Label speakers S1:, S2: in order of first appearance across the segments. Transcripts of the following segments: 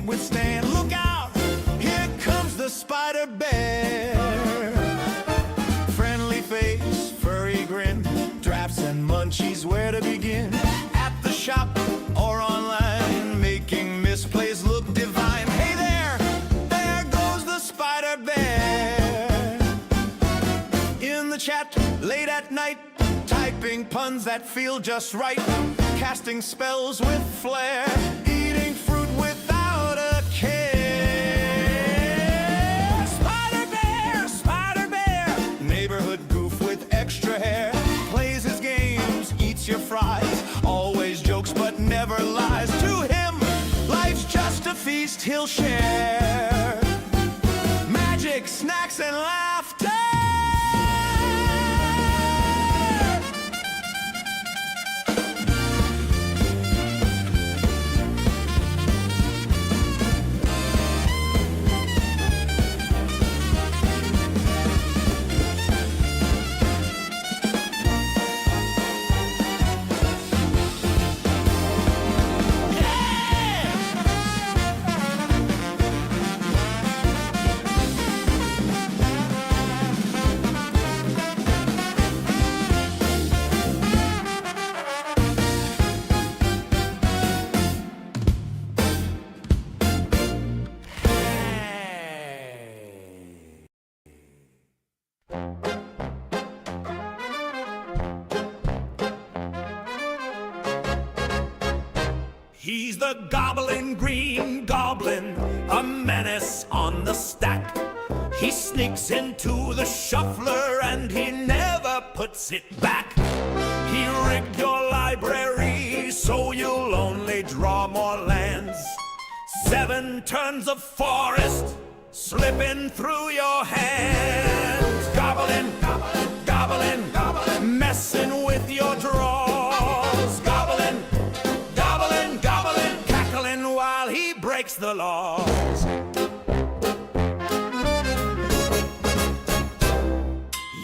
S1: withstand. Look out, here comes the spider bear. Friendly face, furry grin, drafts and munchies, where to begin? At the shop or online, making misplays look divine. Hey there goes the spider bear. In the chat, late at night, typing puns that feel just right, casting spells with flair, eating fruit without a care. Spider bear, neighborhood goof with extra hair, plays his games, eats your fries, always jokes but never lies. To him, life's just a feast he'll share, magic, snacks, and laughter. He's the gobbling green goblin, a menace on the stack. He sneaks into the shuffler and he never puts it back. He rigged your library so you'll only draw more lands. 7 turns of forest slipping through your hands. Gobbling, gobbling, gobbling, gobbling, messing with your drawers. Gobbling, gobbling, gobbling, cackling while he breaks the laws.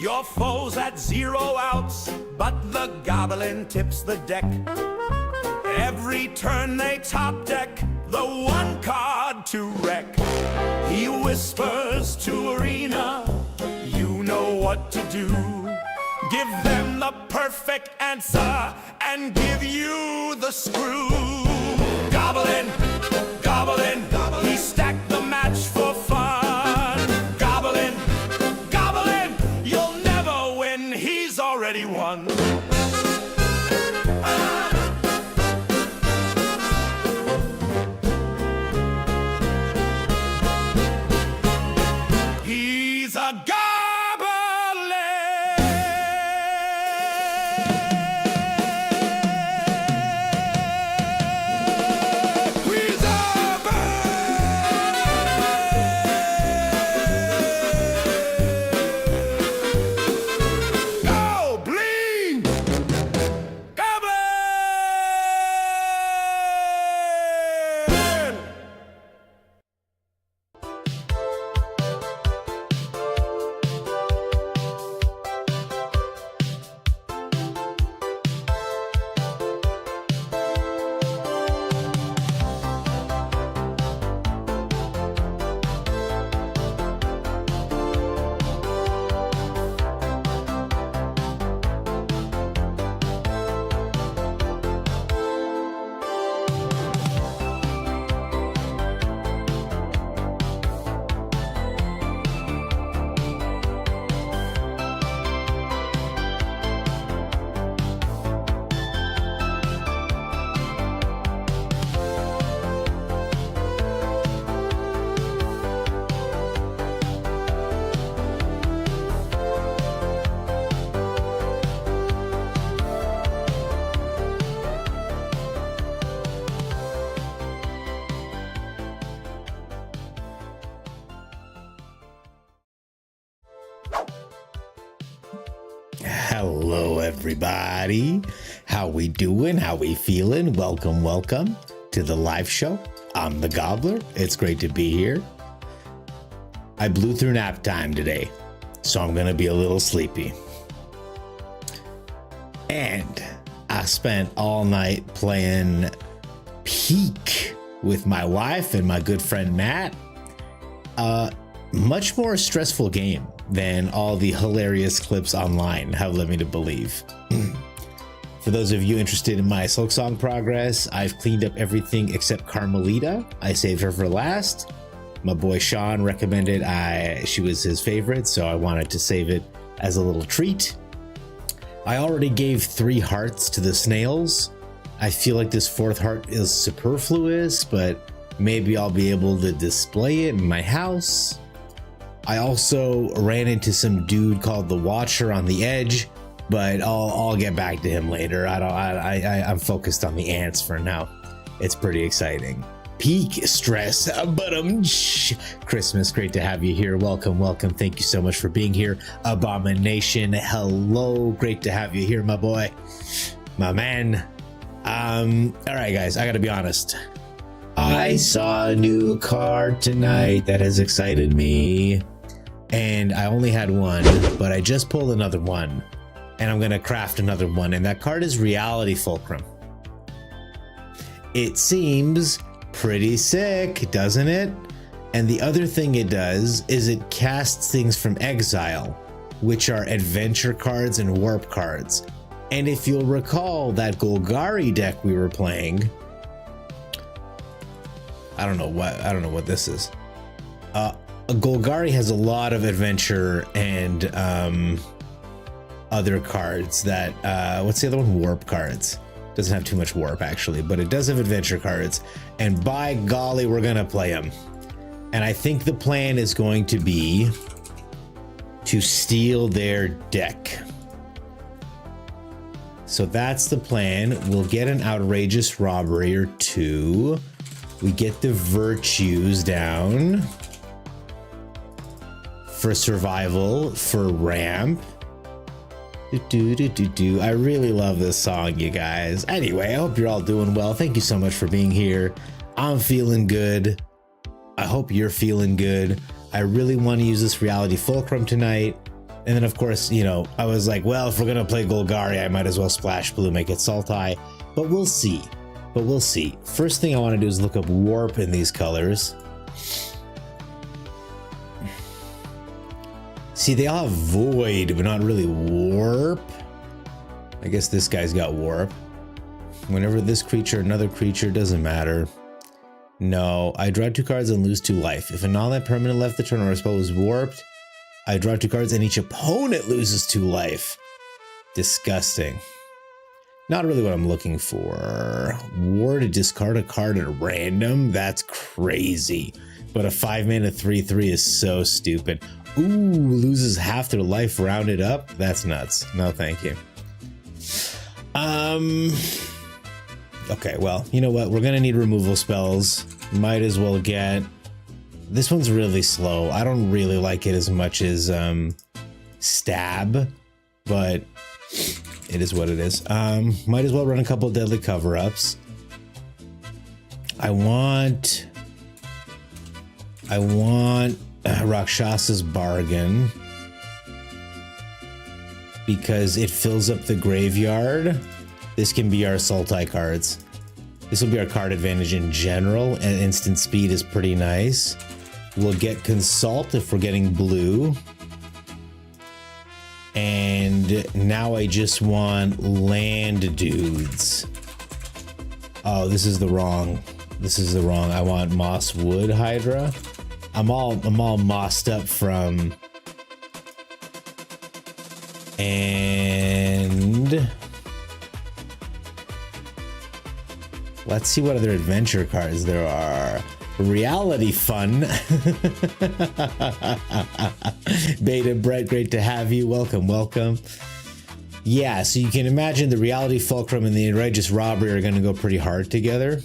S1: Your foe's at 0 outs, but the goblin tips the deck. Every turn they top deck the 1 card to wreck. He whispers to Arena, you know what to do. Give them the perfect answer and give you the screw. Goblin, goblin, goblin, he stacked the match for fun. Goblin, goblin, you'll never win, he's already won. He's a goblin. He's a goblin. Goblin.
S2: Hello everybody, how we doing, how we feeling? Welcome to the live show. I'm the Gobbler. It's great to be here. I blew through nap time today, so I'm gonna be a little sleepy. And I spent all night playing peak with my wife and my good friend Matt. Much more stressful game than all the hilarious clips online have led me to believe. For those of you interested in my Silk Song progress, I've cleaned up everything except Carmelita. I saved her for last. My boy Sean recommended she was his favorite, so I wanted to save it as a little treat. I already gave 3 hearts to the snails. I feel like this 4th heart is superfluous, but maybe I'll be able to display it in my house. I also ran into some dude called the Watcher on the edge, but I'll get back to him later. I'm focused on the ants for now. It's pretty exciting. Peak stress, but Christmas, great to have you here. Welcome. Thank you so much for being here. Abomination, hello, great to have you here, my boy, my man. All right, guys, I gotta be honest. I saw a new card tonight that has excited me, and I only had one, but I just pulled another one. And I'm gonna craft another one, and that card is Reality Fulcrum. It seems pretty sick, doesn't it? And the other thing it does is it casts things from exile, which are adventure cards and warp cards. And if you'll recall that Golgari deck we were playing, I don't know what this is. Golgari has a lot of adventure and other cards that what's the other one? Warp cards. Doesn't have too much warp actually, but it does have adventure cards, and by golly, we're gonna play them. And I think the plan is going to be to steal their deck. So that's the plan. We'll get an outrageous robbery or 2. We get the virtues down for survival, for ramp. I really love this song, you guys. Anyway, I hope you're all doing well. Thank you so much for being here. I'm feeling good. I hope you're feeling good. I really want to use this Reality Fulcrum tonight. And then, of course, you know, I was like, well, if we're going to play Golgari, I might as well splash blue, make it Sultai. But we'll see. First thing I want to do is look up warp in these colors. See, they all have void, but not really warp. I guess this guy's got warp. Whenever this creature, another creature, doesn't matter. No, I draw 2 cards and lose 2 life. If a non-land permanent left the turn or a spell was warped, I draw 2 cards and each opponent loses 2 life. Disgusting. Not really what I'm looking for. War to discard a card at random? That's crazy. But a 5-mana 3/3 is so stupid. Ooh, loses half their life rounded up? That's nuts. No, thank you. Okay, well, you know what? We're gonna need removal spells. Might as well get... This one's really slow. I don't really like it as much as Stab, but it is what it is. Might as well run a couple of deadly cover-ups. I want Rakshasa's Bargain because it fills up the graveyard. This can be our Sultai cards. This will be our card advantage in general, and instant speed is pretty nice. We'll get Consult if we're getting blue. And now I just want land dudes. Oh, this is the wrong. I want Mosswood Hydra. I'm all mossed up from, and let's see what other adventure cards there are. Reality Fun. Beta Brett, great to have you. Welcome. Yeah, so you can imagine the Reality Fulcrum and the Outrageous Robbery are going to go pretty hard together.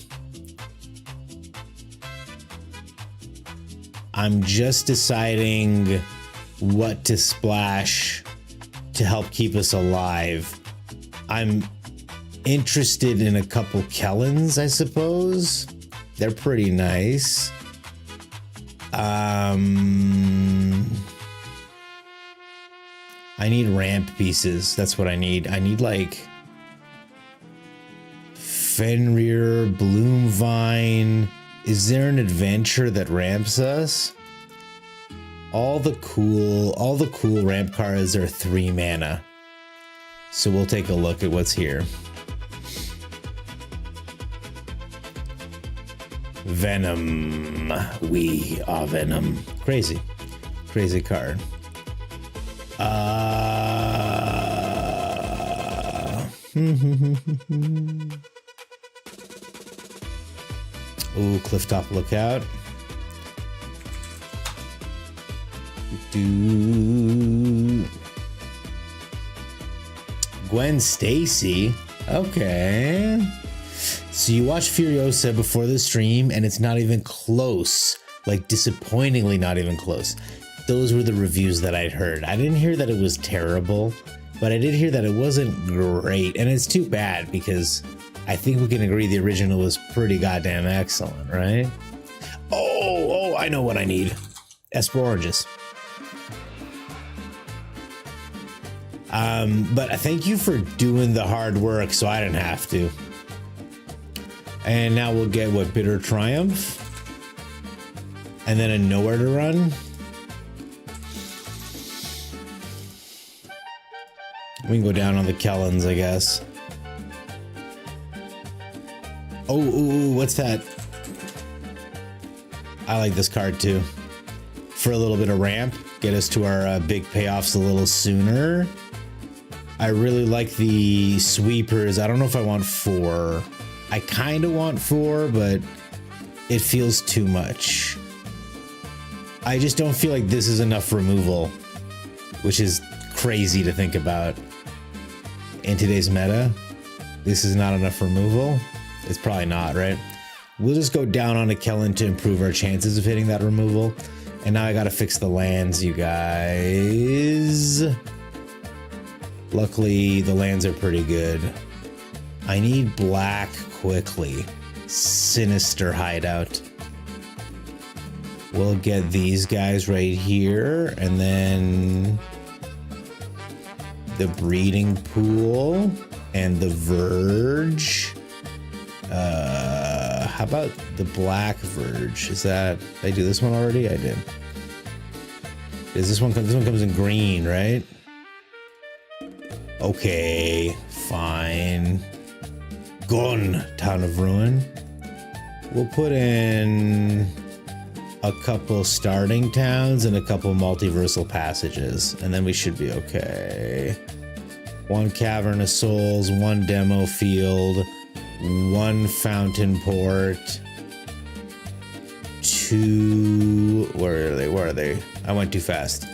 S2: I'm just deciding what to splash to help keep us alive. I'm interested in a couple Kellens, I suppose. They're pretty nice. I need ramp pieces. That's what I need. I need like Fenrir, Bloomvine, Is there an adventure that ramps us? All the cool ramp cards are 3 mana. So we'll take a look at what's here. Venom. We are Venom. Crazy. Crazy card. Ooh, Clifftop Lookout. Gwen Stacy. Okay. So you watched Furiosa before the stream and it's not even close. Like disappointingly not even close. Those were the reviews that I'd heard. I didn't hear that it was terrible, but I did hear that it wasn't great. And it's too bad because I think we can agree the original was pretty goddamn excellent, right? Oh, I know what I need. Esper Oranges. But thank you for doing the hard work so I didn't have to. And now we'll get what, Bitter Triumph? And then a Nowhere to Run? We can go down on the Kellens, I guess. Oh, ooh, what's that? I like this card too. For a little bit of ramp, get us to our big payoffs a little sooner. I really like the sweepers. I don't know if I want 4. I kind of want 4, but it feels too much. I just don't feel like this is enough removal, which is crazy to think about. In today's meta, this is not enough removal. It's probably not, right? We'll just go down on a Kellen to improve our chances of hitting that removal. And now I gotta fix the lands, you guys. Luckily, the lands are pretty good. I need black quickly. Sinister Hideout. We'll get these guys right here, and then the Breeding Pool and the Verge. How about the Black Verge? Is that, did I do this one already? I did. Is this one comes in green, right? Okay, fine. Gone, Town of Ruin. We'll put in a couple starting towns and a couple multiversal passages, and then we should be okay. 1 Cavern of Souls, 1 demo field, 1 fountain port, 2... Where are they? I went too fast.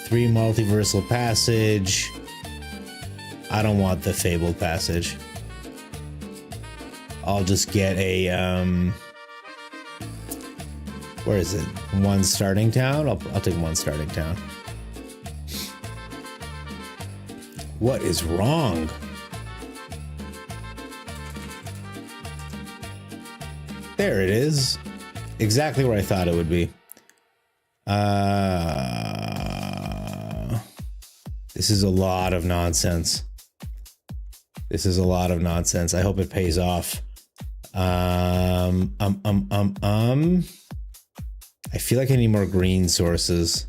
S2: 3 multiversal passage. I don't want the fabled passage. I'll just get a where is it? 1 starting town? I'll take 1 starting town. What is wrong? There it is. Exactly where I thought it would be. This is a lot of nonsense. This is a lot of nonsense. I hope it pays off. I feel like I need more green sources.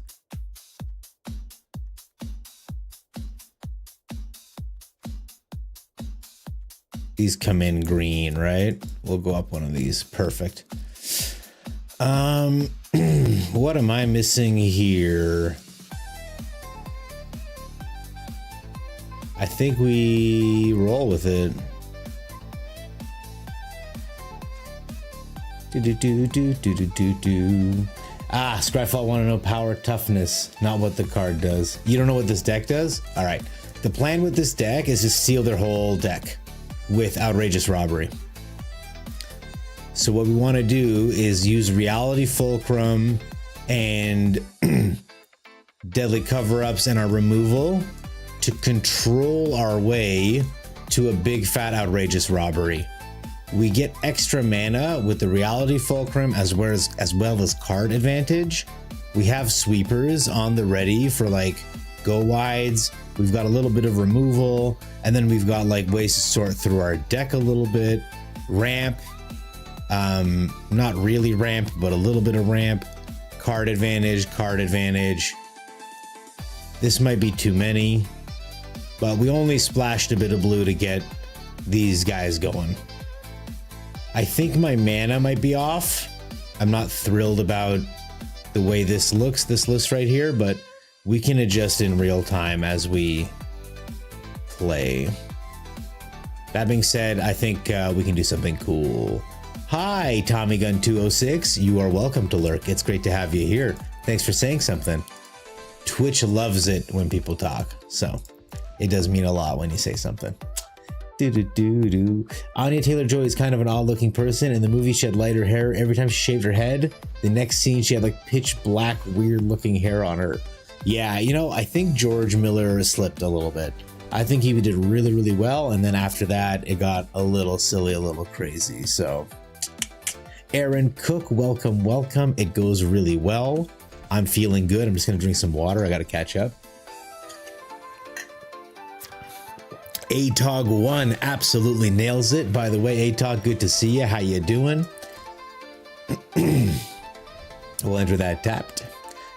S2: These come in green, right? We'll go up one of these. Perfect. What am I missing here? I think we roll with it. Ah, Scryfall want to know power toughness, not what the card does. You don't know what this deck does? All right. The plan with this deck is to seal their whole deck with Outrageous Robbery. So what we want to do is use Reality Fulcrum and Deadly Cover-Ups and our removal to control our way to a big fat Outrageous Robbery. We get extra mana with the Reality Fulcrum as well as card advantage. We have sweepers on the ready for like go wides. We've got a little bit of removal, and then we've got like ways to sort through our deck a little bit. Ramp. Not really ramp, but a little bit of ramp. Card advantage, card advantage. This might be too many, but we only splashed a bit of blue to get these guys going. I think my mana might be off. I'm not thrilled about the way this looks, this list right here, but we can adjust in real time as we play. That being said, I think we can do something cool. Hi, Tommy Gun 206. You are welcome to lurk. It's great to have you here. Thanks for saying something. Twitch loves it when people talk, so it does mean a lot when you say something. Anya Taylor-Joy is kind of an odd-looking person. In the movie, she had lighter hair every time she shaved her head. The next scene, she had like pitch black, weird-looking hair on her. Yeah, you know, I think George Miller slipped a little bit. I think he did really, really well, and then after that, it got a little silly, a little crazy. So, Aaron Cook, welcome, welcome. It goes really well. I'm feeling good. I'm just gonna drink some water. I gotta catch up. ATOG1 absolutely nails it. By the way, ATOG, good to see you. How you doing? We'll enter that tapped.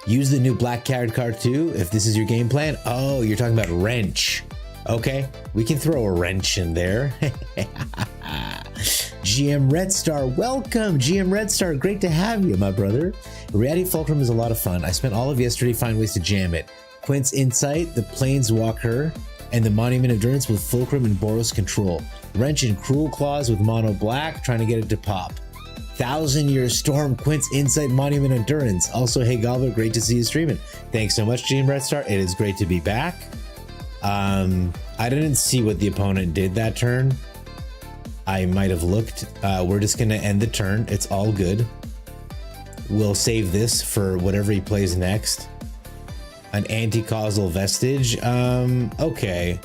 S2: Use the new black carrot card too, if this is your game plan. Oh, you're talking about wrench. Okay, we can throw a wrench in there. GM Red Star, welcome. GM Red Star, great to have you, my brother. Reality Fulcrum is a lot of fun. I spent all of yesterday finding ways to jam it. Quint's Insight, the Planeswalker, and the Monument of Endurance with Fulcrum and Boros control. Wrench and Cruel Claws with mono black, trying to get it to pop. 1,000-Year Storm, Quint's Insight, Monument of Endurance. Also, hey Gobbler, great to see you streaming. Thanks so much, GM Red Star. It is great to be back. I didn't see what the opponent did that turn. I might have looked. We're just gonna end the turn. It's all good. We'll save this for whatever he plays next. An anti-causal vestige. Okay.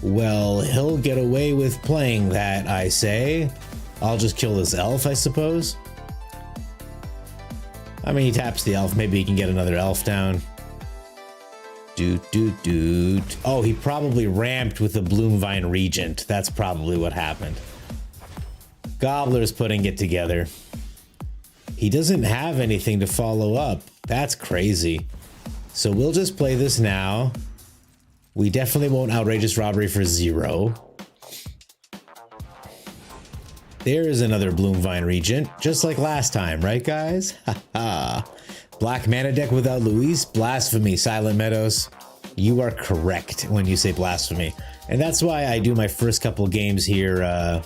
S2: Well, he'll get away with playing that, I say. I'll just kill this elf, I suppose. I mean, he taps the elf. Maybe he can get another elf down. Oh, he probably ramped with the Bloomvine Regent. That's probably what happened. Gobbler's putting it together. He doesn't have anything to follow up. That's crazy. So we'll just play this now. We definitely won't Outrageous Robbery for 0. There is another Bloomvine Regent, just like last time, right guys? Haha. Black mana deck without Luis? Blasphemy, Silent Meadows. You are correct when you say blasphemy. And that's why I do my first couple games here,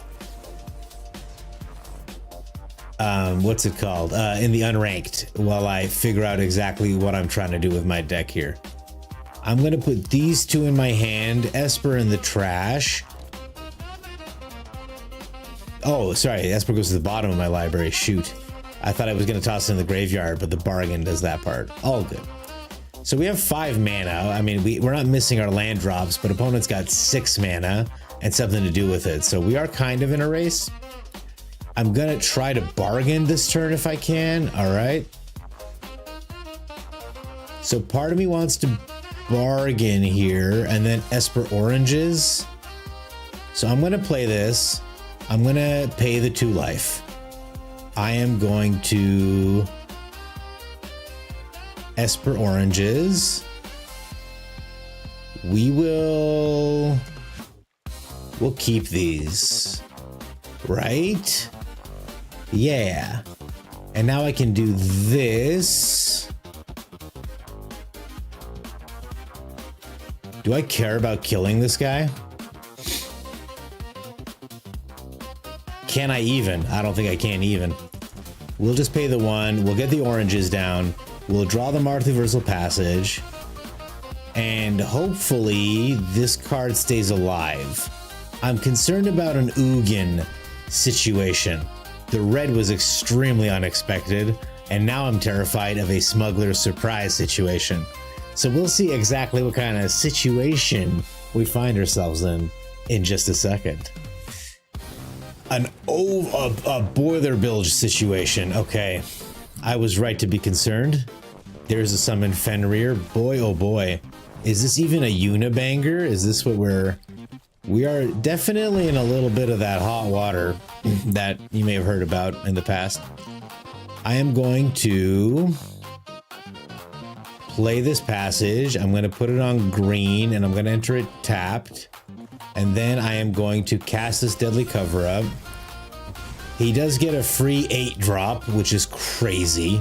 S2: what's it called? In the unranked, while I figure out exactly what I'm trying to do with my deck here. I'm gonna put these two in my hand, Esper in the trash. Oh, sorry, Esper goes to the bottom of my library, shoot. I thought I was gonna toss it in the graveyard, but the bargain does that part. All good. So we have 5 mana. I mean, we're not missing our land drops, but opponent's got 6 mana and something to do with it. So we are kind of in a race. I'm gonna try to bargain this turn if I can. All right. So part of me wants to bargain here and then Esper oranges. So I'm gonna play this. I'm gonna pay the 2 life. I am going to Esper oranges. We'll keep these, right? Yeah. And now I can do this. Do I care about killing this guy? Can I even? I don't think I can even. We'll just pay the 1. We'll get the oranges down. We'll draw the Marthaversal Passage. And hopefully this card stays alive. I'm concerned about an Ugin situation. The red was extremely unexpected, and now I'm terrified of a Smuggler Surprise situation. So we'll see exactly what kind of situation we find ourselves in just a second. A boiler bilge situation. Okay, I was right to be concerned. There's a summon Fenrir. Boy, oh boy. Is this even a Unibanger? Is this what We are definitely in a little bit of that hot water that you may have heard about in the past. I am going to play this passage. I'm going to put it on green and I'm going to enter it tapped. And then I am going to cast this deadly cover up. He does get a free 8 drop, which is crazy.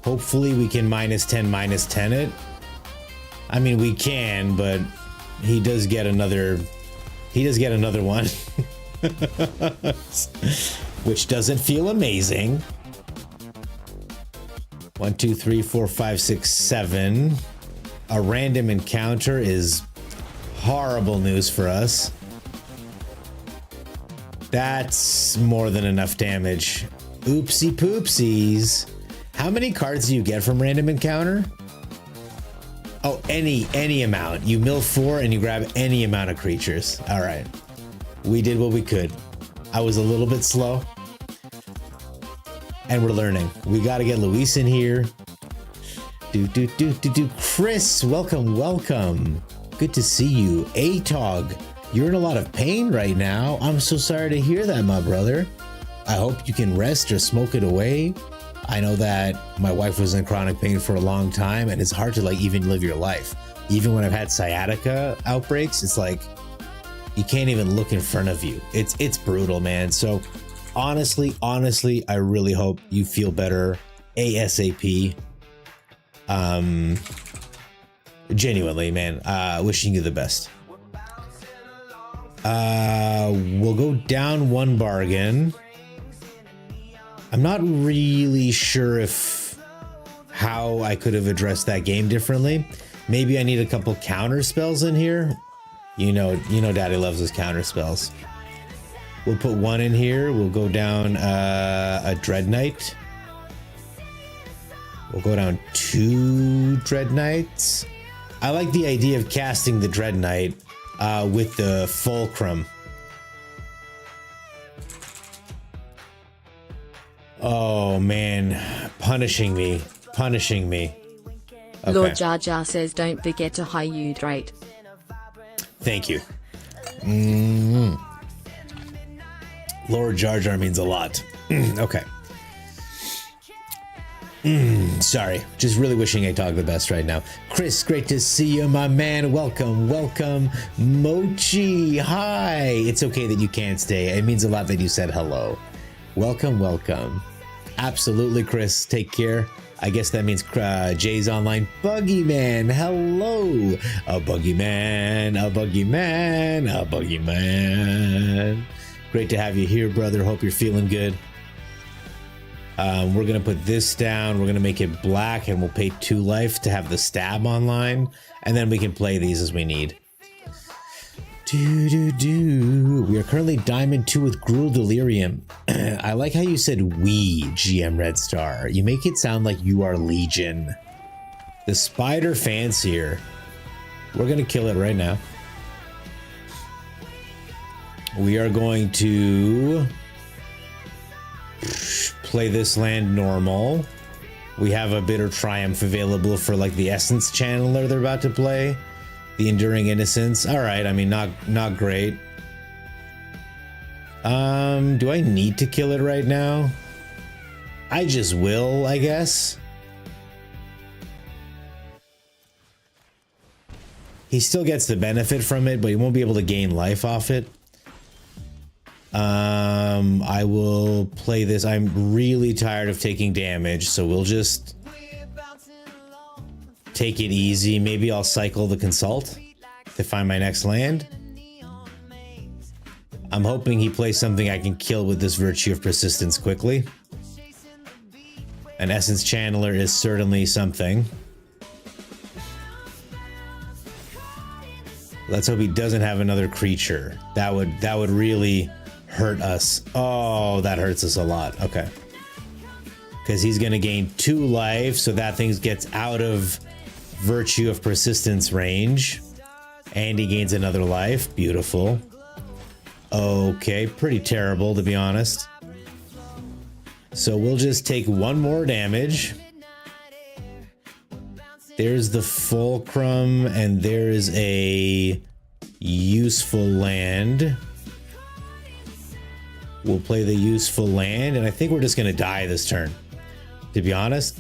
S2: Hopefully we can -10 it. I mean, we can, but he does get another one. Which doesn't feel amazing. 1, 2, 3, 4, 5, 6, 7. A random encounter is horrible news for us. That's more than enough damage. Oopsie poopsies. How many cards do you get from random encounter? Oh, any amount. You mill 4 and you grab any amount of creatures. All right. We did what we could. I was a little bit slow. And we're learning. We got to get Luis in here. Chris, welcome. Good to see you. Atog, you're in a lot of pain right now. I'm so sorry to hear that, my brother. I hope you can rest or smoke it away. I know that my wife was in chronic pain for a long time, and it's hard to like even live your life. Even when I've had sciatica outbreaks, it's like you can't even look in front of you. It's brutal, man. So honestly, I really hope you feel better ASAP. Genuinely, man. Wishing you the best. We'll go down 1 bargain. I'm not really sure how I could have addressed that game differently. Maybe I need a couple counter spells in here. You know, Daddy loves his counter spells. We'll put 1 in here. We'll go down a Dread Knight. We'll go down 2 Dread Knights. I like the idea of casting the Dread Knight with the Fulcrum. Oh man, punishing me. Okay.
S3: Lord Jar Jar says don't forget to hydrate.
S2: Thank you. Lord Jar Jar means a lot. Okay. Sorry, just really wishing Atog the best right now. Chris, great to see you, my man. Welcome. Mochi, hi. It's okay that you can't stay. It means a lot that you said hello. Welcome. Absolutely, Chris. Take care. I guess that means Jay's online. Buggyman, hello. A Buggyman. Great to have you here, brother. Hope you're feeling good. We're gonna put this down. We're gonna make it black, and we'll pay 2 life to have the stab online, and then we can play these as we need. We are currently Diamond 2 with Gruel Delirium. I like how you said we, GM Red Star. You make it sound like you are Legion. The Spider Fancier. We're gonna kill it right now. We are going to play this land normal. We have a Bitter Triumph available for like the Essence Channeler they're about to play. The Enduring Innocence. All right, I mean, not great. Do I need to kill it right now? I just will, I guess. He still gets the benefit from it, but he won't be able to gain life off it. I will play this. I'm really tired of taking damage, so we'll just take it easy. Maybe I'll cycle the Consult to find my next land. I'm hoping he plays something I can kill with this Virtue of Persistence quickly. An Essence Channeler is certainly something. Let's hope he doesn't have another creature. That would really hurt us. Oh, that hurts us a lot. Okay. Because he's going to gain 2 life, so that thing gets out of Virtue of Persistence range. And he gains another life. Beautiful. Okay, pretty terrible, to be honest. So we'll just take 1 more damage. There's the Fulcrum, and there's a useful land. We'll play the useful land, and I think we're just going to die this turn. To be honest,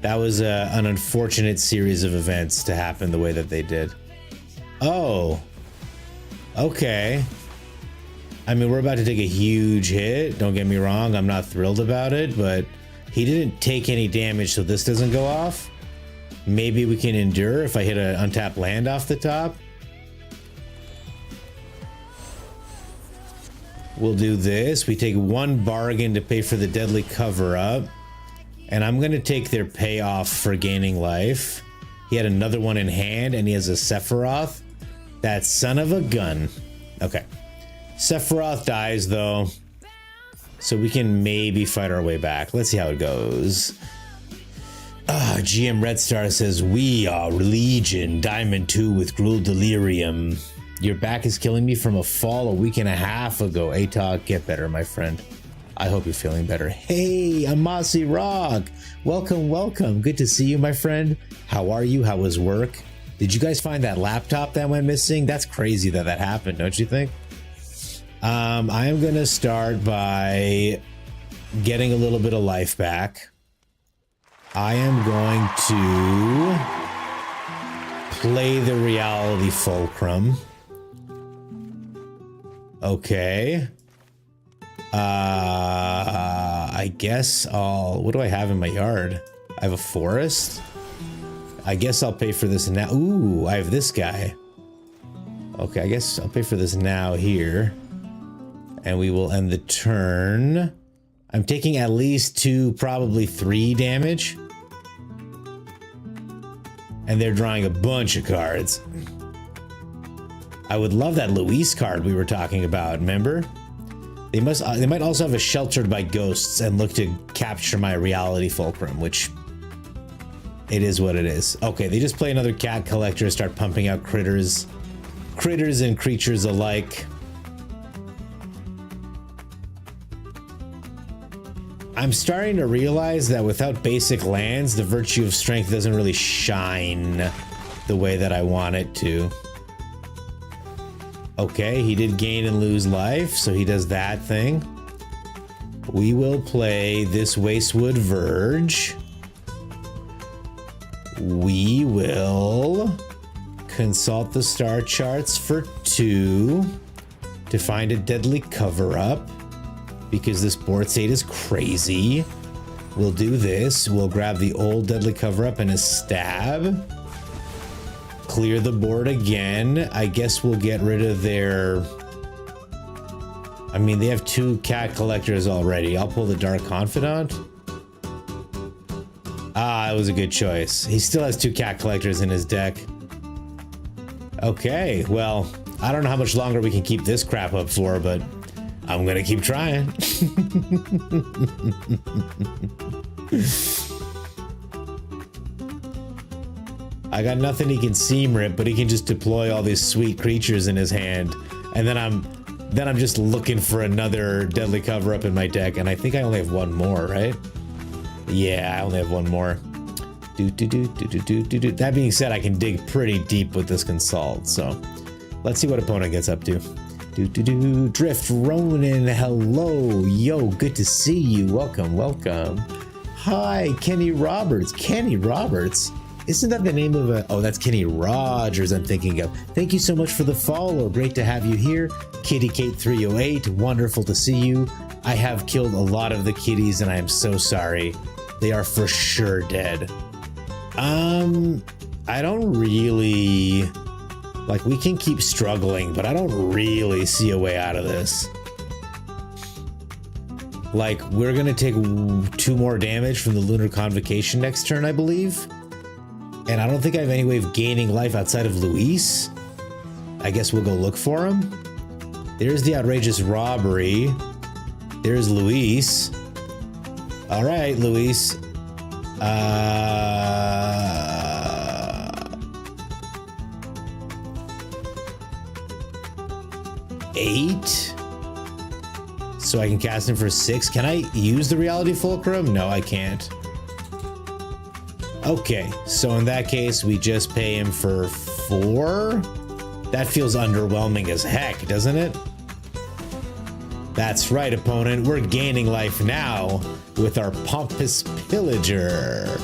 S2: that was an unfortunate series of events to happen the way that they did. Oh, okay. I mean, we're about to take a huge hit. Don't get me wrong. I'm not thrilled about it, but he didn't take any damage, so this doesn't go off. Maybe we can endure if I hit an untapped land off the top. We'll do this. We take one bargain to pay for the deadly cover-up. And I'm going to take their payoff for gaining life. He had another one in hand, and he has a Sephiroth. That son of a gun. Okay. Sephiroth dies, though. So we can maybe fight our way back. Let's see how it goes. GM Red Star says, we are Legion, Diamond 2 with Gruel Delirium. Your back is killing me from a fall a week and a half ago. Atog, get better, my friend. I hope you're feeling better. Hey, Amasi Rock. Welcome, welcome. Good to see you, my friend. How are you? How was work? Did you guys find that laptop that went missing? That's crazy that that happened, don't you think? I am going to start by getting a little bit of life back. I am going to play the Reality Fulcrum. Okay. I guess I'll... What do I have in my yard? I have a forest. I guess I'll pay for this now. Ooh, I have this guy. Okay, I guess I'll pay for this now here. And we will end the turn. I'm taking at least 2, probably 3 damage. And they're drawing a bunch of cards. I would love that Luis card we were talking about, remember? They might also have a Sheltered by Ghosts and look to capture my Reality Fulcrum, which it is what it is. Okay, they just play another Cat Collector, start pumping out critters and creatures alike. I'm starting to realize that without basic lands, the Virtue of Strength doesn't really shine the way that I want it to. Okay, he did gain and lose life, so he does that thing. We will play this Wastewood Verge. We will consult the star charts for 2 to find a deadly cover-up, because this board state is crazy. We'll do this. We'll grab the old deadly cover-up and a stab. Clear the board again. I guess we'll get rid of their... I mean, they have 2 Cat Collectors already. I'll pull the Dark Confidant. Ah, it was a good choice. He still has 2 Cat Collectors in his deck. Okay, well, I don't know how much longer we can keep this crap up for, but I'm gonna keep trying. I got nothing he can seam rip, but he can just deploy all these sweet creatures in his hand, and then I'm just looking for another deadly cover-up in my deck, and I think I only have 1 more, right? Yeah, I only have 1 more. That being said, I can dig pretty deep with this Consult, so let's see what opponent gets up to. Drift Ronin, hello, yo, good to see you. Welcome, welcome. Hi, Kenny Roberts. Kenny Roberts? Isn't that the name of a... Oh, that's Kenny Rogers I'm thinking of. Thank you so much for the follow. Great to have you here. Kitty Kate 308, wonderful to see you. I have killed a lot of the kitties and I am so sorry. They are for sure dead. I don't really... Like, we can keep struggling, but I don't really see a way out of this. Like, we're gonna take 2 more damage from the Lunar Convocation next turn, I believe. And I don't think I have any way of gaining life outside of Luis. I guess we'll go look for him. There's the Outrageous Robbery. There's Luis. All right, Luis. 8. So I can cast him for 6. Can I use the Reality Fulcrum? No, I can't. Okay, so in that case, we just pay him for 4? That feels underwhelming as heck, doesn't it? That's right, opponent. We're gaining life now with our pompous pillager.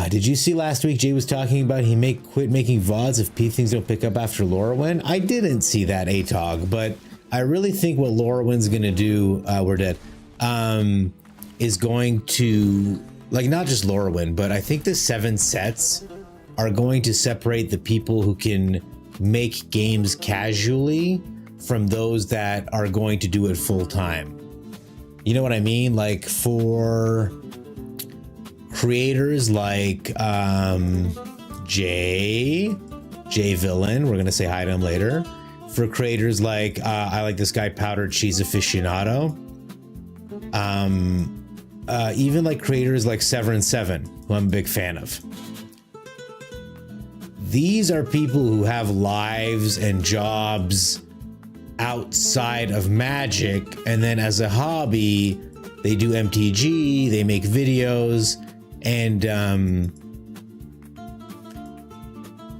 S2: Did you see last week Jay was talking about he may quit making VODs if things don't pick up after Lorwyn? I didn't see that, Atog, but I really think what Lorwyn's gonna do, we're dead, is going to, like, not just Lorwyn, but I think the 7 sets are going to separate the people who can make games casually from those that are going to do it full time. You know what I mean? Like, for creators like Jay Villain, we're gonna say hi to him later. For creators like I like this guy Powdered Cheese Aficionado, even like creators like Severin7, who I'm a big fan of. These are people who have lives and jobs outside of Magic, and then as a hobby they do MTG, they make videos, and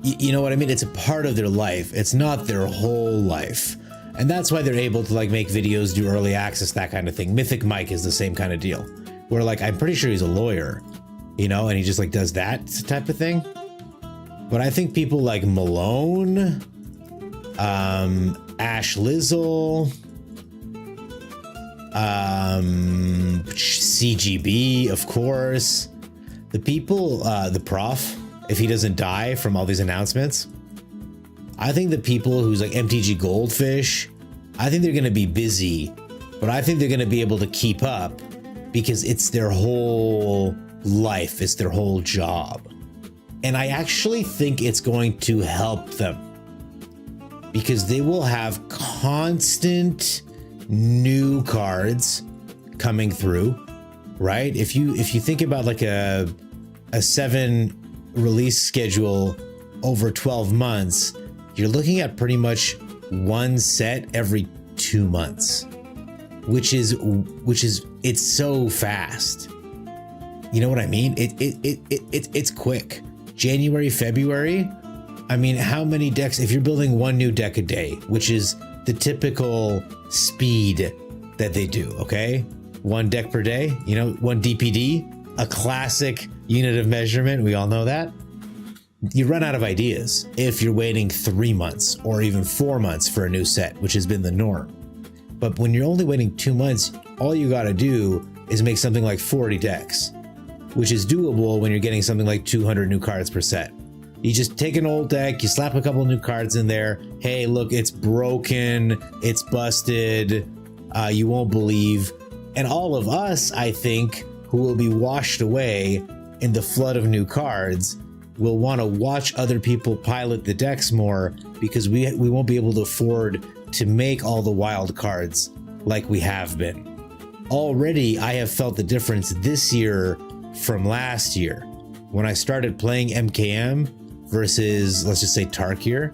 S2: you know what I mean? It's a part of their life. It's not their whole life. And that's why they're able to like make videos, do early access, that kind of thing. Mythic Mike is the same kind of deal. Where like, I'm pretty sure he's a lawyer, you know, and he just like does that type of thing. But I think people like Malone, Ash Lizzle, CGB, of course. The people, the prof, if he doesn't die from all these announcements, I think the people who's like MTG Goldfish, I think they're going to be busy, but I think they're going to be able to keep up because it's their whole life. It's their whole job. And I actually think it's going to help them because they will have constant new cards coming through, right? If you think about like a 7 release schedule over 12 months, you're looking at pretty much 1 set every 2 months, which is it's so fast. You know what I mean? It's quick. January, February. I mean, how many decks, if you're building 1 new deck a day, which is the typical speed that they do, okay? 1 deck per day, you know, 1 DPD, a classic unit of measurement. We all know that. You run out of ideas if you're waiting 3 months or even 4 months for a new set, which has been the norm. But when you're only waiting 2 months, all you got to do is make something like 40 decks, which is doable when you're getting something like 200 new cards per set. You just take an old deck, you slap a couple new cards in there. Hey, look, it's broken, it's busted, you won't believe. And all of us, I think, who will be washed away in the flood of new cards, will want to watch other people pilot the decks more because we won't be able to afford to make all the wild cards like we have been. Already, I have felt the difference this year from last year when I started playing MKM versus, let's just say, Tarkir.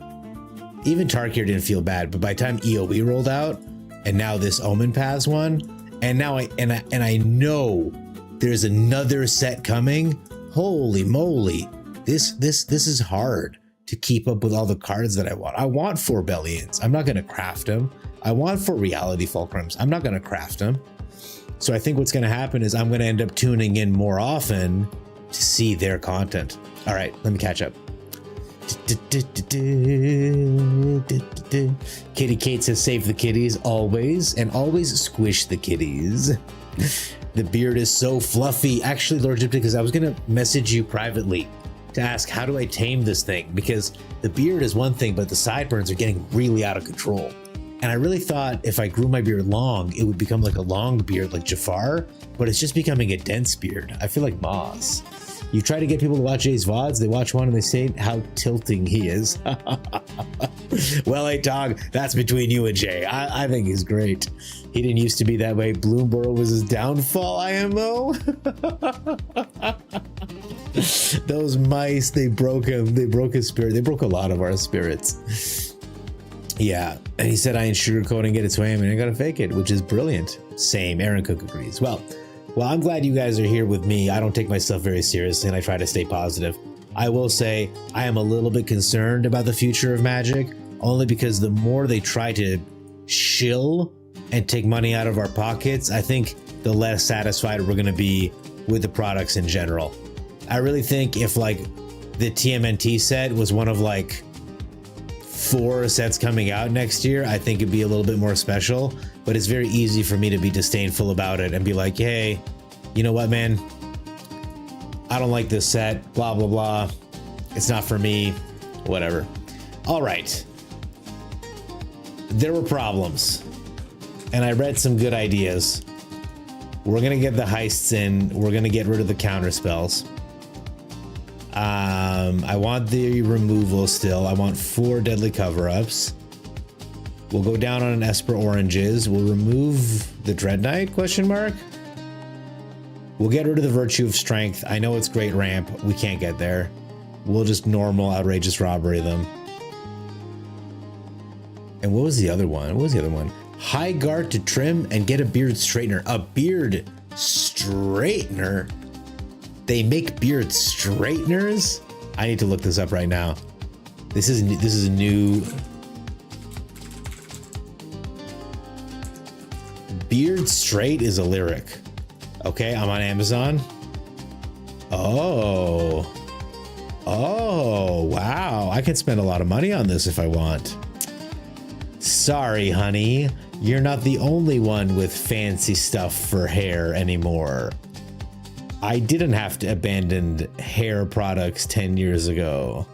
S2: Even Tarkir didn't feel bad, but by the time EOE rolled out, and now this Omen Paths one, and now I know there's another set coming. Holy moly, this is hard to keep up with all the cards that I want. I want 4 Bellions. I'm not going to craft them. I want 4 Reality Fulcrums. I'm not going to craft them. So I think what's going to happen is I'm going to end up tuning in more often to see their content. All right, let me catch up. Kitty Kate says save the kitties always, and always squish the kitties. The beard is so fluffy. Actually, Lord Gypsy, because I was going to message you privately to ask, how do I tame this thing? Because the beard is one thing, but the sideburns are getting really out of control. And I really thought if I grew my beard long, it would become like a long beard like Jafar, but it's just becoming a dense beard. I feel like Moz. You try to get people to watch Jay's VODs, they watch one and they say how tilting he is. Well, hey, dog, that's between you and Jay. I think he's great. He didn't used to be that way. Bloomborough was his downfall, IMO. Those mice, they broke him. They broke his spirit. They broke a lot of our spirits. Yeah, and he said I ain't sugarcoating it, it's wham, and I gotta fake it, which is brilliant. Same, Aaron Cook agrees. Well, I'm glad you guys are here with me. I don't take myself very seriously, and I try to stay positive. I will say I am a little bit concerned about the future of Magic, only because the more they try to shill and take money out of our pockets, I think the less satisfied we're going to be with the products in general. I really think if like the TMNT set was one of like 4 sets coming out next year, I think it'd be a little bit more special, but it's very easy for me to be disdainful about it and be like, hey, you know what, man? I don't like this set, blah, blah, blah. It's not for me, whatever. All right. There were problems, and I read some good ideas. We're gonna get the heists in. We're gonna get rid of the counter spells. I want the removal still. I want 4 deadly cover-ups. We'll go down on an Esper Oranges. We'll remove the Dread Knight, question mark. We'll get rid of the Virtue of Strength. I know it's great ramp. We can't get there. We'll just normal Outrageous Robbery them. And what was the other one? What was the other one? High Guard to trim and get a beard straightener. A beard straightener? They make beard straighteners? I need to look this up right now. This is a new beard straight is a lyric. Okay, I'm on Amazon. Oh, wow. I can spend a lot of money on this if I want. Sorry, honey. You're not the only one with fancy stuff for hair anymore. I didn't have to abandon hair products 10 years ago.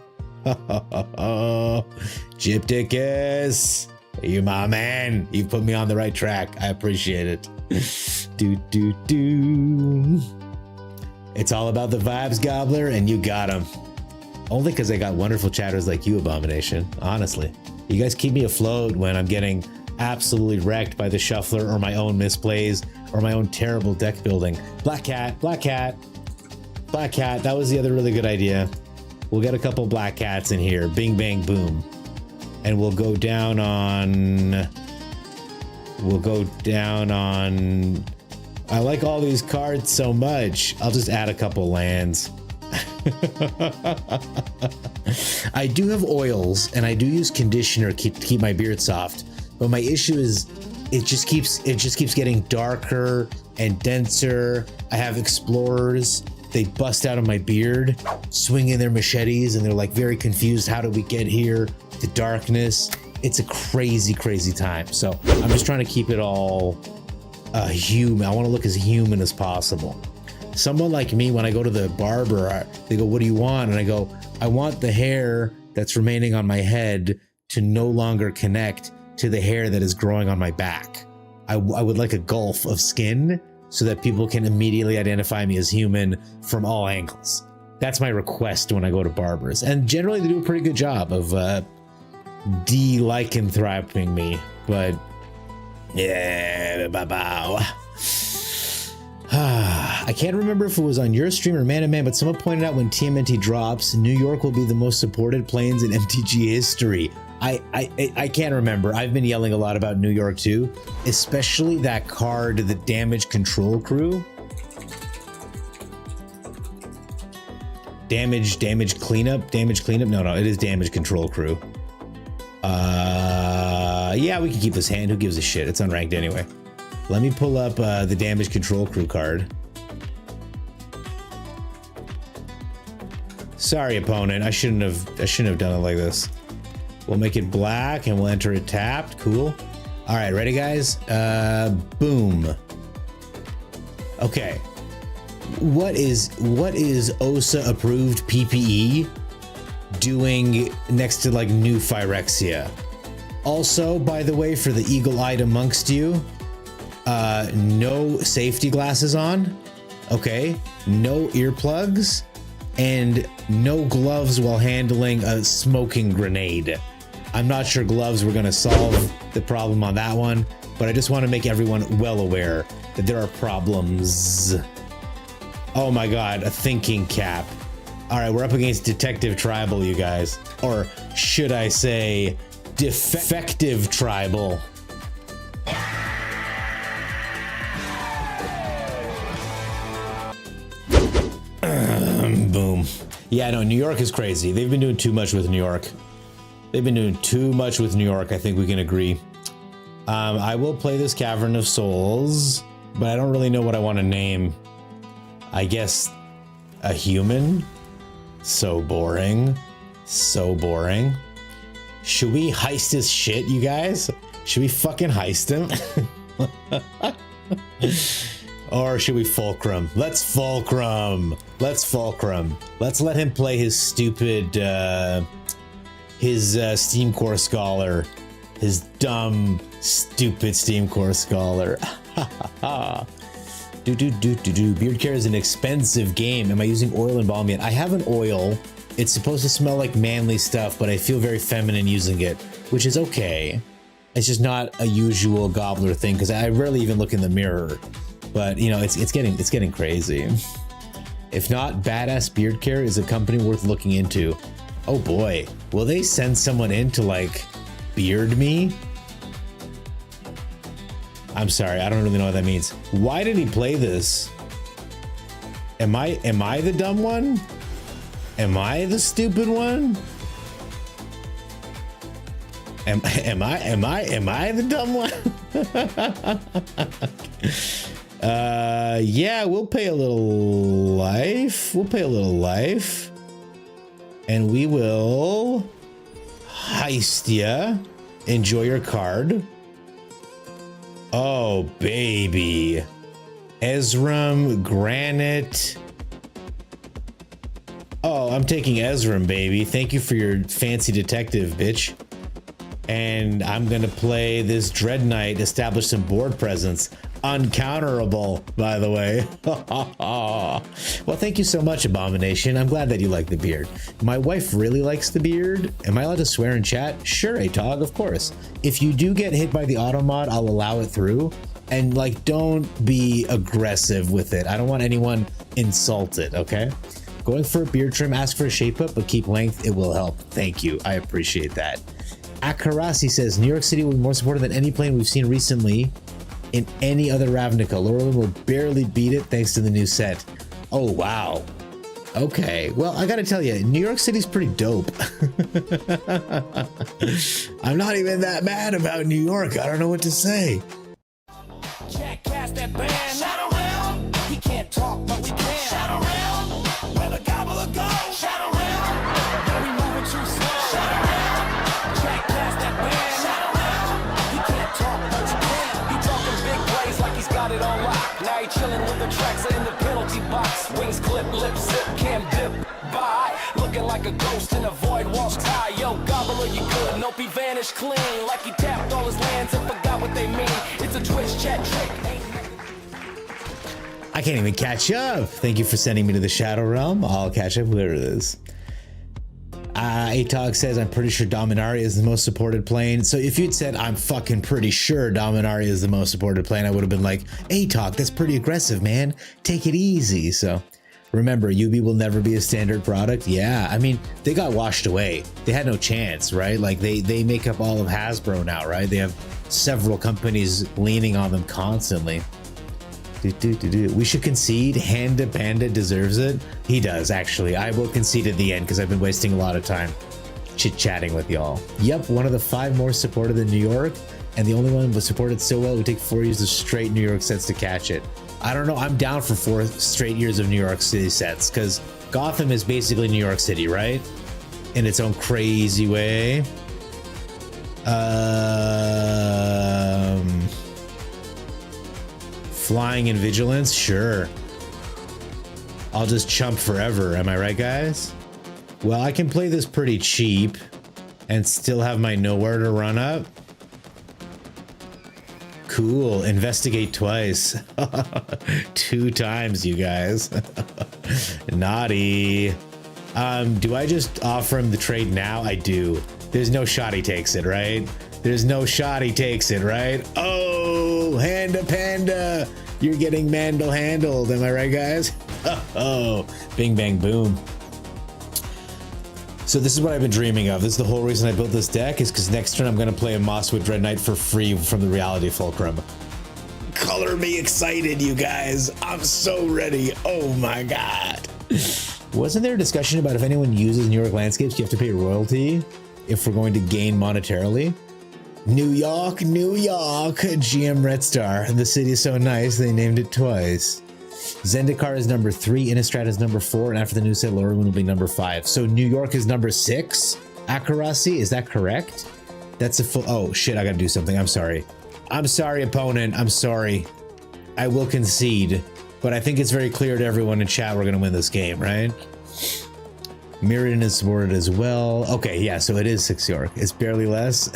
S2: Gypticus, you my man. You've put me on the right track. I appreciate it. Do. It's all about the vibes, Gobbler, and you got them. Only because I got wonderful chatters like you, Abomination. Honestly, you guys keep me afloat when I'm getting absolutely wrecked by the shuffler or my own misplays or my own terrible deck building. Black cat. That was the other really good idea. We'll get a couple black cats in here. Bing, bang, boom. And we'll go down on... I like all these cards so much. I'll just add a couple lands. I do have oils and I do use conditioner to keep my beard soft, but my issue is it just keeps getting darker and denser. I have explorers. They bust out of my beard, swinging their machetes, and they're like very confused. How do we get here? The darkness. It's a crazy, crazy time. So I'm just trying to keep it all human. I want to look as human as possible. Someone like me, when I go to the barber, they go, what do you want? And I go, I want the hair that's remaining on my head to no longer connect to the hair that is growing on my back. I would like a gulf of skin so that people can immediately identify me as human from all angles. That's my request when I go to barbers. And generally they do a pretty good job of de-lycanthroping me, but yeah, bow. I can't remember if it was on your stream or Man to Man, but someone pointed out when TMNT drops, New York will be the most supported planes in MTG history. I can't remember. I've been yelling a lot about New York too, especially that card, the Damage Control Crew. Damage Cleanup? No, it is Damage Control Crew. Yeah, we can keep this hand. Who gives a shit? It's unranked anyway. Let me pull up the Damage Control Crew card. Sorry, opponent. I shouldn't have done it like this. We'll make it black and we'll enter it tapped. Cool. All right, ready, guys? Boom. Okay. What is OSA approved PPE doing next to like new Phyrexia? Also, by the way, for the eagle-eyed amongst you, no safety glasses on, okay, no earplugs, and no gloves while handling a smoking grenade. I'm not sure gloves were going to solve the problem on that one, but I just want to make everyone well aware that there are problems. Oh my god, a thinking cap. All right, we're up against Detective Tribal, you guys. Or should I say, Defective Tribal. Boom. Yeah, no, New York is crazy. They've been doing too much with New York. They've been doing too much with New York. I think we can agree. I will play this Cavern of Souls, but I don't really know what I want to name. I guess a human? So boring. So boring. Should we heist his shit, you guys? Should we fucking heist him? Or should we fulcrum? Let's fulcrum. Let's fulcrum. Let's let him play his stupid, Steam Core Scholar. His dumb, stupid Steam Core Scholar. Beard care is an expensive game. Am I using oil and balm yet? I have an oil. It's supposed to smell like manly stuff, but I feel very feminine using it, which is okay. It's just not a usual gobbler thing because I rarely even look in the mirror. But you know, it's getting crazy. If not, Badass Beard Care is a company worth looking into. Oh boy, will they send someone in to like beard me? I'm sorry, I don't really know what that means. Why did he play this? Am I the dumb one? Am I the stupid one? Am I the dumb one? Yeah, we'll pay a little life. We'll pay a little life. And we will heist ya. Enjoy your card. Oh, baby. Ezram, Granite. Oh, I'm taking Ezram, baby. Thank you for your fancy detective, bitch. And I'm gonna play this Dread Knight, establish some board presence. Uncounterable, by the way. Well, thank you so much, Abomination. I'm glad that you like the beard. My wife really likes the beard. Am I allowed to swear in chat? Sure, Atog, of course. If you do get hit by the auto mod, I'll allow it through. And like, don't be aggressive with it. I don't want anyone insulted, okay? Going for a beard trim, ask for a shape up, but keep length. It will help. Thank you. I appreciate that. Akarasi says, New York City will be more supported than any plane we've seen recently in any other Ravnica. Lorelin will barely beat it thanks to the new set. Oh, wow. Okay. Well, I gotta tell you, New York City's pretty dope. I'm not even that mad about New York. I don't know what to say.
S1: Jack cast that band. Shadow realm. He can't talk, but we can. Shadow realm. Where the gobbler goes. Shadow realm. Where we moving too slow. Shadow realm. Jack cast that band. Shadow realm. He can't talk, but you can. He talking big plays like he's got it on lock. Now he chilling with the tracks in the penalty box. Wings clip, lip zip, can't dip by. Looking like a ghost in a void walks high. Yo, gobbler, you good. Nope, he vanished clean. Like he tapped all his lands and forgot what they mean. It's a Twitch chat trick.
S2: I can't even catch up. Thank you for sending me to the Shadow Realm. I'll catch up. There it is. Atog says, I'm pretty sure Dominaria is the most supported plane. So if you'd said, I'm fucking pretty sure Dominaria is the most supported plane, I would have been like, Atog, that's pretty aggressive, man. Take it easy. So remember, UB will never be a standard product. Yeah, I mean, they got washed away. They had no chance, right? Like they make up all of Hasbro now, right? They have several companies leaning on them constantly. We should concede. Handa Panda deserves it. He does, actually. I will concede at the end because I've been wasting a lot of time chit-chatting with y'all. Yep, one of the 5 more supported in New York, and the only one was supported so well it would take 4 years of straight New York sets to catch it. I don't know. I'm down for 4 straight years of New York City sets because Gotham is basically New York City, right? In its own crazy way. Flying and vigilance, sure. I'll just chump forever, am I right, guys? Well, I can play this pretty cheap and still have my nowhere to run up. Cool, investigate twice. 2 times, you guys. Naughty. Do I just offer him the trade now? I do. There's no shot he takes it, right? There's no shot he takes it, right? Oh, Handa Panda. You're getting Mandel handled. Am I right, guys? Oh, bing, bang, boom. So this is what I've been dreaming of. This is the whole reason I built this deck is because next turn I'm going to play a Mosswood Dread Knight for free from the Reality Fulcrum. Color me excited, you guys. I'm so ready. Oh my God. Wasn't there a discussion about if anyone uses New York landscapes, you have to pay royalty if we're going to gain monetarily? New York, GM Red Star. The city is so nice, they named it twice. Zendikar is number 3, Innistrad is number 4, and after the new set, Lorwyn will be number 5. So New York is number 6? Akarasi, is that correct? That's a full, oh shit, I gotta do something, I'm sorry. I'm sorry, opponent, I'm sorry. I will concede, but I think it's very clear to everyone in chat we're gonna win this game, right? Mirrodin is supported as well. Okay, yeah, so it is 6 York. It's barely less.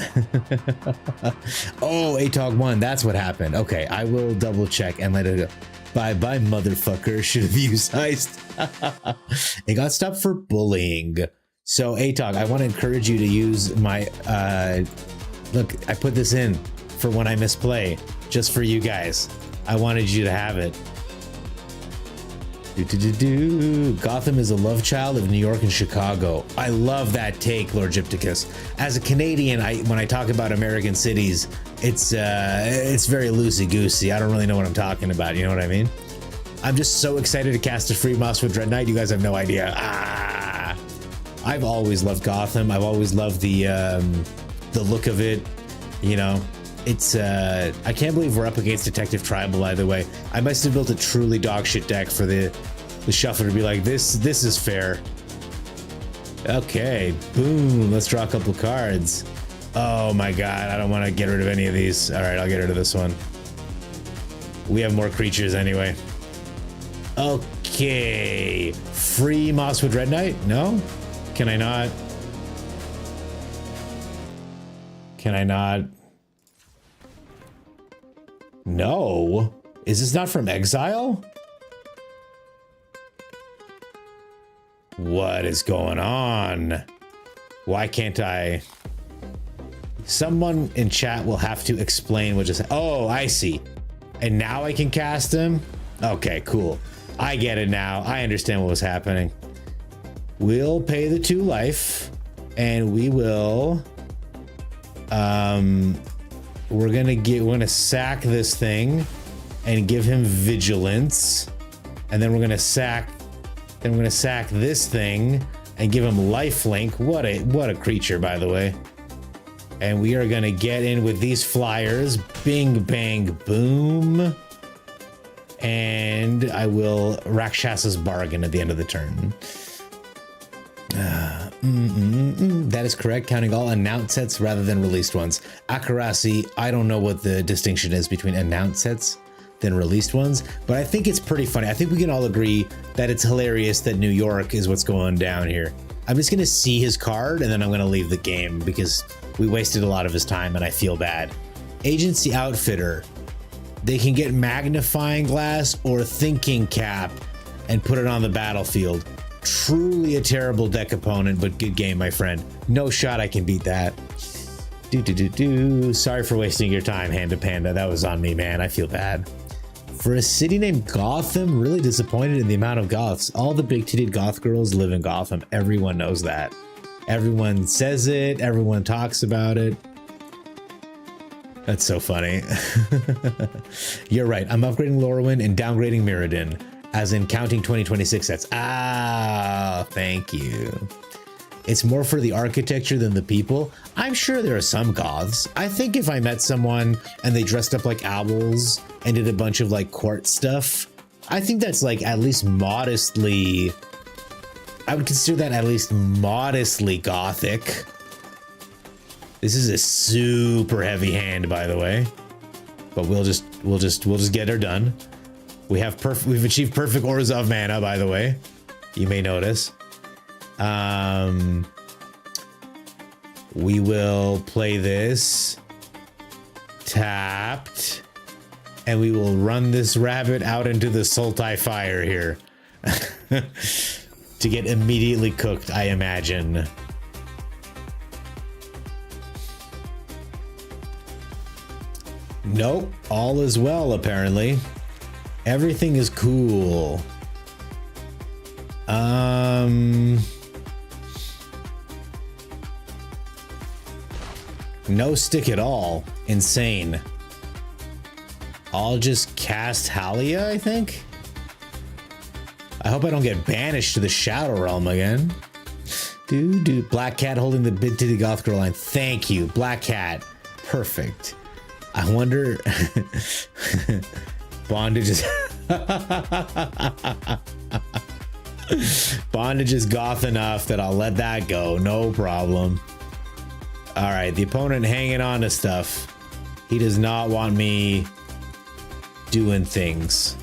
S2: Oh, ATOG won. That's what happened. Okay, I will double check and let it go. Bye-bye, motherfucker. Should have used heist. It got stopped for bullying. So, ATOG, I want to encourage you to use my... look, I put this in for when I misplay. Just for you guys. I wanted you to have it. Gotham is a love child of New York and Chicago. I love that take, Lord Gypticus. As a Canadian, when I talk about American cities, it's very loosey-goosey. I don't really know what I'm talking about, you know what I mean? I'm just so excited to cast a free Mosswood Dread Knight, you guys have no idea. I've always loved Gotham. I've always loved the look of it, you know. It's, I can't believe we're up against Detective Tribal either way. I must have built a truly dogshit deck for the shuffler to be like, this is fair. Okay, boom, let's draw a couple cards. Oh my god, I don't want to get rid of any of these. All right, I'll get rid of this one. We have more creatures anyway. Okay, free Mosswood Red Knight? No? Can I not? Can I not? No. Is this not from Exile? What is going on? Why can't I? Someone in chat will have to explain what just... Oh, I see. And now I can cast him? Okay, cool. I get it now. I understand what was happening. We'll pay the 2 life. And we will... we're gonna sack this thing and give him vigilance, and then we're gonna sack this thing and give him lifelink. What a creature, by the way. And we are gonna get in with these flyers. Bing bang boom. And I will Rakshasa's Bargain at the end of the turn. That is correct, counting all announced sets rather than released ones. Akarasi, I don't know what the distinction is between announced sets than released ones, but I think it's pretty funny. I think we can all agree that it's hilarious that New York is what's going down here. I'm just gonna see his card and then I'm gonna leave the game because we wasted a lot of his time and I feel bad. Agency Outfitter. They can get Magnifying Glass or Thinking Cap and put it on the battlefield. Truly a terrible deck opponent, but good game, my friend. No shot I can beat that. Sorry for wasting your time, Handa Panda. That was on me, man. I feel bad. For a city named Gotham, really disappointed in the amount of goths. All the big-titted goth girls live in Gotham. Everyone knows that. Everyone says it. Everyone talks about it. That's so funny. You're right. I'm upgrading Lorwyn and downgrading Mirrodin. As in counting 2026 sets. Ah, thank you. It's more for the architecture than the people. I'm sure there are some goths. I think if I met someone and they dressed up like owls and did a bunch of like court stuff, I think that's like at least modestly... I would consider that at least modestly gothic. This is a super heavy hand, by the way. But we'll just get her done. We've achieved perfect Orzhov mana, by the way. You may notice. We will play this tapped, and we will run this rabbit out into the Sultai fire here to get immediately cooked, I imagine. Nope, all is well, apparently. Everything is cool. No stick at all. Insane. I'll just cast Halia, I think. I hope I don't get banished to the Shadow Realm again. Black Cat holding the bid to the Goth Girl line. Thank you, Black Cat. Perfect. I wonder... Bondage is... Bondage is goth enough that I'll let that go. No problem. Alright, the opponent hanging on to stuff. He does not want me doing things.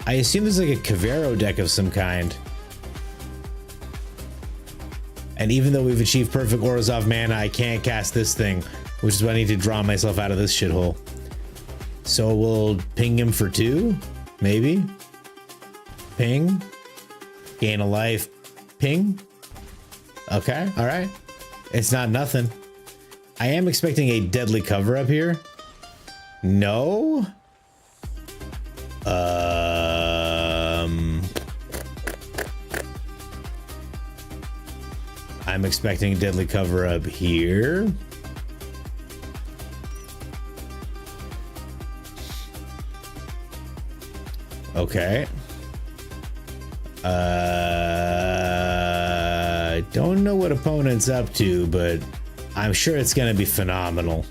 S2: I assume there's like a Cavero deck of some kind. And even though we've achieved perfect Orzhov mana, I can't cast this thing, which is why I need to draw myself out of this shithole. So we'll ping him for 2, maybe. Ping. Gain a life. Ping. Okay, all right. It's not nothing. I am expecting a deadly cover up here. No. I'm expecting deadly cover up here. Okay. Don't know what opponent's up to, but I'm sure it's gonna be phenomenal.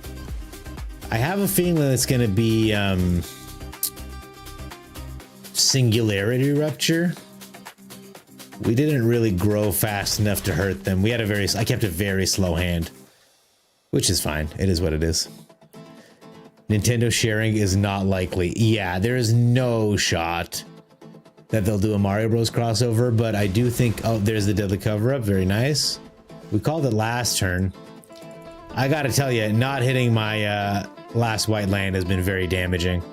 S2: I have a feeling that it's gonna be Singularity Rupture. We didn't really grow fast enough to hurt them. We had I kept a very slow hand, which is fine. It is what it is. Nintendo sharing is not likely. Yeah, there is no shot that they'll do a Mario Bros crossover, but I do think, oh, there's the deadly cover up. Very nice. We called it last turn. I gotta tell you, not hitting my last white land has been very damaging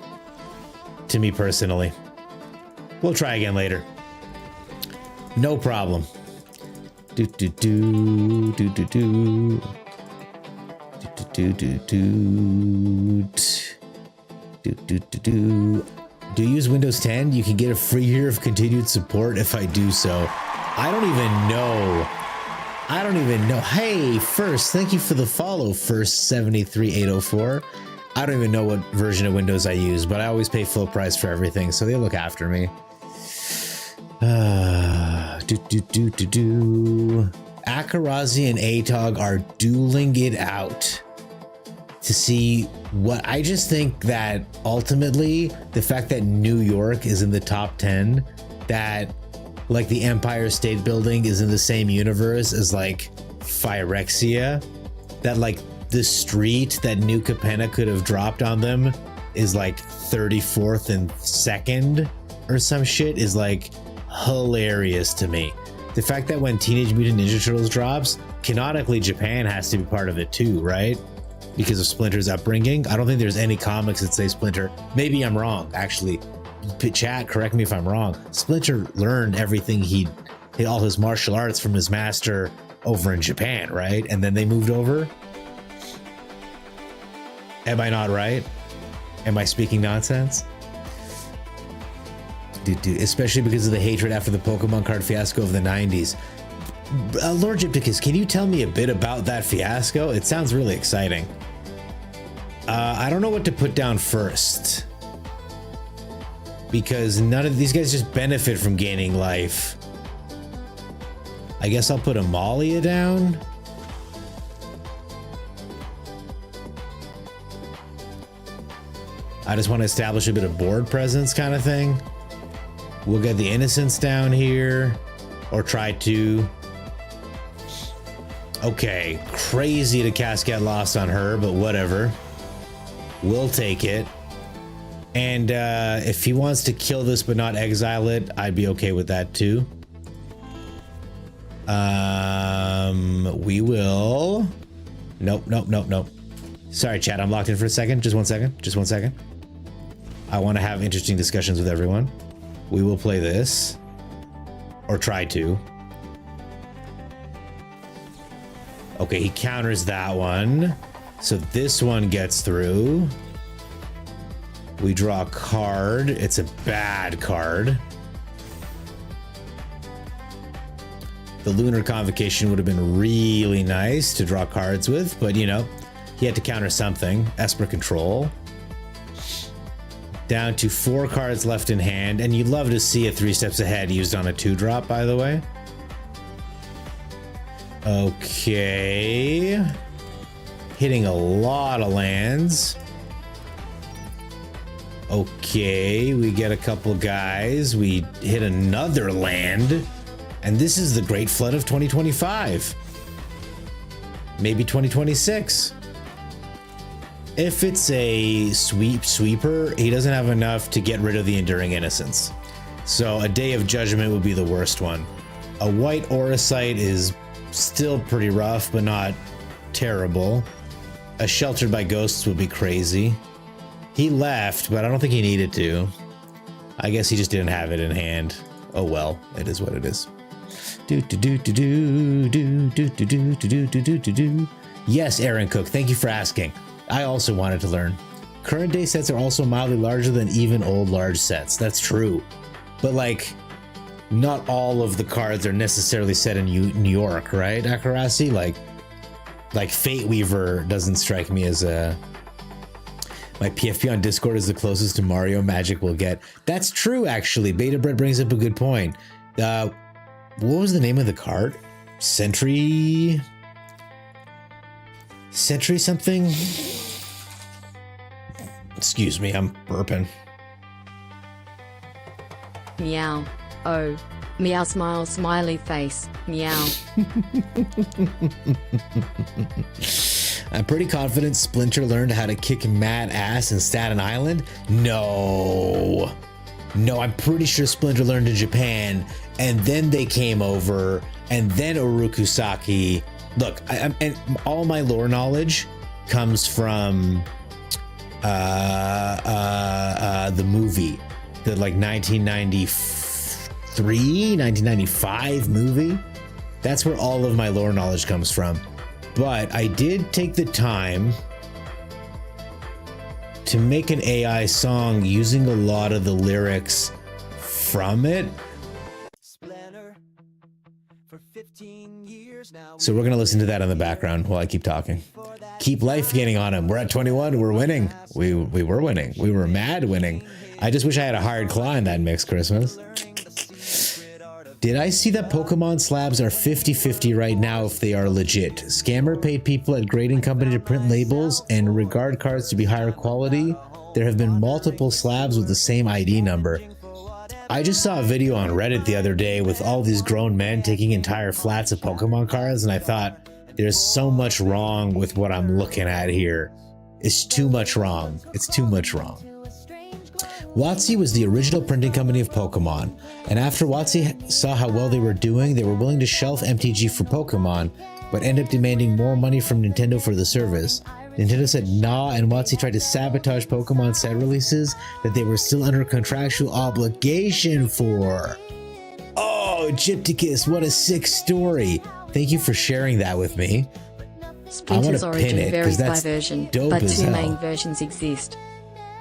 S2: to me personally. We'll try again later. No problem. Do do do do do do. Do do do do do do. Do you use Windows 10? You can get a free year of continued support if I do so. I don't even know. Hey, First, thank you for the follow, First 73804. I don't even know what version of Windows I use, but I always pay full price for everything, so they look after me. Akarazi and Atog are dueling it out to see what I just think that ultimately the fact that New York is in the top 10, that like the Empire State Building is in the same universe as like Phyrexia, that like the street that New Capenna could have dropped on them is like 34th and 2nd or some shit is like hilarious to me. The fact that when Teenage Mutant Ninja Turtles drops, canonically Japan has to be part of it too, right? Because of Splinter's upbringing. I don't think there's any comics that say Splinter. Maybe I'm wrong, actually. Chat, correct me if I'm wrong. Splinter learned everything all his martial arts from his master over in Japan, right? And then they moved over. Am I not right? Am I speaking nonsense? Especially because of the hatred after the Pokemon card fiasco of the 90s. Lord Gypticus, can you tell me a bit about that fiasco? It sounds really exciting. I don't know what to put down first, because none of these guys just benefit from gaining life. I guess I'll put Amalia down. I just want to establish a bit of board presence kind of thing. We'll get the Innocence down here, or try to. Okay, crazy to cast Get Lost on her, but whatever. We'll take it. And if he wants to kill this but not exile it, I'd be okay with that too. We will. Nope. Sorry, chat, I'm locked in for a second. Just one second. I want to have interesting discussions with everyone. We will play this. Or try to. Okay, he counters that one. So this one gets through. We draw a card. It's a bad card. The Lunar Convocation would have been really nice to draw cards with, but you know, he had to counter something. Esper Control. down to 4 cards left in hand, and you'd love to see a 3 steps ahead used on a 2-drop, by the way. Okay. Hitting a lot of lands. Okay, we get a couple guys. We hit another land. And this is the Great Flood of 2025. Maybe 2026. If it's a sweeper, he doesn't have enough to get rid of the Enduring Innocence. So a Day of Judgment would be the worst one. A white Auracite is still pretty rough, but not terrible. A Sheltered by Ghosts would be crazy. He left, but I don't think he needed to. I guess he just didn't have it in hand. Oh well, it is what it is. Yes, Aaron Cook, thank you for asking. I also wanted to learn. Current day sets are also mildly larger than even old large sets. That's true. But like, not all of the cards are necessarily set in New York, right, Akarasi? Like Fate Weaver doesn't strike me as a... My PFP on Discord is the closest to Mario Magic we'll get. That's true, actually. Beta Bread brings up a good point. What was the name of the card? Sentry something? Excuse me, I'm burping.
S3: Meow. Oh. Meow smile smiley face. Meow.
S2: I'm pretty confident Splinter learned how to kick mad ass in Staten Island. No, I'm pretty sure Splinter learned in Japan, and then they came over, and then Urukusaki. Look, and all my lore knowledge comes from the movie, the like 1995 movie. That's where all of my lore knowledge comes from. But I did take the time to make an AI song using a lot of the lyrics from it. So we're going to listen to that in the background while I keep talking. Keep life getting on him. We're at 21. We're winning. We were winning. We were mad winning. I just wish I had a hard claw in that mix, Christmas. Did I see that Pokemon slabs are 50-50 right now if they are legit? Scammer paid people at grading company to print labels and regard cards to be higher quality. There have been multiple slabs with the same ID number. I just saw a video on Reddit the other day with all these grown men taking entire flats of Pokemon cards, and I thought, there's so much wrong with what I'm looking at here. It's too much wrong. It's too much wrong. WotC was the original printing company of Pokemon, and after WotC saw how well they were doing, they were willing to shelf MTG for Pokemon, but ended up demanding more money from Nintendo for the service. Nintendo said nah, and WotC tried to sabotage Pokemon set releases that they were still under contractual obligation for. Oh, Gypticus, what a sick story. Thank you for sharing that with me.
S3: Splinter's origin varies by version, but two
S2: hell.
S3: main versions exist.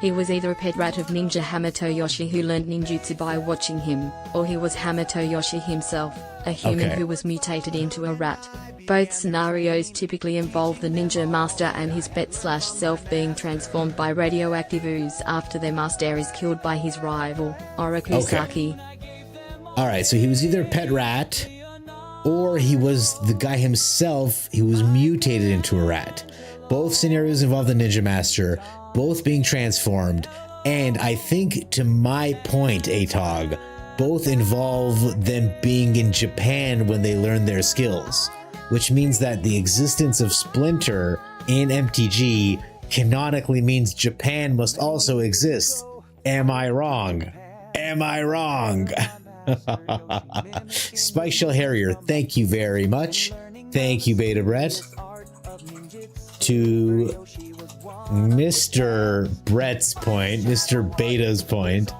S3: He was either a pet rat of Ninja Hamato Yoshi who learned ninjutsu by watching him, or he was Hamato Yoshi himself, a human who was mutated into a rat. Both scenarios typically involve the ninja master and his pet/self being transformed by radioactive ooze after their master is killed by his rival, Orokusaki.
S2: Alright, so he was either a pet rat, or he was the guy himself who was mutated into a rat. Both scenarios involve the ninja master, both being transformed, and I think, to my point, Atog, both involve them being in Japan when they learn their skills, which means that the existence of Splinter in MTG canonically means Japan must also exist. Am I wrong? Am I wrong? Spike Shell Harrier, thank you very much. Thank you, Beta Brett. To Mr. Brett's point, Mr. Beta's point,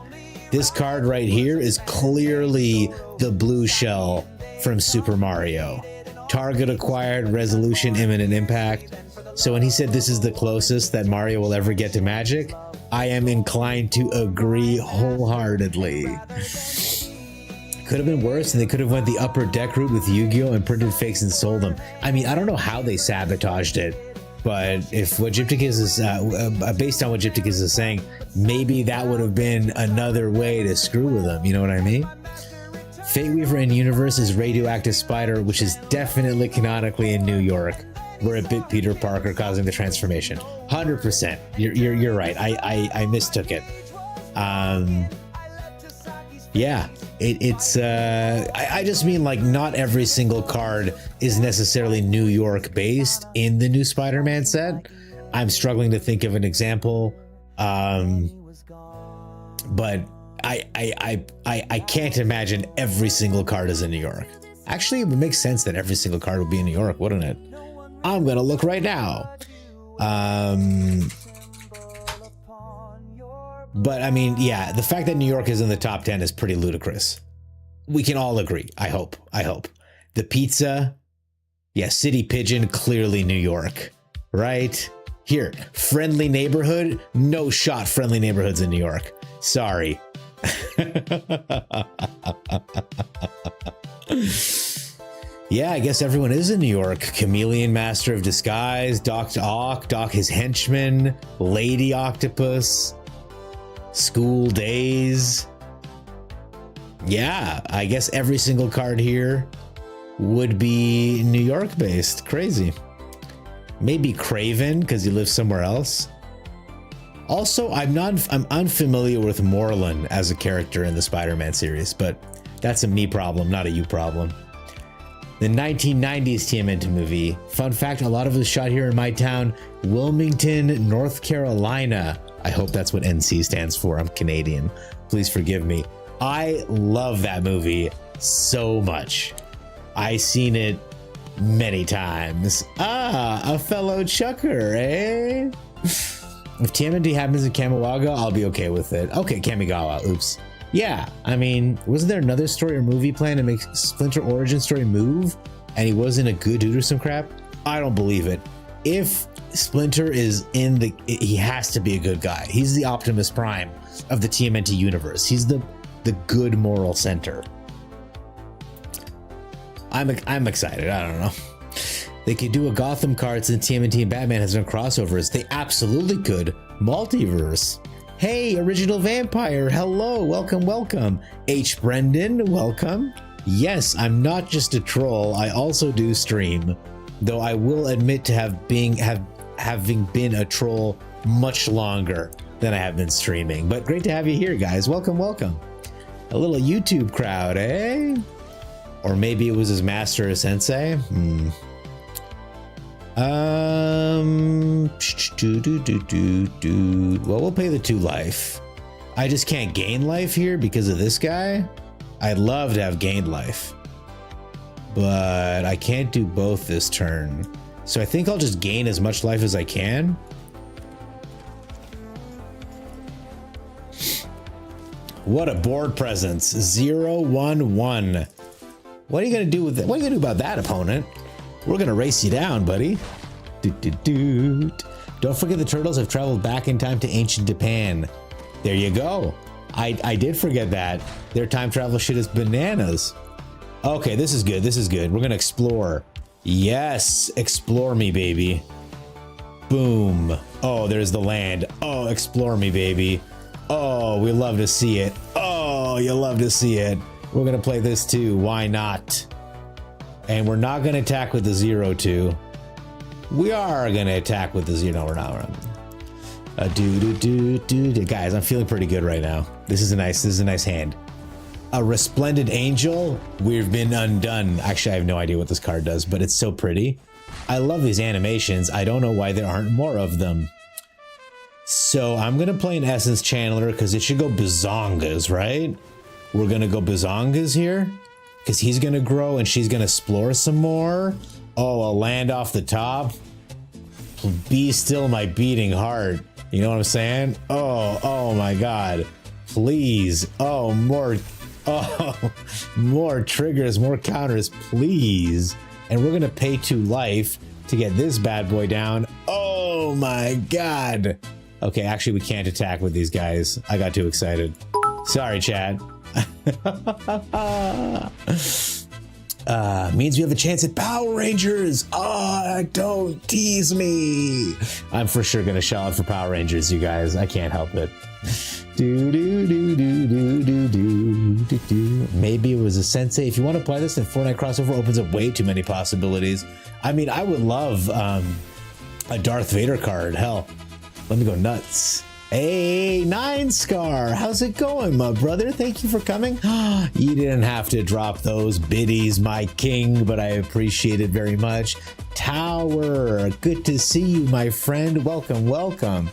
S2: this card right here is clearly the blue shell from Super Mario. Target acquired, resolution, imminent impact. So when he said this is the closest that Mario will ever get to Magic, I am inclined to agree wholeheartedly. Could have been worse, and they could have went the upper deck route with Yu-Gi-Oh! And printed fakes and sold them. I mean, I don't know how they sabotaged it. But if what Gypticus is, based on what Gypticus is saying, maybe that would have been another way to screw with him. You know what I mean? Fate Weaver in universe is Radioactive Spider, which is definitely canonically in New York, where it bit Peter Parker, causing the transformation. 100%. You're right. I mistook it. Yeah, it's I just mean like not every single card is necessarily New York based in the new Spider-Man set. I'm struggling to think of an example, but I can't imagine every single card is in New York. Actually, it would make sense that every single card would be in New York, wouldn't it? I'm gonna look right now. But I mean, yeah, the fact that New York is in the top 10 is pretty ludicrous. We can all agree. I hope. The pizza, yeah, City Pigeon, clearly New York, right? Here, Friendly Neighborhood, no shot Friendly Neighborhood's in New York. Sorry. Yeah, I guess everyone is in New York. Chameleon, Master of Disguise, Dr. Ock, Doc his henchman, Lady Octopus, School Days. Yeah, I guess every single card here would be New York based. Crazy. Maybe Craven because he lives somewhere else. Also, I'm unfamiliar with Moreland as a character in the Spider-Man series, but that's a me problem, not a you problem. The 1990s TMNT movie. Fun fact, a lot of it was shot here in my town, Wilmington, North Carolina. I hope that's what NC stands for. I'm Canadian. Please forgive me. I love that movie so much. I seen it many times. Ah, a fellow chucker, eh? If TMNT happens in Kamigawa, I'll be okay with it. Okay, Kamigawa, oops. Yeah, I mean, wasn't there another story or movie plan to make Splinter origin story move? And he wasn't a good dude or some crap? I don't believe it. If Splinter is in the, he has to be a good guy. He's the Optimus Prime of the TMNT universe. He's the good moral center. I'm excited. I don't know. They could do a Gotham card since TMNT and Batman has no crossovers. They absolutely could. Multiverse. Hey, Original Vampire. Hello. Welcome. H. Brendan. Welcome. Yes, I'm not just a troll. I also do stream. Though I will admit to having been a troll much longer than I have been streaming. But great to have you here, guys. Welcome. A little YouTube crowd, eh? Or maybe it was his master or sensei? Well, we'll pay the 2 life. I just can't gain life here because of this guy. I'd love to have gained life, but I can't do both this turn. So I think I'll just gain as much life as I can. What a board presence. 0-1-1. What are you gonna do with that? What are you gonna do about that, opponent? We're gonna race you down, buddy. Don't forget the turtles have traveled back in time to ancient Japan. There you go. I did forget that. Their time travel shit is bananas. Okay, this is good. We're gonna explore. Yes, explore me, baby. Boom. Oh, there's the land. Oh, explore me, baby. Oh, we love to see it. Oh, you love to see it. We're gonna play this too. Why not? And we're not gonna attack with the 0-2. We are gonna attack with the 0. No, we're not. Guys, I'm feeling pretty good right now. This is a nice hand. A Resplendent Angel. We've been undone. Actually, I have no idea what this card does, but it's so pretty. I love these animations. I don't know why there aren't more of them. So I'm gonna play an Essence Channeler because it should go Bazongas, right? We're gonna go Bazongas here because he's gonna grow and she's gonna explore some more. Oh, a land off the top. Be still my beating heart. You know what I'm saying? Oh my God. Please. Oh, more triggers, more counters, please. And we're gonna pay 2 life to get this bad boy down. Oh my God. Okay, actually we can't attack with these guys. I got too excited. Sorry, chat. Means we have a chance at Power Rangers. Oh, don't tease me. I'm for sure gonna shell out for Power Rangers, you guys. I can't help it. Maybe it was a sensei. If you want to play this, then Fortnite crossover opens up way too many possibilities. I mean, I would love a Darth Vader card. Hell, let me go nuts. Hey, 9scar, how's it going, my brother? Thank you for coming. You didn't have to drop those biddies, my king, but I appreciate it very much. Tower, good to see you, my friend. Welcome, welcome.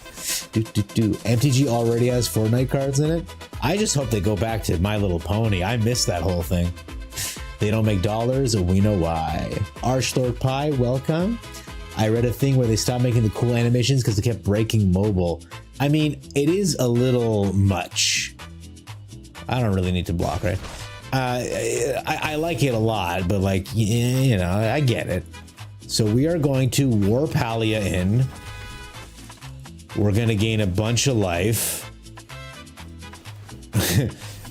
S2: MTG already has Fortnite cards in it. I just hope they go back to My Little Pony. I missed that whole thing. They don't make dollars, we know why. Archlord Pie, welcome. I read a thing where they stopped making the cool animations because they kept breaking mobile. I mean, it is a little much. I don't really need to block, right? I like it a lot, but like, you know, I get it. So we are going to warp Halia in. We're going to gain a bunch of life.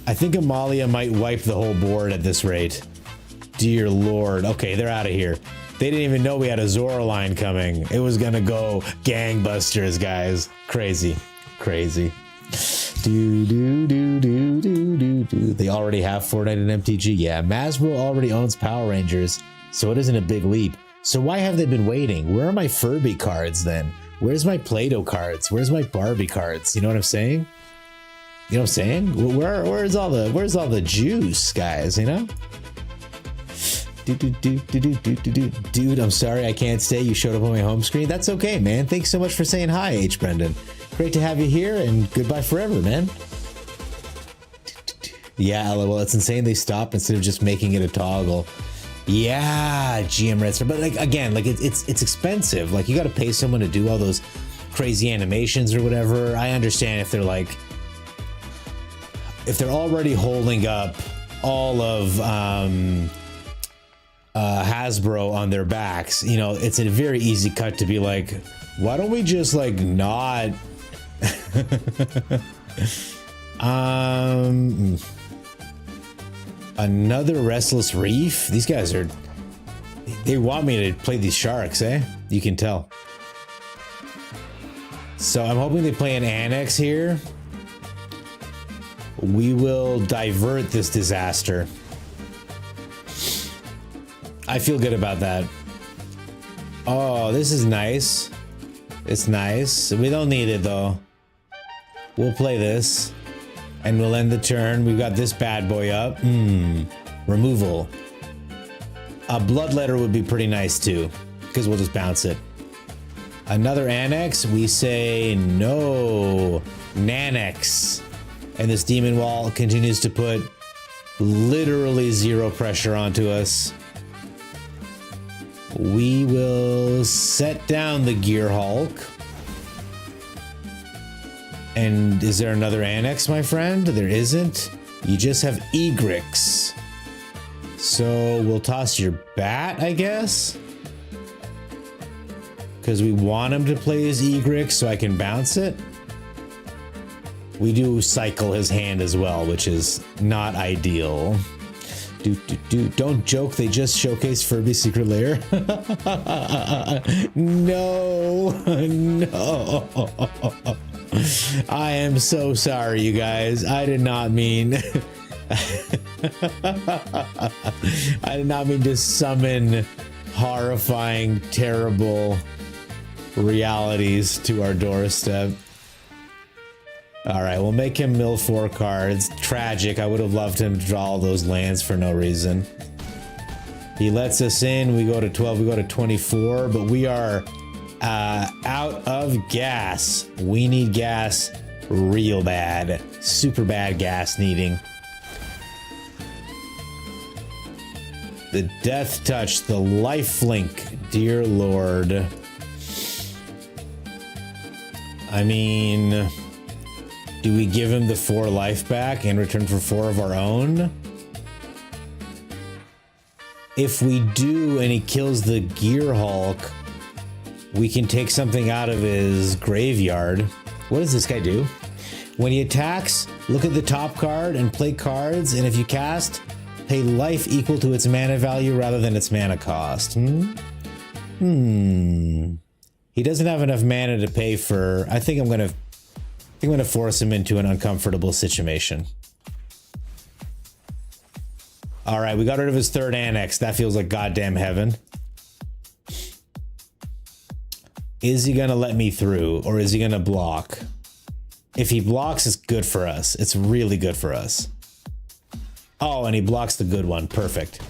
S2: I think Amalia might wipe the whole board at this rate. Dear Lord. Okay, they're out of here. They didn't even know we had a Zora line coming. It was gonna go gangbusters, guys. Crazy, crazy. They already have Fortnite and MTG. Yeah, Masbro already owns Power Rangers, so it isn't a big leap. So why have they been waiting? Where are my Furby cards then? Where's my Play-Doh cards? Where's my Barbie cards? You know what I'm saying? You know what I'm saying? Where's all the juice, guys? You know? Dude, I'm sorry I can't stay. You showed up on my home screen. That's okay, man. Thanks so much for saying hi, H. Brendan. Great to have you here, and goodbye forever, man. Yeah, LOL. It's insane they stopped instead of just making it a toggle. Yeah, GM Redster. But like again, like it's expensive. Like you got to pay someone to do all those crazy animations or whatever. I understand if they're already holding up all of Hasbro on their backs, you know, it's a very easy cut to be like, why don't we just like not another Restless Reef? These guys they want me to play these sharks, eh? You can tell. So I'm hoping they play an Annex here. We will divert this disaster. I feel good about that. Oh, this is nice. It's nice. We don't need it though. We'll play this and we'll end the turn. We've got this bad boy up. Removal. A Bloodletter would be pretty nice too, because we'll just bounce it. Another Annex. We say no. Nanex. And this Demon Wall continues to put literally zero pressure onto us. We will set down the Gear Hulk. And is there another Annex, my friend? There isn't. You just have Egrix. So we'll toss your Bat, I guess. Because we want him to play his Egrix so I can bounce it. We do cycle his hand as well, which is not ideal. Don't joke, they just showcased Furby's secret lair. No. I am so sorry, you guys. I did not mean I did not mean to summon horrifying, terrible realities to our doorstep. All right, we'll make him mill 4 cards. Tragic. I would have loved him to draw all those lands for no reason. He lets us in. We go to 12. We go to 24. But we are out of gas. We need gas real bad. Super bad gas needing. The Death Touch. The Lifelink. Dear Lord. I mean... do we give him the 4 life back in return for 4 of our own? If we do and he kills the Gear Hulk, we can take something out of his graveyard. What does this guy do? When he attacks, look at the top card and play cards, and if you cast, Pay life equal to its mana value rather than its mana cost. He doesn't have enough mana to pay for... I think I'm gonna force him into an uncomfortable situation. All right, we got rid of his third annex. That feels like goddamn heaven. Is he gonna let me through, or is he gonna block? If he blocks, it's good for us. It's really good for us. Oh, and he blocks the good one. Perfect.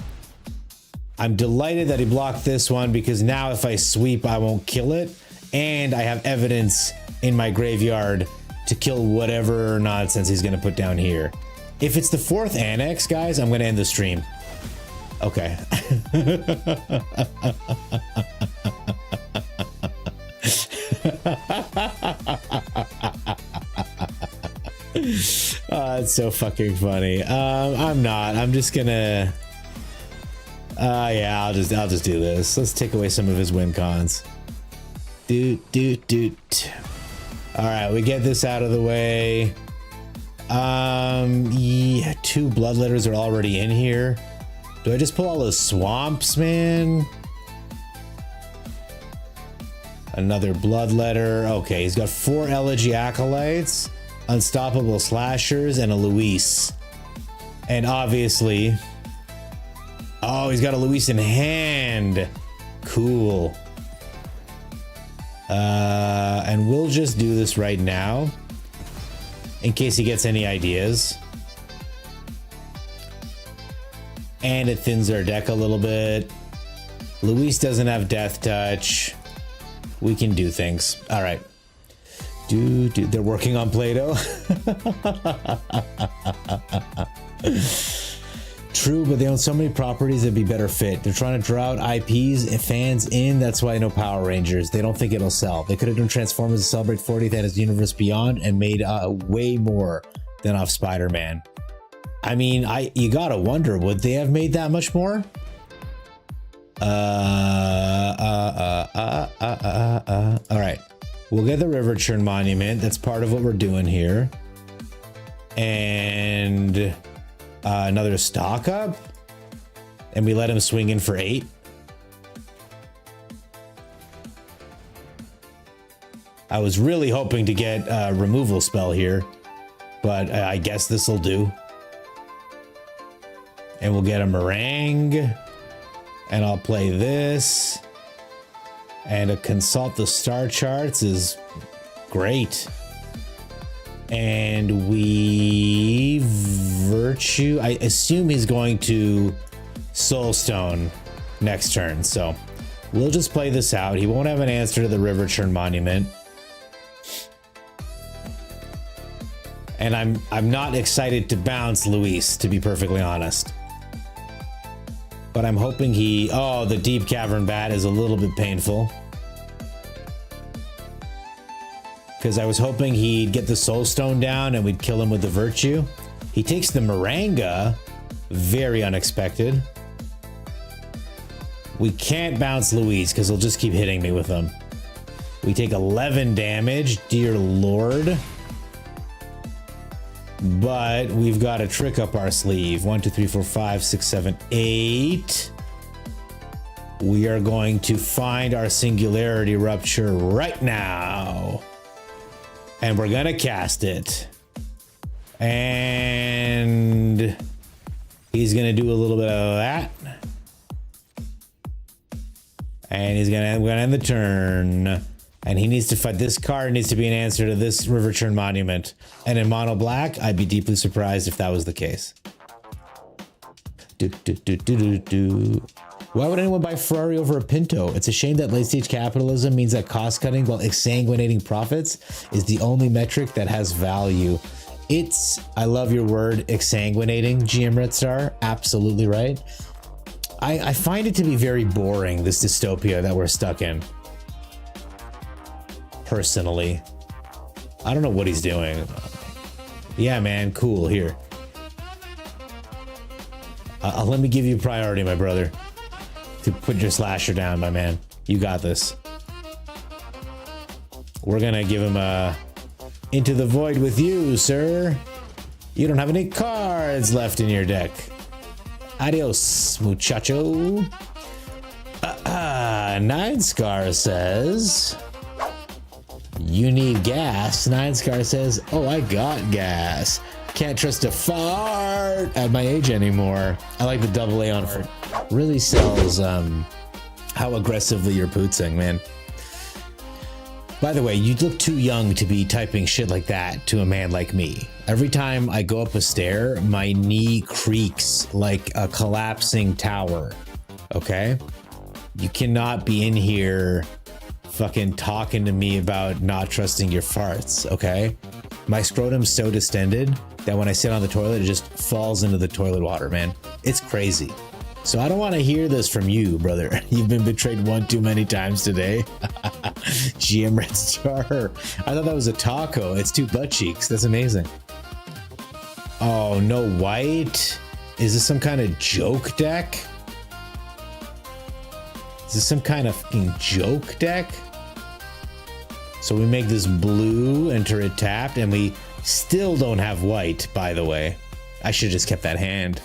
S2: I'm delighted that he blocked this one, because now if I sweep, I won't kill it. And I have evidence in my graveyard to kill whatever nonsense he's going to put down here. If it's the fourth annex, guys, I'm going to end the stream. Okay. It's so fucking funny. I'm not. I'm just gonna... yeah, I'll just do this. Let's take away some of his win cons. Doot. All right, we get this out of the way. Yeah, 2 bloodletters are already in here. Do I just pull all those swamps, man? Another bloodletter. Okay, he's got 4 elegy acolytes, unstoppable slashers, and a Luis. And obviously... Oh, he's got a Luis in hand. Cool. And we'll just do this right now, in case he gets any ideas. And it thins our deck a little bit. Luis doesn't have Death Touch. We can do things. All right. They're working on Play-Doh. True, but they own so many properties that'd be better fit. They're trying to draw out IPs and fans in. That's why no Power Rangers. They don't think it'll sell. They could have done Transformers to celebrate 40th and his Universe Beyond and made way more than off Spider-Man. I mean, you gotta wonder, would they have made that much more? All right, we'll get the River Churn Monument. That's part of what we're doing here. And another stock up, and we let him swing in for 8. I was really hoping to get a removal spell here, but I guess this will do. And we'll get a meringue, and I'll play this. And a consult the star charts is great. And we virtue. I assume he's going to Soulstone next turn, so we'll just play this out. He won't have an answer to the River Churn Monument. And I'm not excited to bounce Luis, to be perfectly honest. But I'm hoping he... Oh, the Deep Cavern Bat is a little bit painful. Because I was hoping he'd get the Soulstone down and we'd kill him with the Virtue. He takes the Maranga. Very unexpected. We can't bounce Luis because he'll just keep hitting me with them. We take 11 damage, dear lord. But we've got a trick up our sleeve. 1, 2, 3, 4, 5, 6, 7, 8. We are going to find our Singularity Rupture right now. And we're gonna cast it. And he's gonna do a little bit of that. And we're gonna end the turn. And he needs to fight. This card needs to be an answer to this River Churn Monument. And in mono black, I'd be deeply surprised if that was the case. Why would anyone buy Ferrari over a Pinto? It's a shame that late stage capitalism means that cost cutting while exsanguinating profits is the only metric that has value. I love your word, exsanguinating, GM Red Star. Absolutely right. I find it to be very boring, this dystopia that we're stuck in. Personally. I don't know what he's doing. Yeah, man, cool, here. Let me give you priority, my brother. To put your slasher down, my man. You got this. We're gonna give him a Into the Void with you, sir. You don't have any cards left in your deck. Adios, muchacho. Nine Scar says, you need gas. Nine Scar says, oh, I got gas. Can't trust a fart at my age anymore. I like the double A on fart. Really sells how aggressively you're pootsing, man. By the way, you look too young to be typing shit like that to a man like me. Every time I go up a stair, my knee creaks like a collapsing tower. Okay? You cannot be in here fucking talking to me about not trusting your farts, okay? My scrotum's so distended that when I sit on the toilet, it just falls into the toilet water, man. It's crazy. So I don't want to hear this from you, brother. You've been betrayed one too many times today. GM Red Star. I thought that was a taco. It's two butt cheeks. That's amazing. Oh, no white? Is this some kind of joke deck? Is this some kind of fucking joke deck? So we make this blue, enter it tapped, and we still don't have white, by the way. I should have just kept that hand.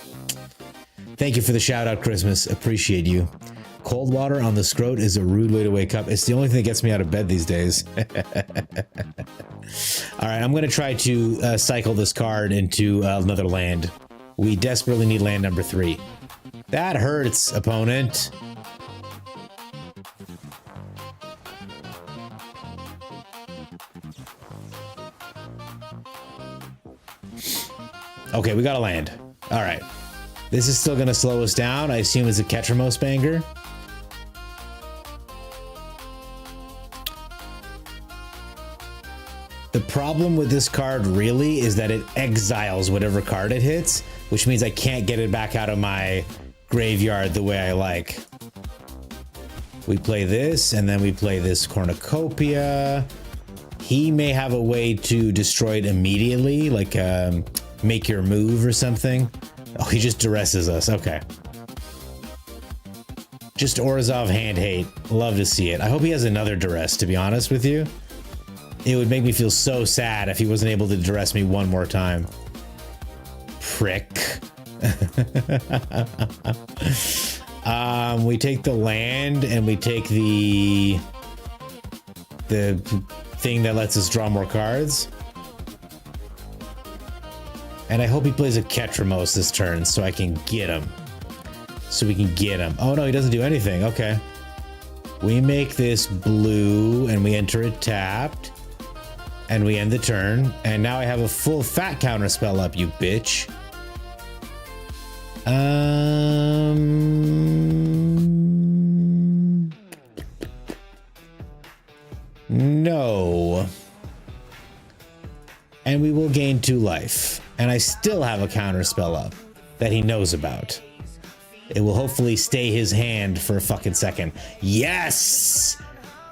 S2: Thank you for the shout out, Christmas. Appreciate you. Cold water on the scrot is a rude way to wake up. It's the only thing that gets me out of bed these days. All right, I'm going to try to cycle this card into another land. We desperately need land number 3. That hurts, opponent. Okay, we got a land. All right. This is still going to slow us down. I assume it's a Ketramos banger. The problem with this card really is that it exiles whatever card it hits, which means I can't get it back out of my graveyard the way I like. We play this, and then we play this Cornucopia. He may have a way to destroy it immediately, like make your move or something. Oh, he just duresses us. Okay. Just Orzhov hand hate. Love to see it. I hope he has another duress, to be honest with you. It would make me feel so sad if he wasn't able to duress me one more time. Prick. We take the land and we take the thing that lets us draw more cards. And I hope he plays a Ketramos this turn so I can get him. So we can get him. Oh no, he doesn't do anything. Okay. We make this blue and we enter it tapped. And we end the turn. And now I have a full fat counter spell up, you bitch. No. And we will gain 2 life. And I still have a counter spell up that he knows about. It will hopefully stay his hand for a fucking second. Yes!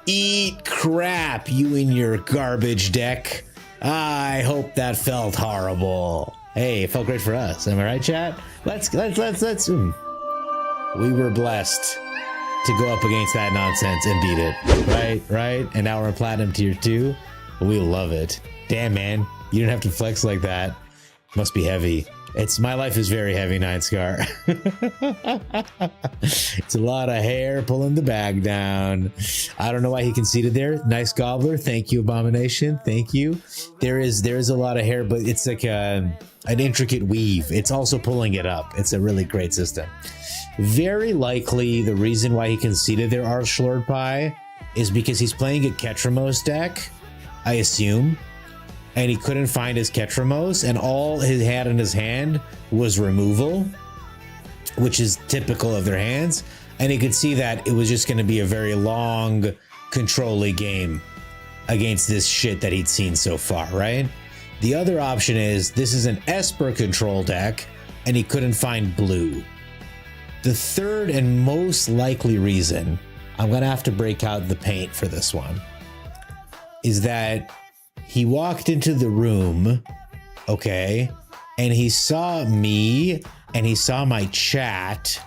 S2: Eat crap, you and your garbage deck. I hope that felt horrible. Hey, it felt great for us. Am I right, chat? Let's. We were blessed to go up against that nonsense and beat it. Right? And now we're in Platinum Tier 2. We love it. Damn, man. You didn't have to flex like that. Must be heavy. My life is very heavy, Nine Scar. It's a lot of hair pulling the bag down. I don't know why he conceded there. Nice gobbler. Thank you, Abomination. Thank you. There is a lot of hair, but it's like an intricate weave. It's also pulling it up. It's a really great system. Very likely the reason why he conceded there, Archlord Pie, is because he's playing a Ketramos deck, I assume. And he couldn't find his Ketramos, and all he had in his hand was removal, which is typical of their hands. And he could see that it was just going to be a very long, control-y game against this shit that he'd seen so far, right? The other option is this is an Esper control deck, and he couldn't find blue. The third and most likely reason, I'm going to have to break out the paint for this one, is that he walked into the room, okay, and he saw me, and he saw my chat,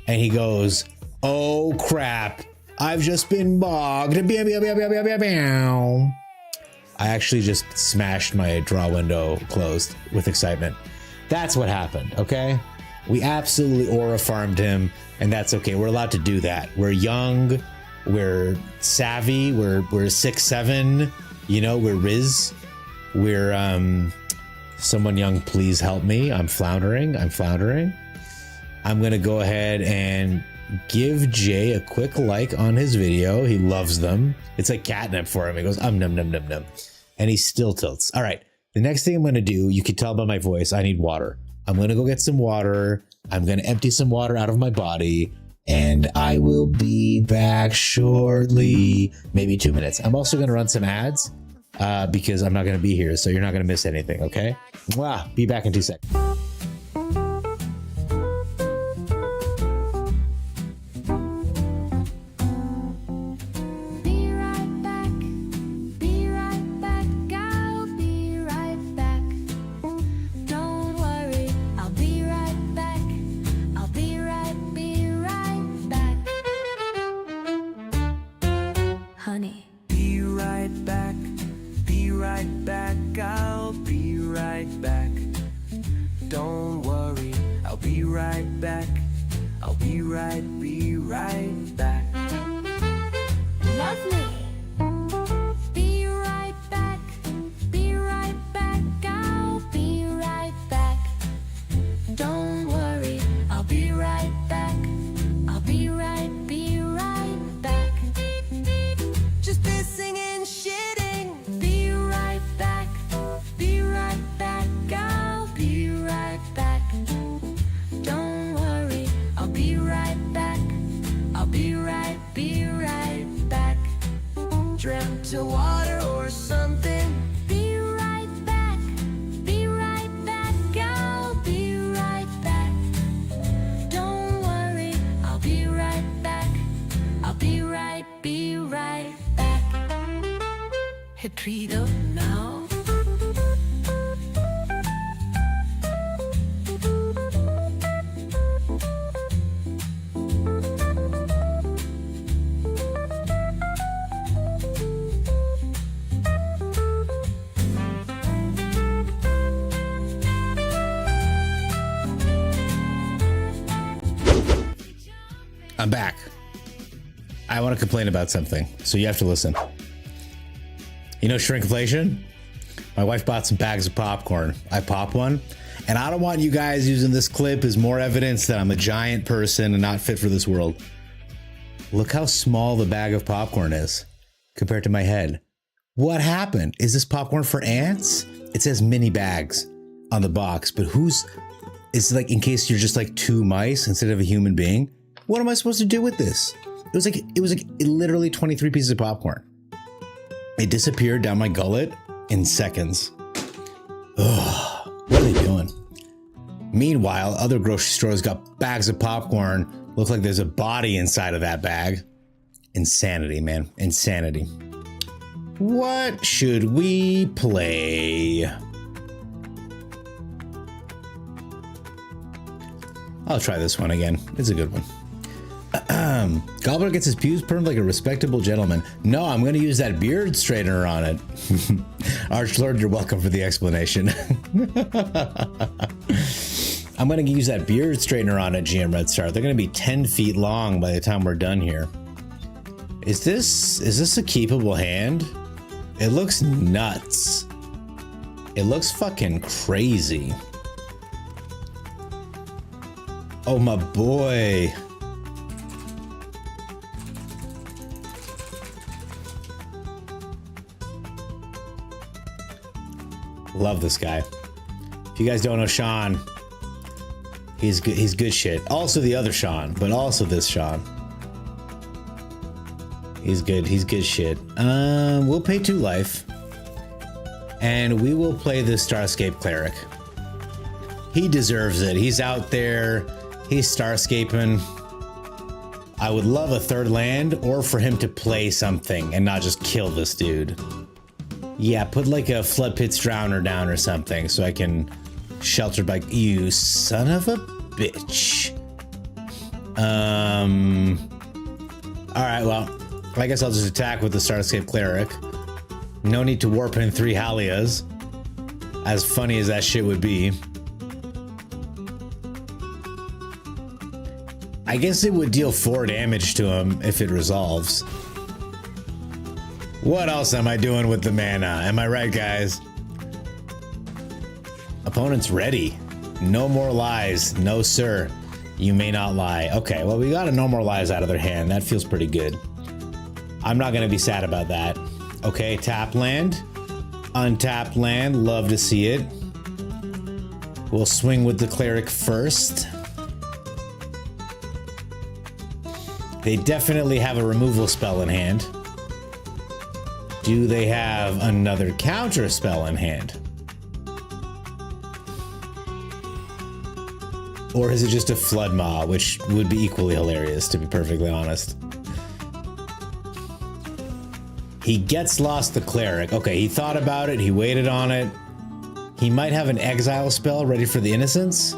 S2: and he goes, oh crap, I've just been bogged. I actually just smashed my draw window closed with excitement. That's what happened, okay? We absolutely aura farmed him, and that's okay. We're allowed to do that. We're young, we're savvy, we're 6'7", you know, we're Riz. We're someone young, please help me. I'm floundering. I'm gonna go ahead and give Jay a quick like on his video. He loves them. It's like catnip for him. He goes, num num num num. And he still tilts. All right. The next thing I'm gonna do, you can tell by my voice, I need water. I'm gonna go get some water. I'm gonna empty some water out of my body, and I will be back shortly. Maybe 2 minutes. I'm also gonna run some ads because I'm not gonna be here, so you're not gonna miss anything, okay? Mwah. Be back in 2 seconds.
S4: To water or something. Be right back. Be right back. I'll be right back. Don't worry, I'll be right back. I'll be right back. Hit Trito now.
S2: I'm back. I want to complain about something, so you have to listen. You know shrinkflation? My wife bought some bags of popcorn. I pop one, and I don't want you guys using this clip as more evidence that I'm a giant person and not fit for this world. Look how small the bag of popcorn is compared to my head. What happened? Is this popcorn for ants? It says mini bags on the box, but it's like in case you're just like 2 mice instead of a human being. What am I supposed to do with this? It was like literally 23 pieces of popcorn. It disappeared down my gullet in seconds. Ugh, what are they doing? Meanwhile, other grocery stores got bags of popcorn. Looks like there's a body inside of that bag. Insanity, man. Insanity. What should we play? I'll try this one again. It's a good one. Gobbler gets his pews permed like a respectable gentleman. No, I'm going to use that beard straightener on it. Archlord, you're welcome for the explanation. I'm going to use that beard straightener on it, GM Red Star. They're going to be 10 feet long by the time we're done here. Is this a keepable hand? It looks nuts. It looks fucking crazy. Oh, my boy. Love this guy. If you guys don't know Sean, he's good shit. Also the other Sean, but also this Sean. He's good shit. We'll pay 2 life. And we will play the Starscape Cleric. He deserves it. He's out there. He's Starscaping. I would love a 3rd land or for him to play something and not just kill this dude. Yeah, put like a Flood Pits Drowner down or something so I can shelter by you son of a bitch. Alright, well, I guess I'll just attack with the Starscape Cleric. No need to warp in 3 Halias. As funny as that shit would be. I guess it would deal 4 damage to him if it resolves. What else am I doing with the mana? Am I right, guys? Opponent's ready. No more lies. No, sir. You may not lie. Okay, well, we got a no more lies out of their hand. That feels pretty good. I'm not going to be sad about that. Okay, tap land. Untapped land. Love to see it. We'll swing with the cleric first. They definitely have a removal spell in hand. Do they have another counter spell in hand? Or is it just a Flood Maw, which would be equally hilarious, to be perfectly honest. He gets lost the cleric. Okay, he thought about it, he waited on it. He might have an exile spell ready for the innocents.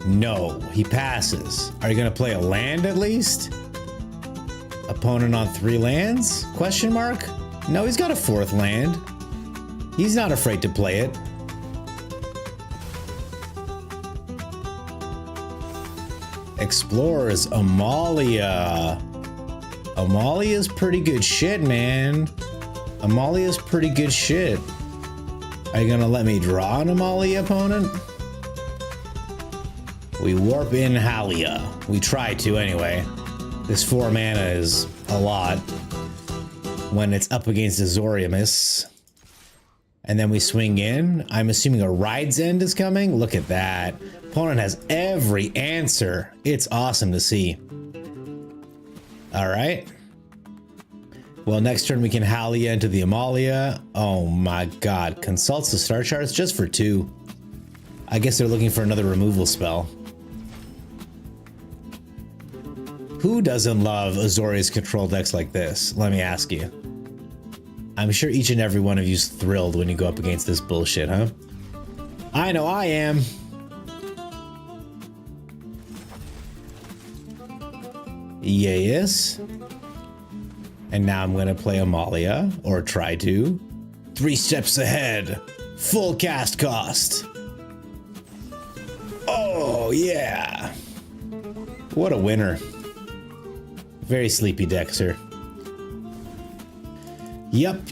S2: No, he passes. Are you gonna play a land at least? Opponent on 3 lands? Question mark? No, he's got a 4th land. He's not afraid to play it. Explores Amalia. Amalia's pretty good shit, man. Amalia's pretty good shit. Are you gonna let me draw an Amalia, opponent? We warp in Halia. We try to anyway. This 4 mana is a lot when it's up against Azorious. And then we swing in. I'm assuming a Ride's End is coming. Look at that. Opponent has every answer. It's awesome to see. All right. Well, next turn we can Halia into the Amalia. Oh my god. Consults the star charts just for 2. I guess they're looking for another removal spell. Who doesn't love Azorious control decks like this? Let me ask you. I'm sure each and every one of you's thrilled when you go up against this bullshit, huh? I know I am. Yes. And now I'm gonna play Amalia, or try to. 3 steps ahead. Full cast cost. Oh, yeah. What a winner. Very sleepy deck, sir. Yep.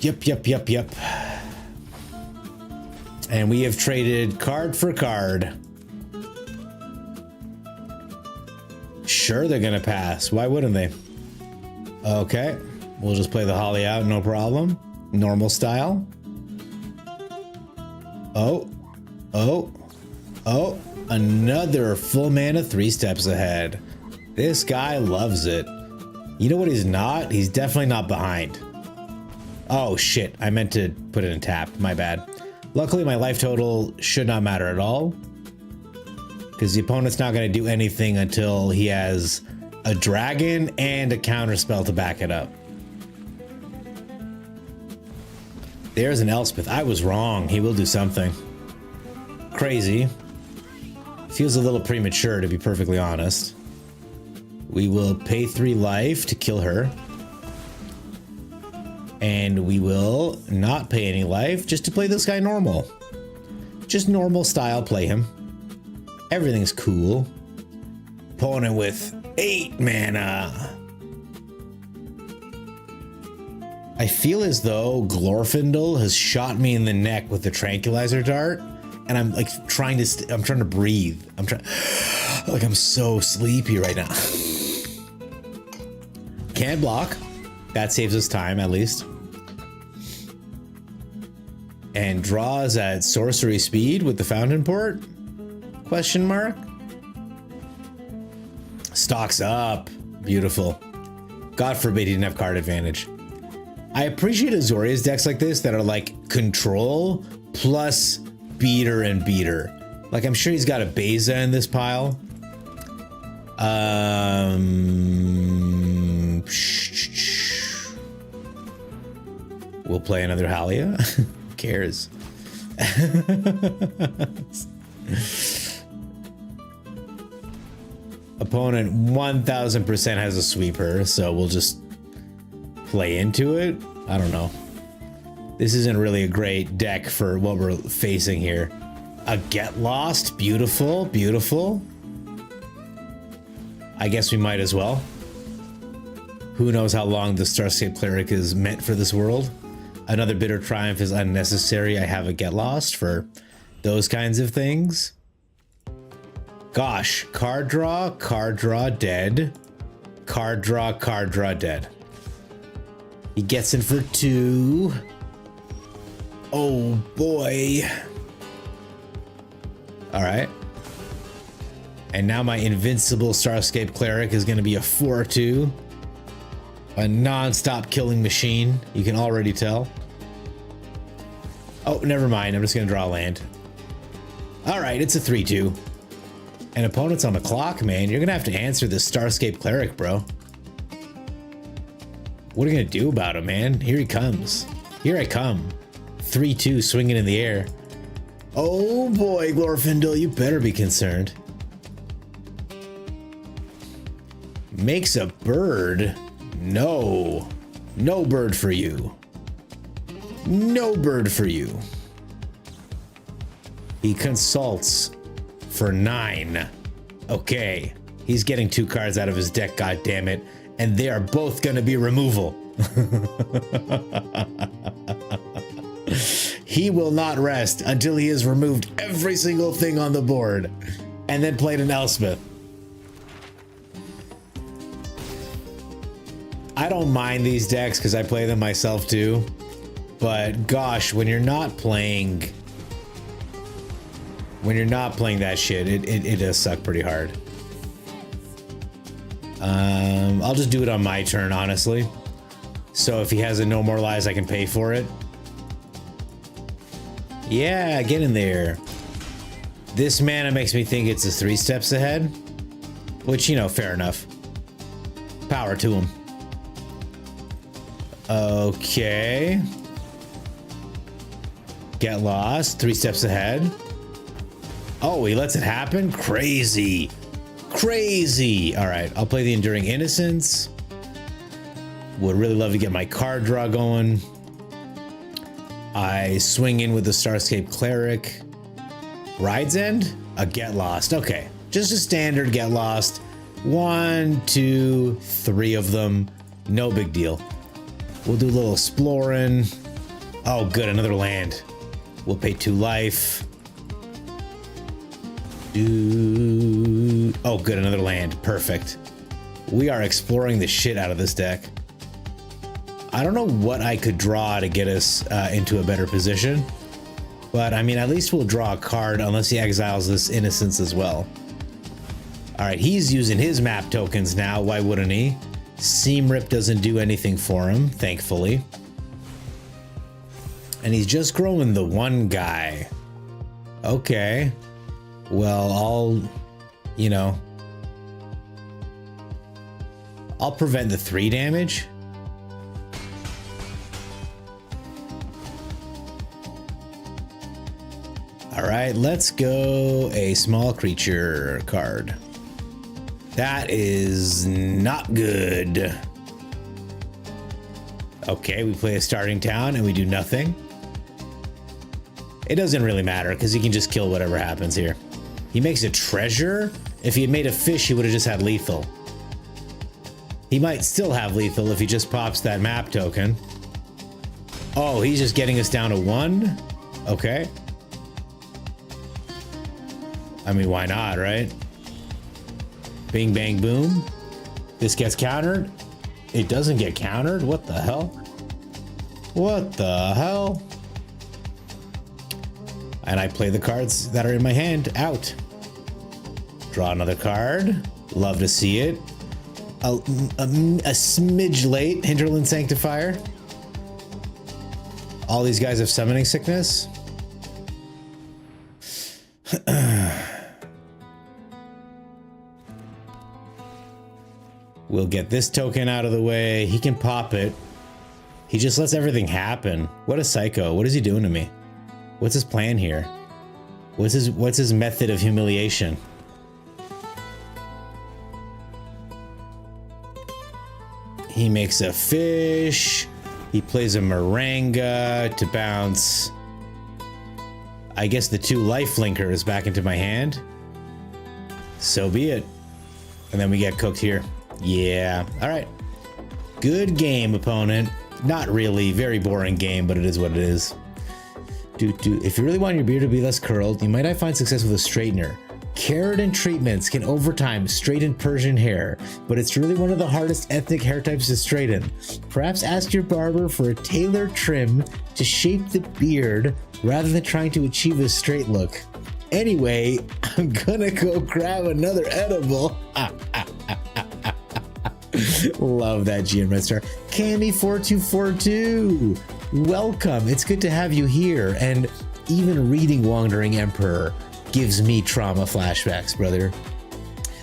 S2: And we have traded card for card. Sure, they're gonna pass. Why wouldn't they? Okay, we'll just play the Holly out, no problem. Normal style. Oh. Another full mana 3 steps ahead. This guy loves it. You know what he's not? He's definitely not behind. Oh shit, I meant to put it in tap, my bad. Luckily my life total should not matter at all, because the opponent's not going to do anything until he has a dragon and a counter spell to back it up. There's an Elspeth. I was wrong. He will do something crazy. Feels a little premature, to be perfectly honest. We will pay 3 life to kill her. And we will not pay any life just to play this guy normal. Just normal style play him. Everything's cool. Opponent with 8 mana. I feel as though Glorfindel has shot me in the neck with the tranquilizer dart, and I'm like trying to breathe. I'm so sleepy right now. Can't block. That saves us time, at least. And draws at sorcery speed with the fountain port? Question mark? Stocks up. Beautiful. God forbid he didn't have card advantage. I appreciate Azorious decks like this that are like control plus beater and beater. Like, I'm sure he's got a Beza in this pile. We'll play another Halia. Who cares? Opponent 1000% has a sweeper, so we'll just play into it. I don't know. This isn't really a great deck for what we're facing here. A Get Lost, beautiful, beautiful. I guess we might as well. Who knows how long the Starscape Cleric is meant for this world. Another Bitter Triumph is unnecessary. I have a Get Lost for those kinds of things. Gosh, card draw, dead. Card draw, dead. He gets in for 2. Oh boy. All right. And now my invincible Starscape Cleric is going to be a 4/2. A non-stop killing machine. You can already tell. Oh, never mind. I'm just going to draw a land. All right, it's a 3/2. And opponent's on the clock, man. You're going to have to answer this Starscape Cleric, bro. What are you going to do about him, man? Here he comes. Here I come. 3/2 swinging in the air. Oh boy, Glorfindel, you better be concerned. Makes a bird. No. No bird for you. No bird for you. He consults for 9. Okay. He's getting 2 cards out of his deck, goddammit. And they are both gonna be removal. He will not rest until he has removed every single thing on the board and then played an Elspeth. I don't mind these decks because I play them myself too, but gosh, when you're not playing that shit, it does suck pretty hard. I'll just do it on my turn, honestly. So if he has a No More Lies, I can pay for it. Yeah, get in there. This mana makes me think it's a 3 steps ahead, which, you know, fair enough. Power to him. Okay. Get Lost, 3 steps ahead. Oh, he lets it happen? Crazy. Crazy. All right, I'll play the Enduring Innocence. Would really love to get my card draw going. I swing in with the Starscape Cleric. Ride's End? A Get Lost. Okay, just a standard Get Lost. 1, 2, 3 of them. No big deal. We'll do a little exploring. Oh, good, another land. We'll pay 2 life. Oh, good, another land. Perfect. We are exploring the shit out of this deck. I don't know what I could draw to get us into a better position, but I mean, at least we'll draw a card unless he exiles this Innocence as well. All right, he's using his map tokens now. Why wouldn't he? Seam Rip doesn't do anything for him, thankfully. And he's just growing the 1 guy. Okay. Well, I'll prevent the 3 damage. All right, let's go a small creature card. That is not good. Okay, we play a starting town and we do nothing. It doesn't really matter because he can just kill whatever happens here. He makes a treasure. If he had made a fish, he would have just had lethal. He might still have lethal if he just pops that map token. Oh, he's just getting us down to 1? Okay. I mean, why not, right? Bing, bang, boom. This gets countered. It doesn't get countered. What the hell? What the hell? And I play the cards that are in my hand out. Draw another card. Love to see it. A smidge late, Hinterland Sanctifier. All these guys have summoning sickness. We'll get this token out of the way. He can pop it. He just lets everything happen. What a psycho. What is he doing to me? What's his plan here? What's his method of humiliation? He makes a fish. He plays a Maranga to bounce. I guess the 2 life linkers back into my hand. So be it. And then we get cooked here. Yeah. All right. Good game, opponent. Not really. Very boring game, but it is what it is. If you really want your beard to be less curled, you might not find success with a straightener. Keratin treatments can over time straighten Persian hair, but it's really one of the hardest ethnic hair types to straighten. Perhaps ask your barber for a tailored trim to shape the beard rather than trying to achieve a straight look. Anyway, I'm gonna go grab another edible. Love that GM Red Star. Cammy4242, welcome. It's good to have you here. And even reading Wandering Emperor gives me trauma flashbacks, brother.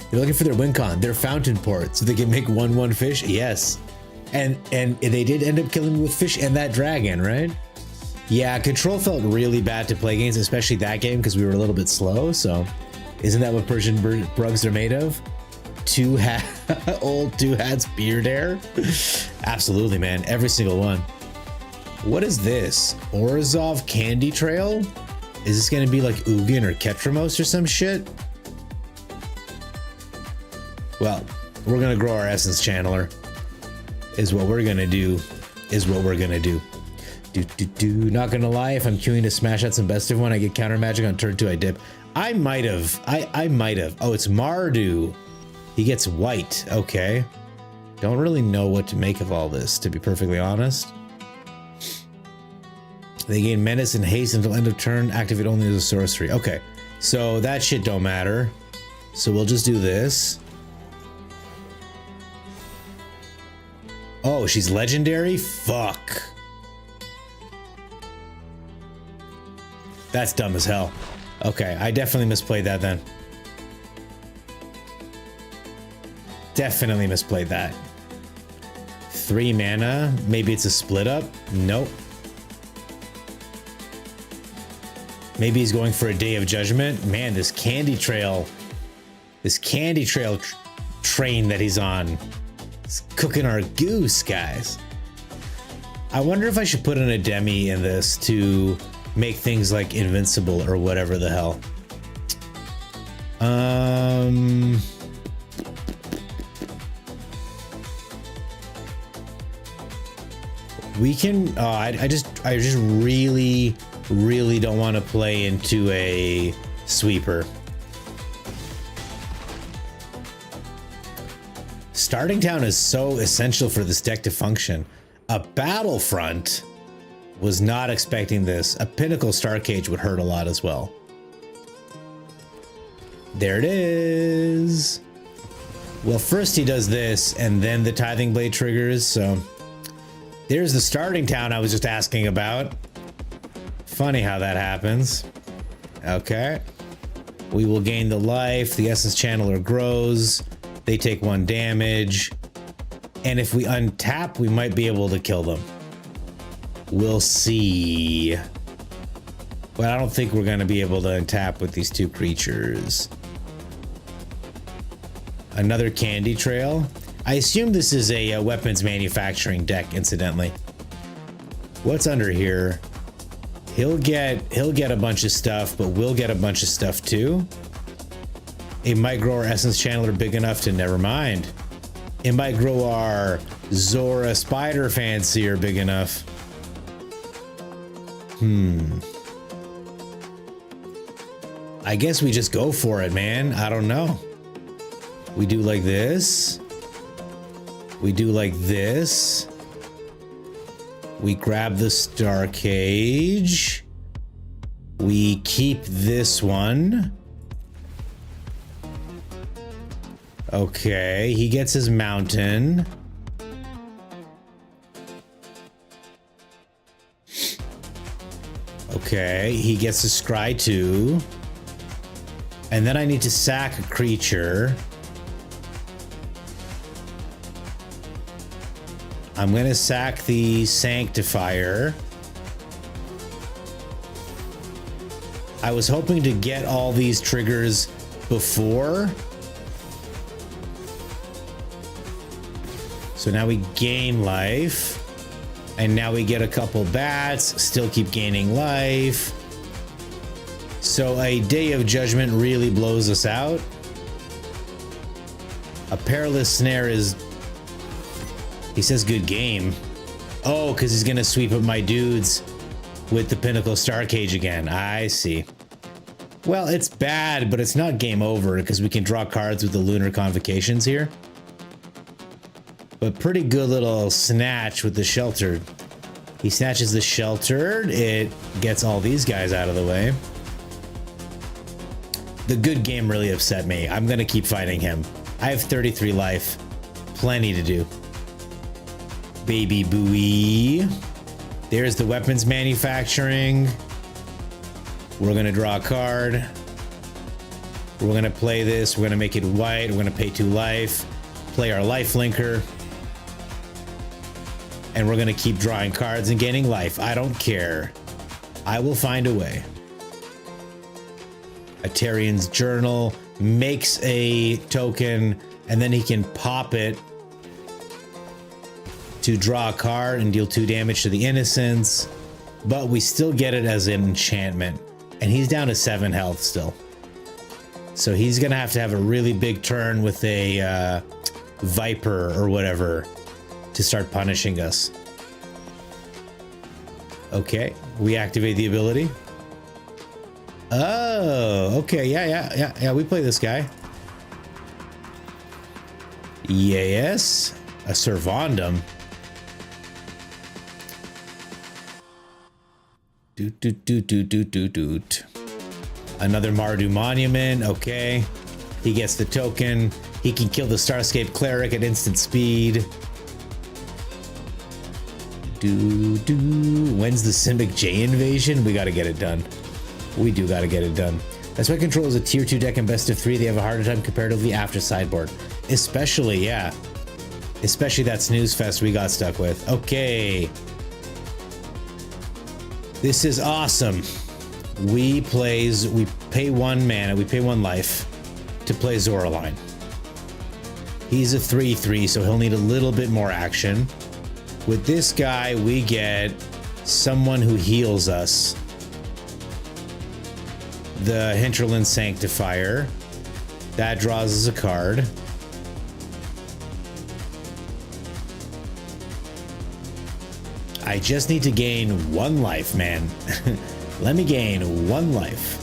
S2: They're looking for their win con, their fountain port, so they can make 1/1 fish. Yes, and they did end up killing me with fish and that dragon, right? Yeah, control felt really bad to play against, especially that game because we were a little bit slow. So, isn't that what Persian brugs are made of? Old two hats beard hair. Absolutely, man. Every single one. What is this? Orzhov Candy Trail? Is this going to be like Ugin or Ketramos or some shit? Well, we're going to grow our Essence Channeler. Is what we're going to do. Not going to lie, if I'm queuing to smash out some best of one, I get counter magic on turn 2, I dip. I might have. I might have. Oh, it's Mardu. He gets white. Okay. Don't really know what to make of all this, to be perfectly honest. They gain menace and haste until end of turn. Activate only as a sorcery. Okay, so that shit don't matter. So we'll just do this. Oh, she's legendary? Fuck. That's dumb as hell. Okay, I definitely misplayed that then. Definitely misplayed that. 3 mana. Maybe it's a split up? Nope. Maybe he's going for a Day of Judgment. Man, this candy trail train that he's on is cooking our goose, guys. I wonder if I should put in a demi in this to make things like invincible or whatever the hell. We can. I just really don't want to play into a sweeper. Starting town is so essential for this deck to function. A battlefront. Was not expecting this. A Pinnacle Star Cage would hurt a lot as well. There it is. Well, first he does this, and then the Tithing Blade triggers, so... There's the starting town I was just asking about. Funny how that happens. Okay. We will gain the life. The Essence Channeler grows. They take 1 damage. And if we untap, we might be able to kill them. We'll see. But I don't think we're going to be able to untap with these 2 creatures. Another Candy Trail. I assume this is a weapons manufacturing deck, incidentally. What's under here? He'll get a bunch of stuff, but we'll get a bunch of stuff too. It might grow our Essence Channeler big enough to never mind. It might grow our Zora Spider Fancier big enough. I guess we just go for it, man. I don't know. We do like this. We do like this. We grab the Star Cage. We keep this one. Okay, he gets his mountain. Okay, he gets a scry too. And then I need to sack a creature. I'm going to sack the Sanctifier. I was hoping to get all these triggers before. So now we gain life. And now we get a couple bats, still keep gaining life. So a Day of Judgment really blows us out. A perilous snare is... He says good game. Oh, because he's going to sweep up my dudes with the Pinnacle Star Cage again. I see. Well, it's bad, but it's not game over because we can draw cards with the Lunar Convocations here. But pretty good little snatch with the Sheltered. He snatches the Sheltered. It gets all these guys out of the way. The good game really upset me. I'm going to keep fighting him. I have 33 life. Plenty to do. Baby buoy. There's the weapons manufacturing. We're going to draw a card. We're going to play this. We're going to make it white. We're going to pay 2 life. Play our life linker. And we're going to keep drawing cards and gaining life. I don't care. I will find a way. Atarian's Journal makes a token, and then he can pop it to draw a card and deal 2 damage to the Innocents. But we still get it as an enchantment. And he's down to 7 health still. So he's going to have a really big turn with a Viper or whatever to start punishing us. Okay, we activate the ability. Oh, okay, yeah, we play this guy. Yes, a Servandum. Doot. Another Mardu Monument, okay. He gets the token. He can kill the Starscape Cleric at instant speed. When's the Simic J invasion? We gotta get it done. We do gotta get it done. That's why Control is a tier 2 deck in best of 3. They have a harder time comparatively after sideboard. Especially, yeah. Especially that snooze fest we got stuck with. Okay. This is awesome. We pay 1 mana, we pay 1 life to play Zoraline. He's a 3/3, so he'll need a little bit more action. With this guy, we get someone who heals us. The Hinterland Sanctifier. That draws us a card. I just need to gain 1 life, man. Let me gain 1 life.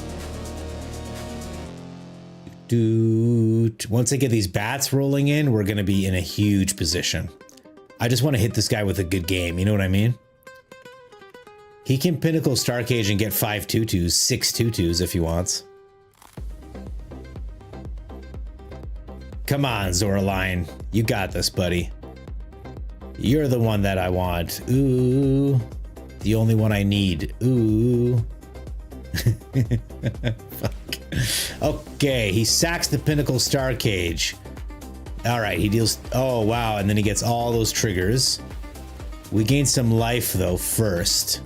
S2: Dude. Once I get these bats rolling in, we're going to be in a huge position. I just want to hit this guy with a good game. You know what I mean? He can Pinnacle Star Cage and get 5 2/2s, 6 2/2s if he wants. Come on, Zoraline. You got this, buddy. You're the one that I want. Ooh. The only one I need. Ooh. Fuck. Okay, he sacks the Pinnacle Star Cage. Alright, he deals... Oh, wow, and then he gets all those triggers. We gain some life, though, first.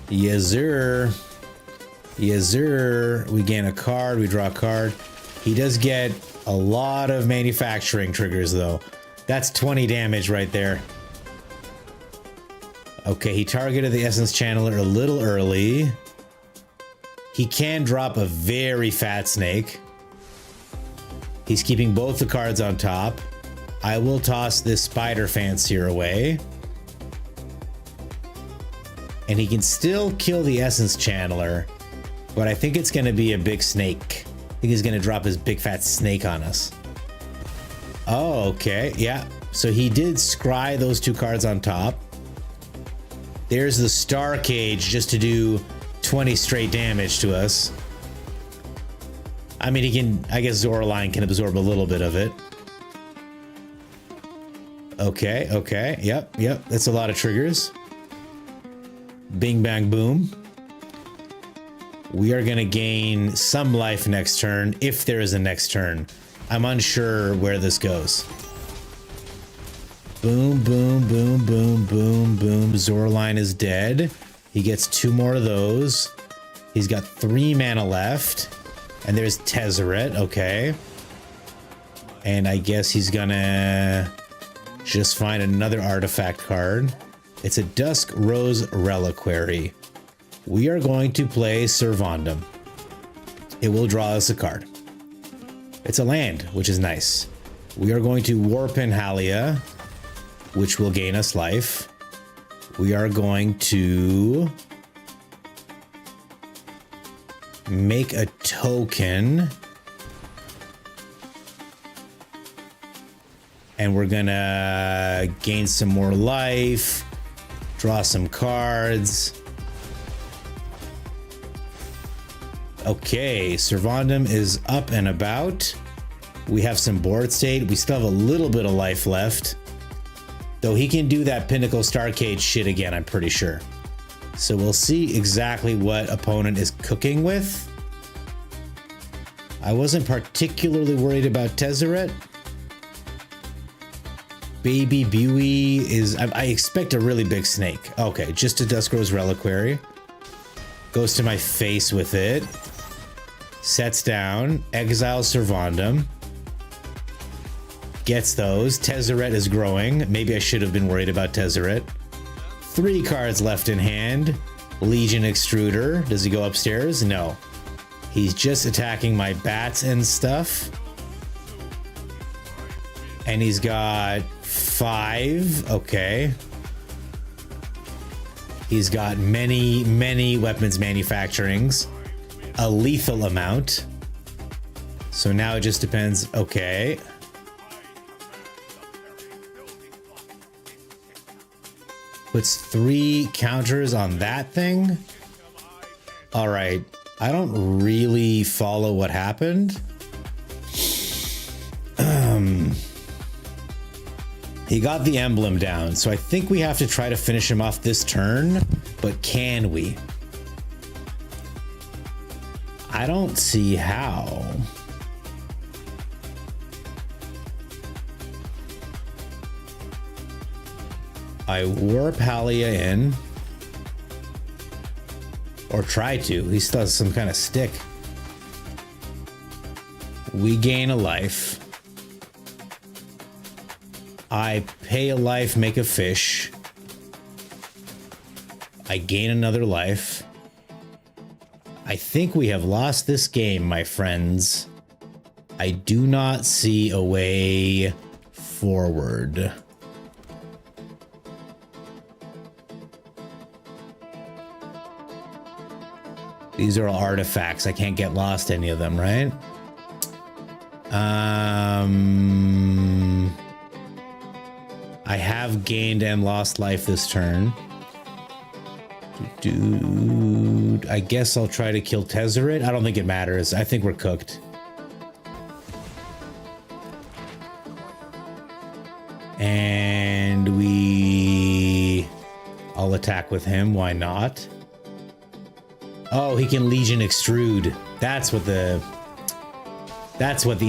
S2: Yes, sir. Yes, sir. We gain a card, we draw a card. He does get a lot of manufacturing triggers, though. That's 20 damage right there. Okay, he targeted the Essence Channeler a little early. He can drop a very fat snake. He's keeping both the cards on top. I will toss this Spider Fancier away. And he can still kill the Essence Channeler, but I think it's going to be a big snake. I think he's going to drop his big fat snake on us. Oh, okay. Yeah. So he did scry those 2 cards on top. There's the Star Cage just to do 20 straight damage to us. I mean, he can... I guess Zoraline can absorb a little bit of it. Okay, okay. Yep. That's a lot of triggers. Bing, bang, boom. We are going to gain some life next turn, if there is a next turn. I'm unsure where this goes. Boom, boom, boom, boom, boom, boom. Zoraline is dead. He gets 2 more of those. He's got 3 mana left. And there's Tezzeret, okay. And I guess he's gonna just find another artifact card. It's a Dusk Rose Reliquary. We are going to play Servandum. it will draw us a card. It's a land, which is nice. We are going to warp in Halia, which will gain us life. We are going to make a token. And we're gonna gain some more life, draw some cards. Okay, Servandum is up and about. We have some board state. We still have a little bit of life left. Though he can do that Pinnacle Starcade shit again, I'm pretty sure. So we'll see exactly what opponent is cooking with. I wasn't particularly worried about Tezzeret. Baby Buey is... I expect a really big snake. Okay, just a Duskrow's Reliquary. Goes to my face with it. Sets down. Exiles Servandum. Gets those. Tezzeret is growing. Maybe I should have been worried about Tezzeret. 3 cards left in hand. Legion Extruder. Does he go upstairs? No. He's just attacking my bats and stuff. And he's got 5. Okay. He's got many weapons manufacturings. A lethal amount. So now it just depends. Okay. Puts 3 counters on that thing. All right. I don't really follow what happened. He got the emblem down, so I think we have to try to finish him off this turn, but can we? I don't see how. I warp Halia in. Or try to. He still has some kind of stick. We gain a life. I pay a life, make a fish. I gain another life. I think we have lost this game, my friends. I do not see a way forward. These are all artifacts. I can't get lost any of them, right? I have gained and lost life this turn. Dude, I guess I'll try to kill Tezzeret. I don't think it matters. I think we're cooked. And I'll attack with him. Why not? Oh, he can Legion Extrude. That's what the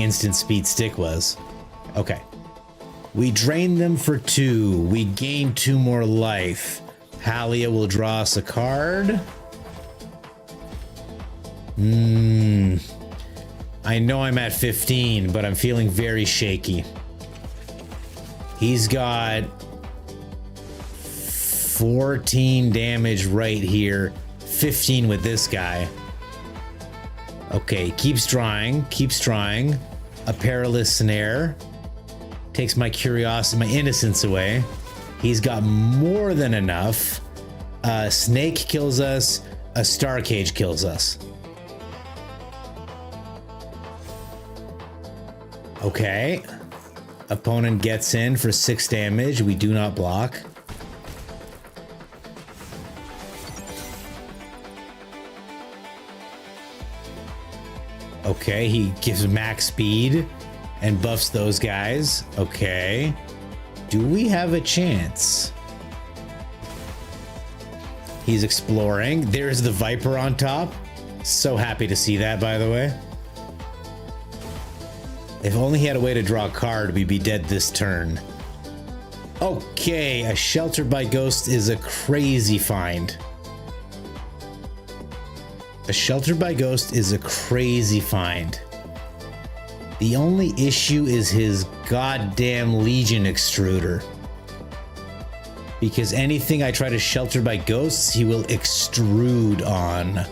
S2: instant speed stick was. Okay. We drain them for 2. We gain 2 more life. Halia will draw us a card. I know I'm at 15, but I'm feeling very shaky. He's got 14 damage right here. 15 with this guy. Okay, keeps drawing. A perilous snare. Takes my curiosity, my innocence away. He's got more than enough. A snake kills us. A star cage kills us. Okay. Opponent gets in for 6 damage. We do not block. Okay, he gives max speed and buffs those guys. Okay. Do we have a chance? He's exploring. There's the Viper on top. So happy to see that, by the way. If only he had a way to draw a card, we'd be dead this turn. Okay, a Sheltered by Ghost is a crazy find. A Sheltered by Ghost is a crazy find. The only issue is his goddamn Legion Extruder. Because anything I try to shelter by ghosts, he will extrude on.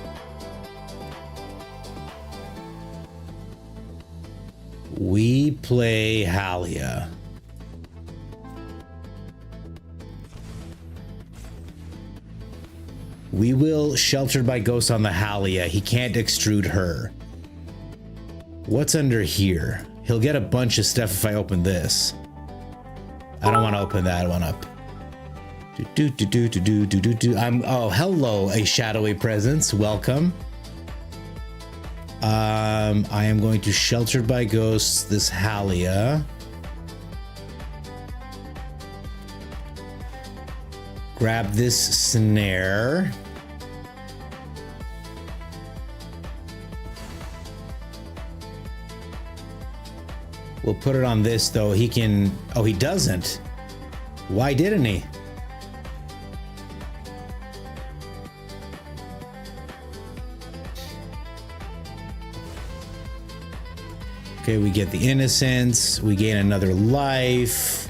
S2: We play Halia. We will Sheltered by Ghosts on the Halia. He can't extrude her. What's under here? He'll get a bunch of stuff if I open this. I don't want to open that one up. Oh, hello, a shadowy presence. Welcome. I am going to Sheltered by Ghosts this Halia. Grab this snare. We'll put it on this though. He can, oh, he doesn't. Why didn't he? Okay, we get the innocence. We gain another life.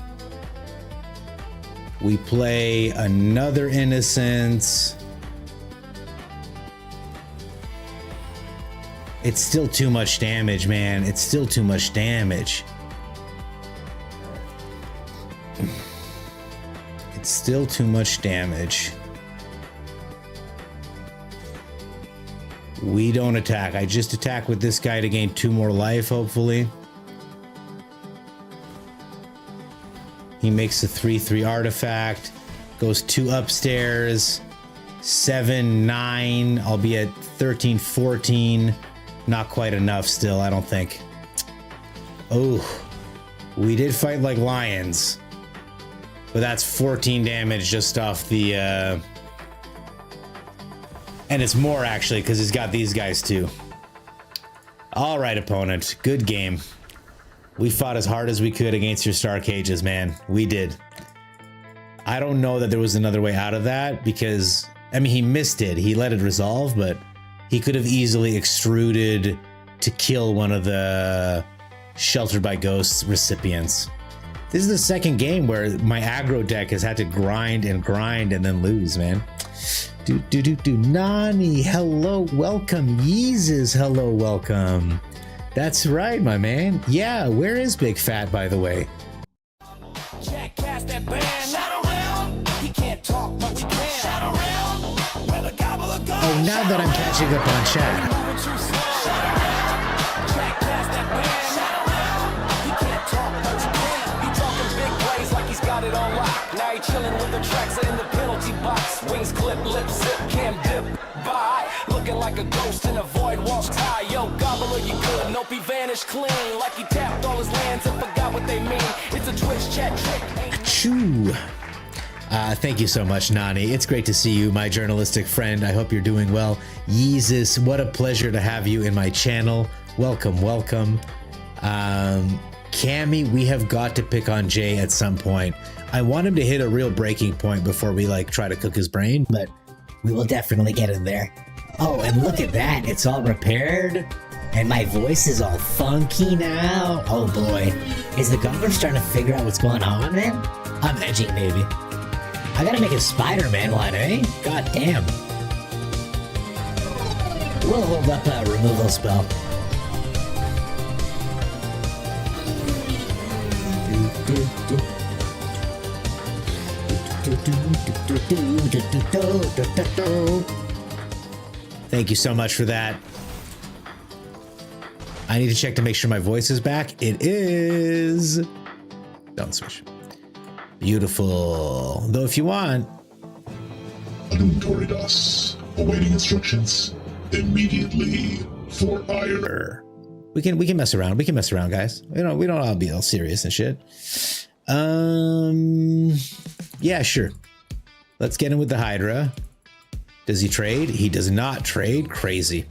S2: We play another innocence. It's still too much damage, man. It's still too much damage. It's still too much damage. We don't attack. I just attack with this guy to gain 2 more life, hopefully. He makes a 3/3 artifact. Goes 2 upstairs. 7, 9. I'll be at 13, 14. Not quite enough still, I don't think. Oh, we did fight like lions. But that's 14 damage just off the... And it's more actually, because he's got these guys too. All right, opponent. Good game. We fought as hard as we could against your Star Cages, man. We did. I don't know that there was another way out of that because, I mean, he missed it. He let it resolve, but he could have easily extruded to kill one of the Sheltered by Ghosts recipients. This is the second game where my aggro deck has had to grind and then lose, man. Nani, hello, welcome. Yeezus, hello, welcome. That's right, my man. Yeah, where is Big Fat, by the way? Oh, now that I'm catching up on chat.
S5: Now he chilling with the tracks in the penalty box. Wings clip, lip zip, can't dip by. Looking like a ghost in a void, walks high. Yo, gobbler, you good. Nope, he vanished clean. Like he tapped all his lands and forgot what they mean. It's a Twitch chat trick.
S2: Achoo. Thank you so much, Nani. It's great to see you, my journalistic friend. I hope you're doing well. Yeezus, what a pleasure to have you in my channel. Welcome, welcome. Cammy, we have got to pick on Jay at some point. I want him to hit a real breaking point before we like try to cook his brain, but we will definitely get him there. Oh, and look at that. It's all repaired. And my voice is all funky now. Oh boy. Is the gobbler starting to figure out what's going on, man? I'm edging, baby. I gotta make a Spider-Man one, eh? God damn. We'll hold up a removal spell. Thank you so much for that. I need to check to make sure my voice is back. It is. Don't switch. Beautiful. Though if you want.
S6: Corridors. Awaiting instructions immediately for ire.
S2: We can mess around. We can mess around, guys. We don't all be all serious and shit. Yeah, sure. Let's get him with the Hydra. Does he trade? He does not trade. Crazy.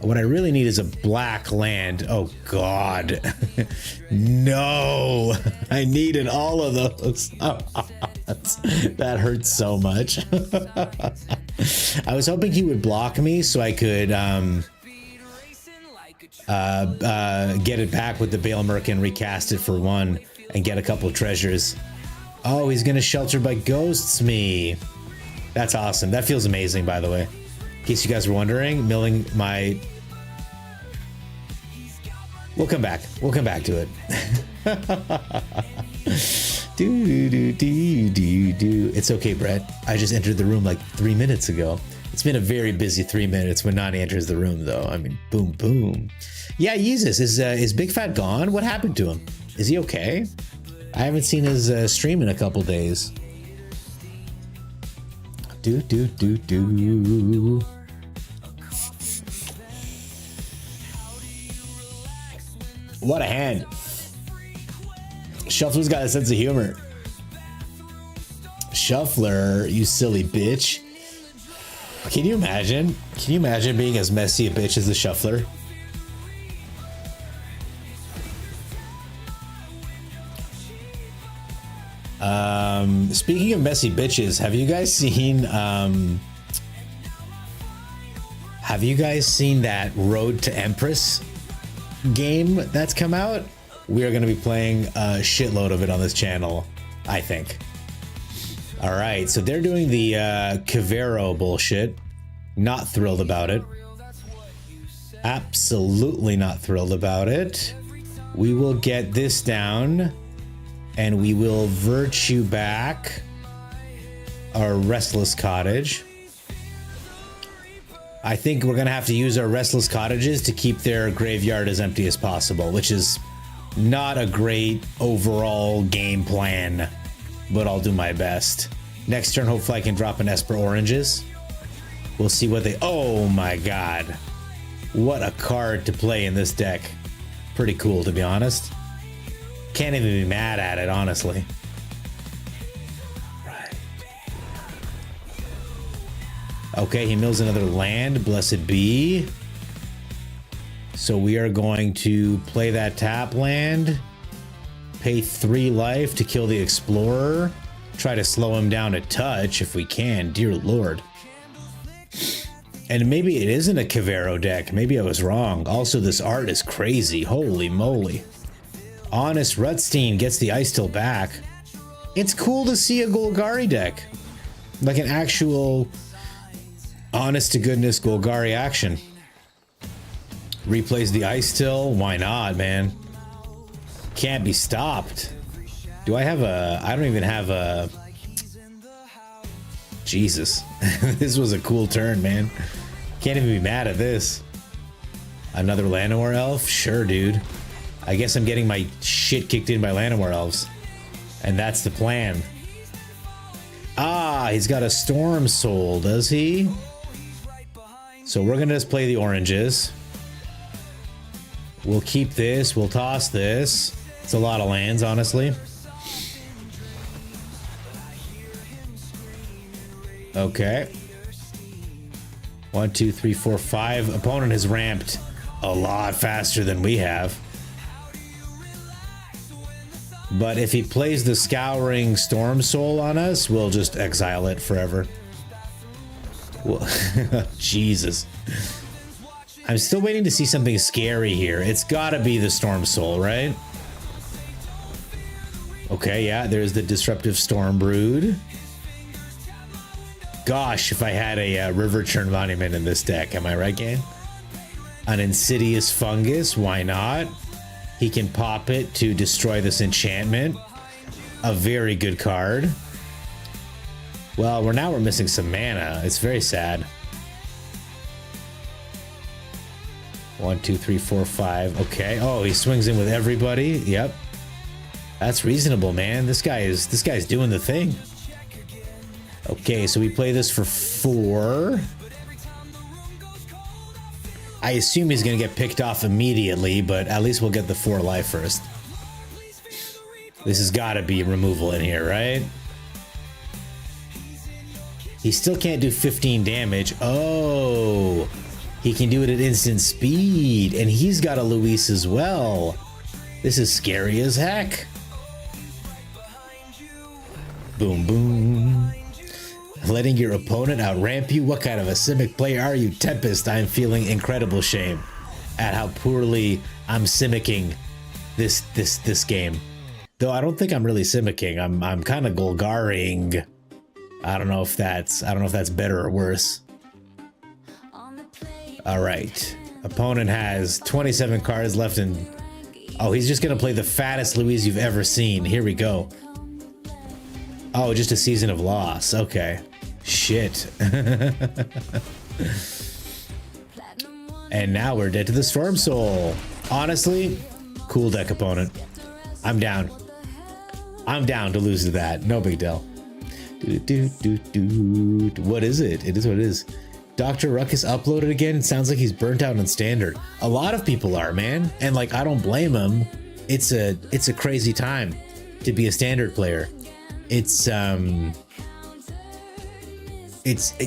S2: What I really need is a black land. Oh, God. No. I needed all of those. That hurts so much. I was hoping he would block me so I could get it back with the Bale Merc and recast it for 1 and get a couple treasures. Oh, he's going to Shelter by Ghosts me. That's awesome. That feels amazing, by the way. In case you guys were wondering, milling my We'll come back. We'll come back to it. Do. It's okay, Brett. I just entered the room like 3 minutes ago. It's been a very busy 3 minutes when Nani enters the room, though. I mean, boom, boom. Yeah, Jesus, is Big Fat gone? What happened to him? Is he okay? I haven't seen his stream in a couple days. Do. What a hand. Shuffler's got a sense of humor. Shuffler, you silly bitch. Can you imagine? Can you imagine being as messy a bitch as the Shuffler? Speaking of messy bitches, have you guys seen that Road to Empress game that's come out? We are going to be playing a shitload of it on this channel, I think. All right, so they're doing the Cavero bullshit. Not thrilled about it. Absolutely not thrilled about it. We will get this down, and we will virtue back our Restless Cottage. I think we're going to have to use our Restless Cottages to keep their graveyard as empty as possible, which is not a great overall game plan, but I'll do my best. Next turn, hopefully I can drop an Esper Oranges. We'll see what they... Oh my god. What a card to play in this deck. Pretty cool, to be honest. Can't even be mad at it, honestly. Right. Okay, he mills another land. Blessed be. So we are going to play that tap land. Pay 3 life to kill the Explorer. Try to slow him down a touch if we can. Dear Lord. And maybe it isn't a Cavero deck. Maybe I was wrong. Also, this art is crazy. Holy moly. Honest Rutstein gets the Ice Till back. It's cool to see a Golgari deck. Like an actual honest to goodness Golgari action. Replays the Ice Till. Why not, man? Can't be stopped. Do I have a... I don't even have a... Jesus. This was a cool turn, man. Can't even be mad at this. Another Llanowar Elf? Sure, dude. I guess I'm getting my shit kicked in by Llanowar Elves. And that's the plan. Ah, he's got a Storm Soul, does he? So we're gonna just play the oranges. We'll keep this. We'll toss this. It's a lot of lands, honestly. Okay. 1, 2, 3, 4, 5. Opponent has ramped a lot faster than we have. But if he plays the Scouring Storm Soul on us, we'll just exile it forever. Well, Jesus. I'm still waiting to see something scary here. It's gotta be the Storm Soul, right? Okay, yeah, there's the Disruptive Storm Brood. Gosh, if I had a River Churn Monument in this deck, am I right, gang? An Insidious Fungus, why not? He can pop it to destroy this enchantment. A very good card. Well, we're missing some mana. It's very sad. 1, 2, 3, 4, 5. Okay. Oh, he swings in with everybody. Yep. That's reasonable, man. This guy's doing the thing. Okay, so we play this for 4. I assume he's going to get picked off immediately, but at least we'll get the 4 life first. This has got to be removal in here, right? He still can't do 15 damage. Oh, he can do it at instant speed, and he's got a Luis as well. This is scary as heck. Boom, boom. Letting your opponent outramp you? What kind of a Simic player are you, Tempest? I'm feeling incredible shame at how poorly I'm Simicking this game. Though I don't think I'm really Simicking. I'm kind of Golgaring. I don't know if that's better or worse. All right. Opponent has 27 cards left in Oh, he's just gonna play the fattest Louise you've ever seen. Here we go. Oh, just a season of loss. Okay. Shit. And now we're dead to the Storm Soul. Honestly, cool deck opponent. I'm down. I'm down to lose to that. No big deal. What is it? It is what it is. Dr. Ruckus uploaded again. It sounds like he's burnt out on standard. A lot of people are, man. And like, I don't blame him. It's a crazy time to be a standard player. It's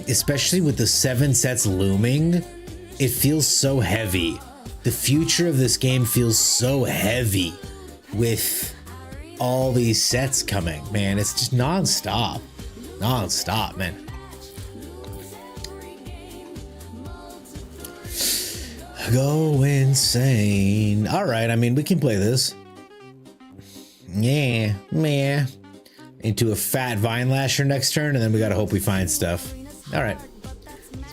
S2: especially with the 7 sets looming, it feels so heavy. The future of this game feels so heavy with all these sets coming, man. It's just non-stop. Non-stop, man. Go insane. All right, I mean, we can play this. Yeah, meh. Into a fat Vine Lasher next turn, and then we gotta hope we find stuff. All right.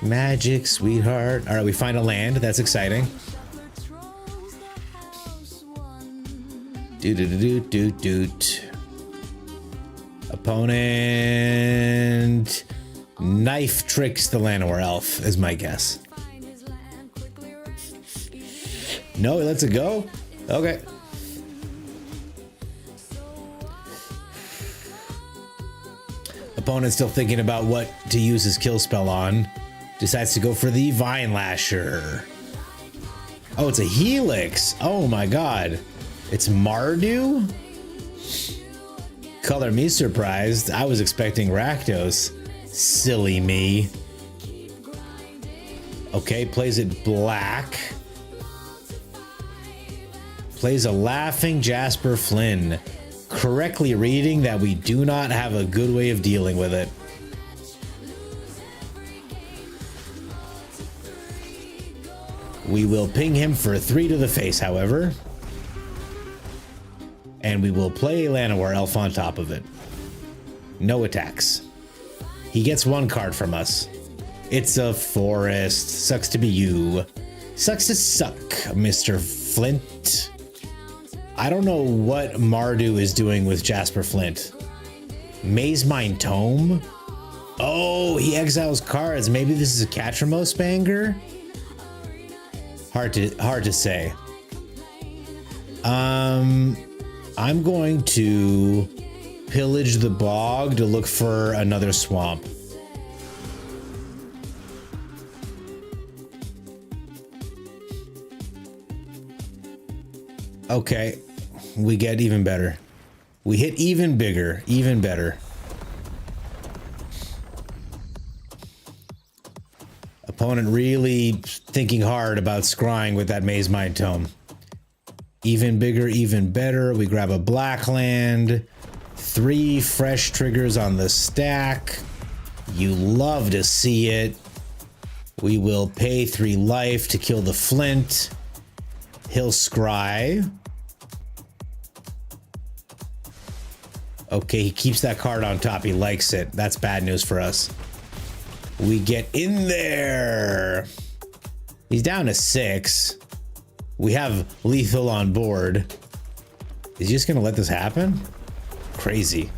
S2: Magic, sweetheart. All right, we find a land. That's exciting. Doot. Opponent knife tricks the Llanowar Elf, is my guess. No, he lets it go? Okay. Opponent's still thinking about what to use his kill spell on. Decides to go for the Vine Lasher. Oh, it's a Helix. Oh my god. It's Mardu? Color me surprised. I was expecting Rakdos. Silly me. Okay, plays it black. Plays a Laughing Jasper Flynn. Correctly reading that we do not have a good way of dealing with it. We will ping him for 3 to the face, however. And we will play Llanowar Elf on top of it. No attacks. He gets 1 card from us. It's a forest. Sucks to be you. Sucks to suck, Mr. Flint. I don't know what Mardu is doing with Jasper Flint. Maze Mine Tome? Oh, he exiles cards. Maybe this is a Catramos banger? Hard to say. I'm going to pillage the bog to look for another swamp. Okay, we get even better. We hit even bigger, even better. Opponent really thinking hard about scrying with that Maze Mine Tome. Even bigger, even better. We grab a black land. 3 fresh triggers on the stack. You love to see it. We will pay 3 life to kill the Flint. He'll scry. Okay, he keeps that card on top. He likes it. That's bad news for us. We get in there. He's down to 6. We have lethal on board. Is he just gonna let this happen? Crazy.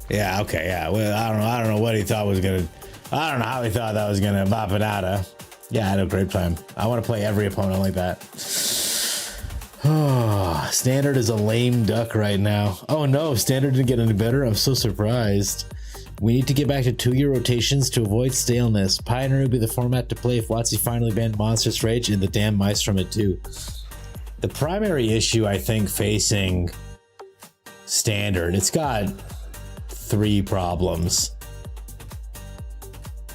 S2: Yeah, okay, yeah. Well, I don't know what he thought was gonna. I don't know how he thought that was gonna bop it out of. Yeah, I had a great time. I want to play every opponent like that. Oh, standard is a lame duck right now. Oh no, standard didn't get any better. I'm so surprised. We need to get back to 2-year rotations to avoid staleness. Pioneer would be the format to play if WotC finally banned Monstrous Rage and the damn mice from it too. The primary issue, I think, facing standard, it's got 3 problems.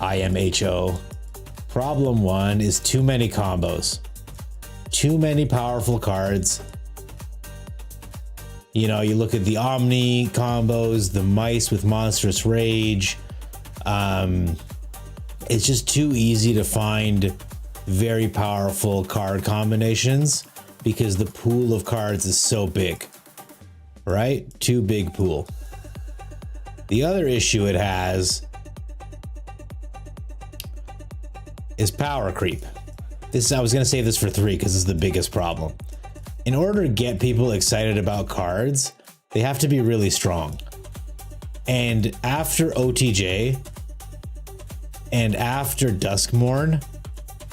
S2: IMHO. Problem 1 is too many combos. Too many powerful cards. You know, you look at the Omni combos, the mice with Monstrous Rage. It's just too easy to find very powerful card combinations because the pool of cards is so big, right? Too big pool. The other issue it has is power creep. I was gonna save this for 3 because this is the biggest problem. in order to get people excited about cards, they have to be really strong. And after OTJ and after Duskmorn,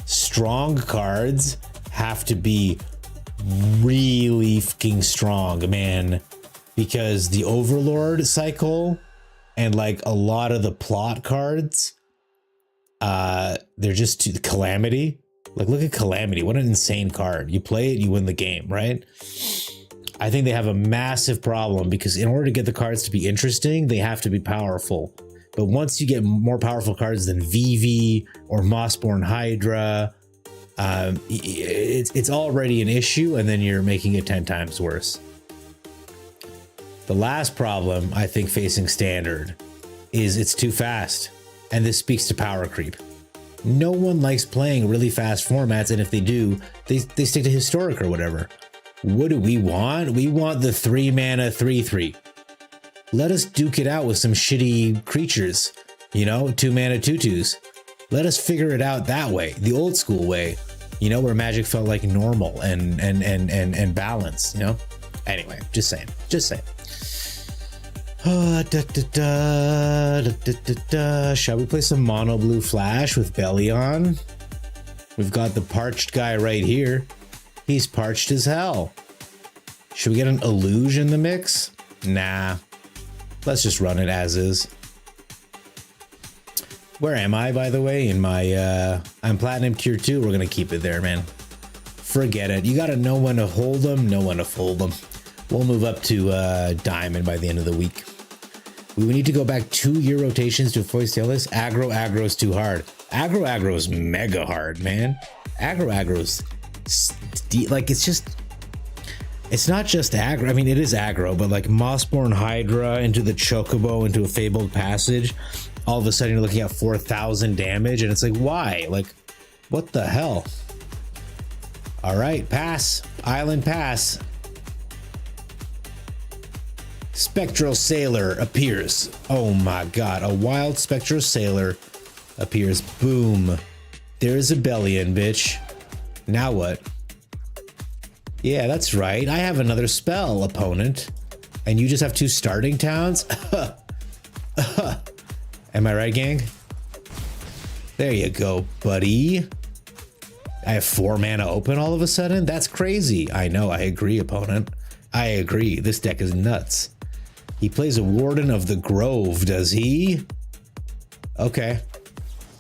S2: strong cards have to be really fucking strong, man. Because the Overlord cycle and like a lot of the plot cards, they're just too Calamity. Like, look at Calamity. What an insane card. You play it, you win the game, right? I think they have a massive problem because in order to get the cards to be interesting, they have to be powerful. But once you get more powerful cards than Vivi or Mossborn Hydra, it's already an issue, and then you're making it 10 times worse. The last problem, I think, facing Standard is it's too fast. And this speaks to power creep. No one likes playing really fast formats, and if they do, they stick to Historic or whatever. What do we want? We want the 3-mana 3/3. Let us duke it out with some shitty creatures, you know, 2-mana 2/2s. Let us figure it out that way, the old school way, you know, where Magic felt like normal and balanced, you know? Anyway, just saying. Shall we play some mono blue flash with Bellion? We've got the parched guy right here. He's parched as hell. Should we get an Illuge in the mix? Nah. Let's just run it as is. Where am I, by the way? In my, I'm Platinum Cure 2. We're gonna keep it there, man. Forget it. You gotta know when to hold them, know when to fold them. We'll move up to Diamond by the end of the week. We need to go back 2-year rotations to avoid this. Aggro's too hard. Aggro's mega hard, man. Aggro's like, it's not just aggro. I mean, it is aggro, but like Mossborn Hydra into the Chocobo into a Fabled Passage, all of a sudden you're looking at 4,000 damage, and it's like, why? Like, what the hell? All right, pass. Island pass. Spectral Sailor appears. Oh my god, a wild Spectral Sailor appears. Boom. There's a Bellion, bitch. Now what? Yeah, that's right. I have another spell, opponent. And you just have 2 starting towns? Am I right, gang? There you go, buddy. I have 4 mana open all of a sudden? That's crazy. I know, I agree, opponent. I agree. This deck is nuts. He plays a Warden of the Grove, does he? Okay.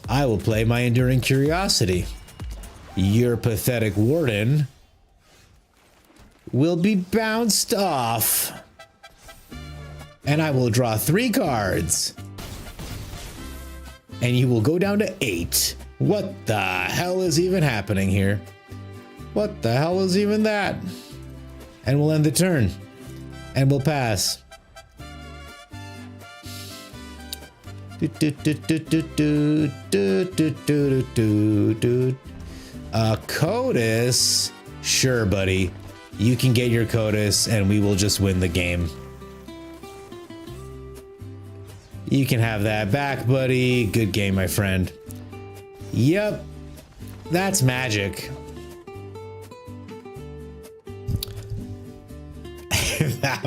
S2: I will play my Enduring Curiosity. Your pathetic Warden will be bounced off. And I will draw 3 cards. And you will go down to 8. What the hell is even happening here? What the hell is even that? And we'll end the turn. And we'll pass. Codis? Sure, buddy. You can get your Codis and we will just win the game. You can have that back, buddy. Good game, my friend. Yep. That's magic. That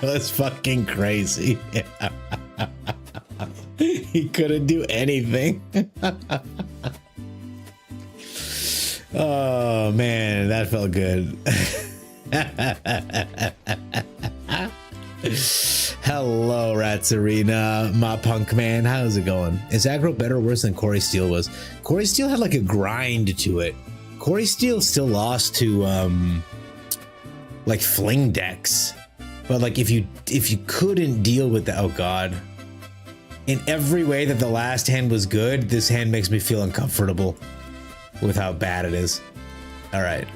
S2: was fucking crazy. He couldn't do anything. Oh man, that felt good. Hello, Rats Arena, my punk man. How's it going? Is aggro better or worse than Corey Steele was? Corey Steele had like a grind to it. Corey Steele still lost to like fling decks, but like if you couldn't deal with that, oh god. In every way that the last hand was good, this hand makes me feel uncomfortable with how bad it is. All right,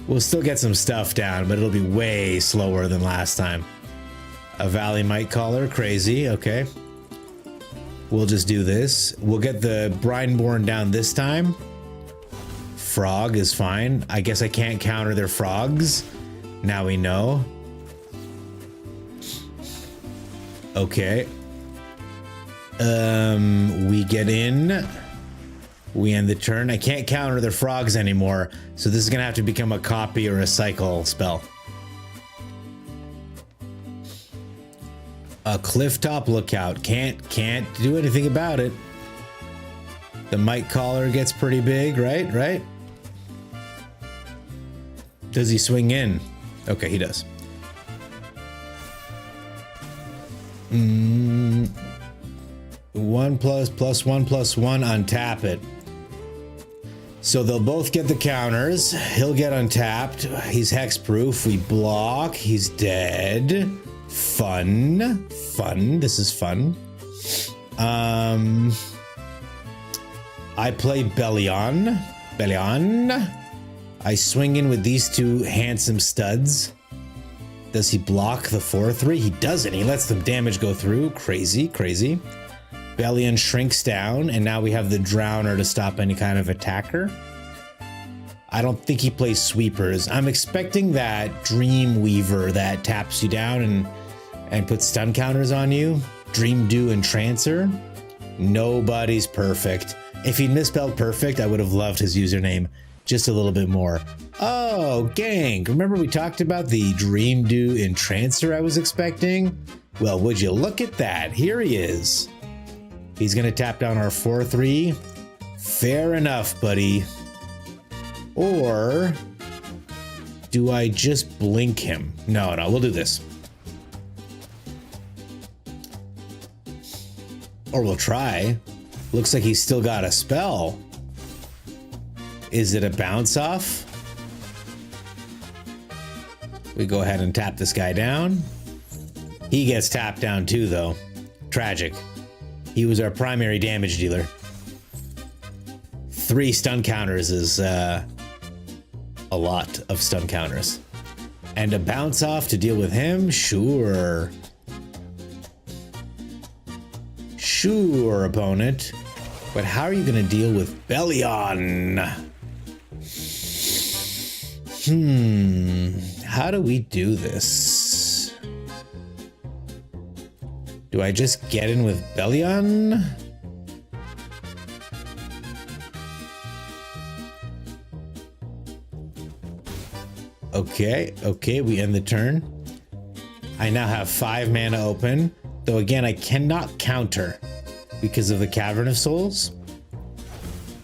S2: we'll still get some stuff down, but it'll be way slower than last time. A Valley Might Caller, crazy. Okay, we'll just do this. We'll get the Brineborn down this time. Frog is fine. I guess I can't counter their frogs. Now we know. Okay. We get in. We end the turn. I can't counter their frogs anymore, so this is gonna have to become a copy or a cycle spell. A clifftop lookout. Can't do anything about it. The mite collar gets pretty big, right? Does he swing in? Okay, he does. 1+++1 untap it. So they'll both get the counters. He'll get untapped. He's hexproof. We block. He's dead. Fun. This is fun. I play Bellion. I swing in with these two handsome studs. Does he block the 4/3? He doesn't. He lets the damage go through. Crazy. Bellion shrinks down, and now we have the Drowner to stop any kind of attacker. I don't think he plays sweepers. I'm expecting that Dreamweaver that taps you down and puts stun counters on you. Dream Do and Trancer. Nobody's perfect. If he'd misspelled perfect, I would have loved his username just a little bit more. Oh, gang, remember we talked about the Dream Do and Trancer I was expecting? Well, would you look at that? Here he is. He's gonna tap down our 4/3. Fair enough, buddy. Or do I just blink him? No, we'll do this. Or we'll try. Looks like he's still got a spell. Is it a bounce off? We go ahead and tap this guy down. He gets tapped down too, though. Tragic. He was our primary damage dealer. 3 stun counters is a lot of stun counters. And a bounce off to deal with him? Sure. Sure, opponent. But how are you going to deal with Bellion? How do we do this? Do I just get in with Bellion? Okay, we end the turn. I now have 5 mana open, though again, I cannot counter because of the Cavern of Souls.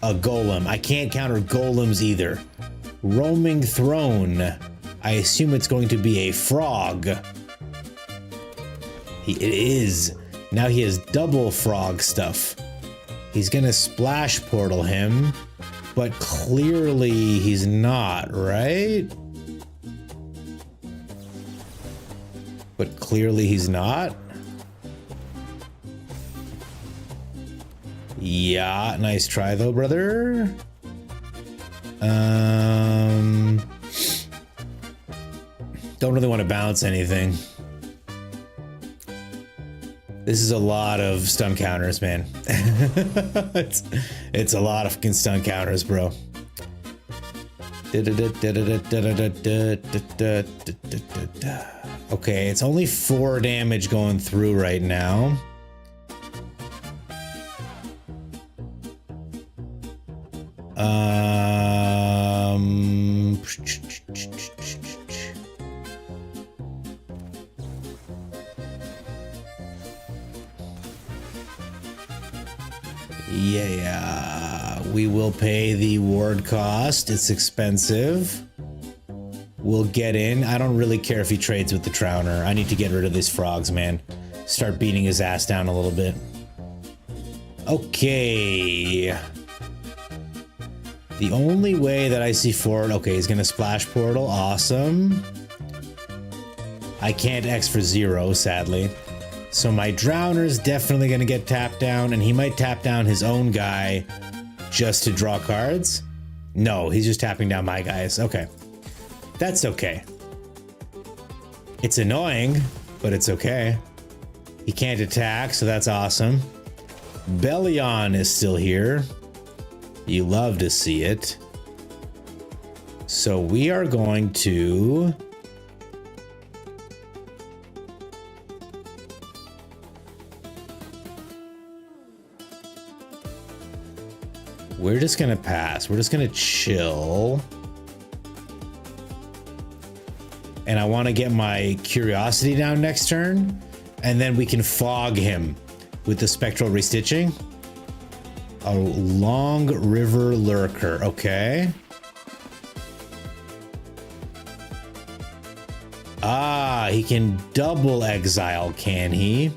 S2: A golem. I can't counter golems either. Roaming Throne. I assume it's going to be a frog. It is. Now he has double frog stuff. He's gonna splash portal him, but clearly he's not, right? But clearly he's not. Yeah, nice try though, brother. Don't really want to bounce anything. This is a lot of stun counters, man. it's a lot of fucking stun counters, bro. Okay, it's only 4 damage going through right now. Yeah, we will pay the ward cost. It's expensive. We'll get in. I don't really care if he trades with the Drowner. I need to get rid of these frogs, man. Start beating his ass down a little bit. Okay. The only way that I see forward... Okay, he's gonna splash portal. Awesome. I can't X for 0, sadly. So my Drowner's definitely gonna get tapped down, and he might tap down his own guy just to draw cards. No, he's just tapping down my guys. Okay. That's okay. It's annoying, but it's okay. He can't attack, so that's awesome. Bellion is still here. You love to see it. So we are going to... We're just gonna pass. We're just gonna chill. And I want to get my curiosity down next turn, and then we can fog him with the spectral restitching. A long river lurker. Okay. Ah, he can double exile, can he?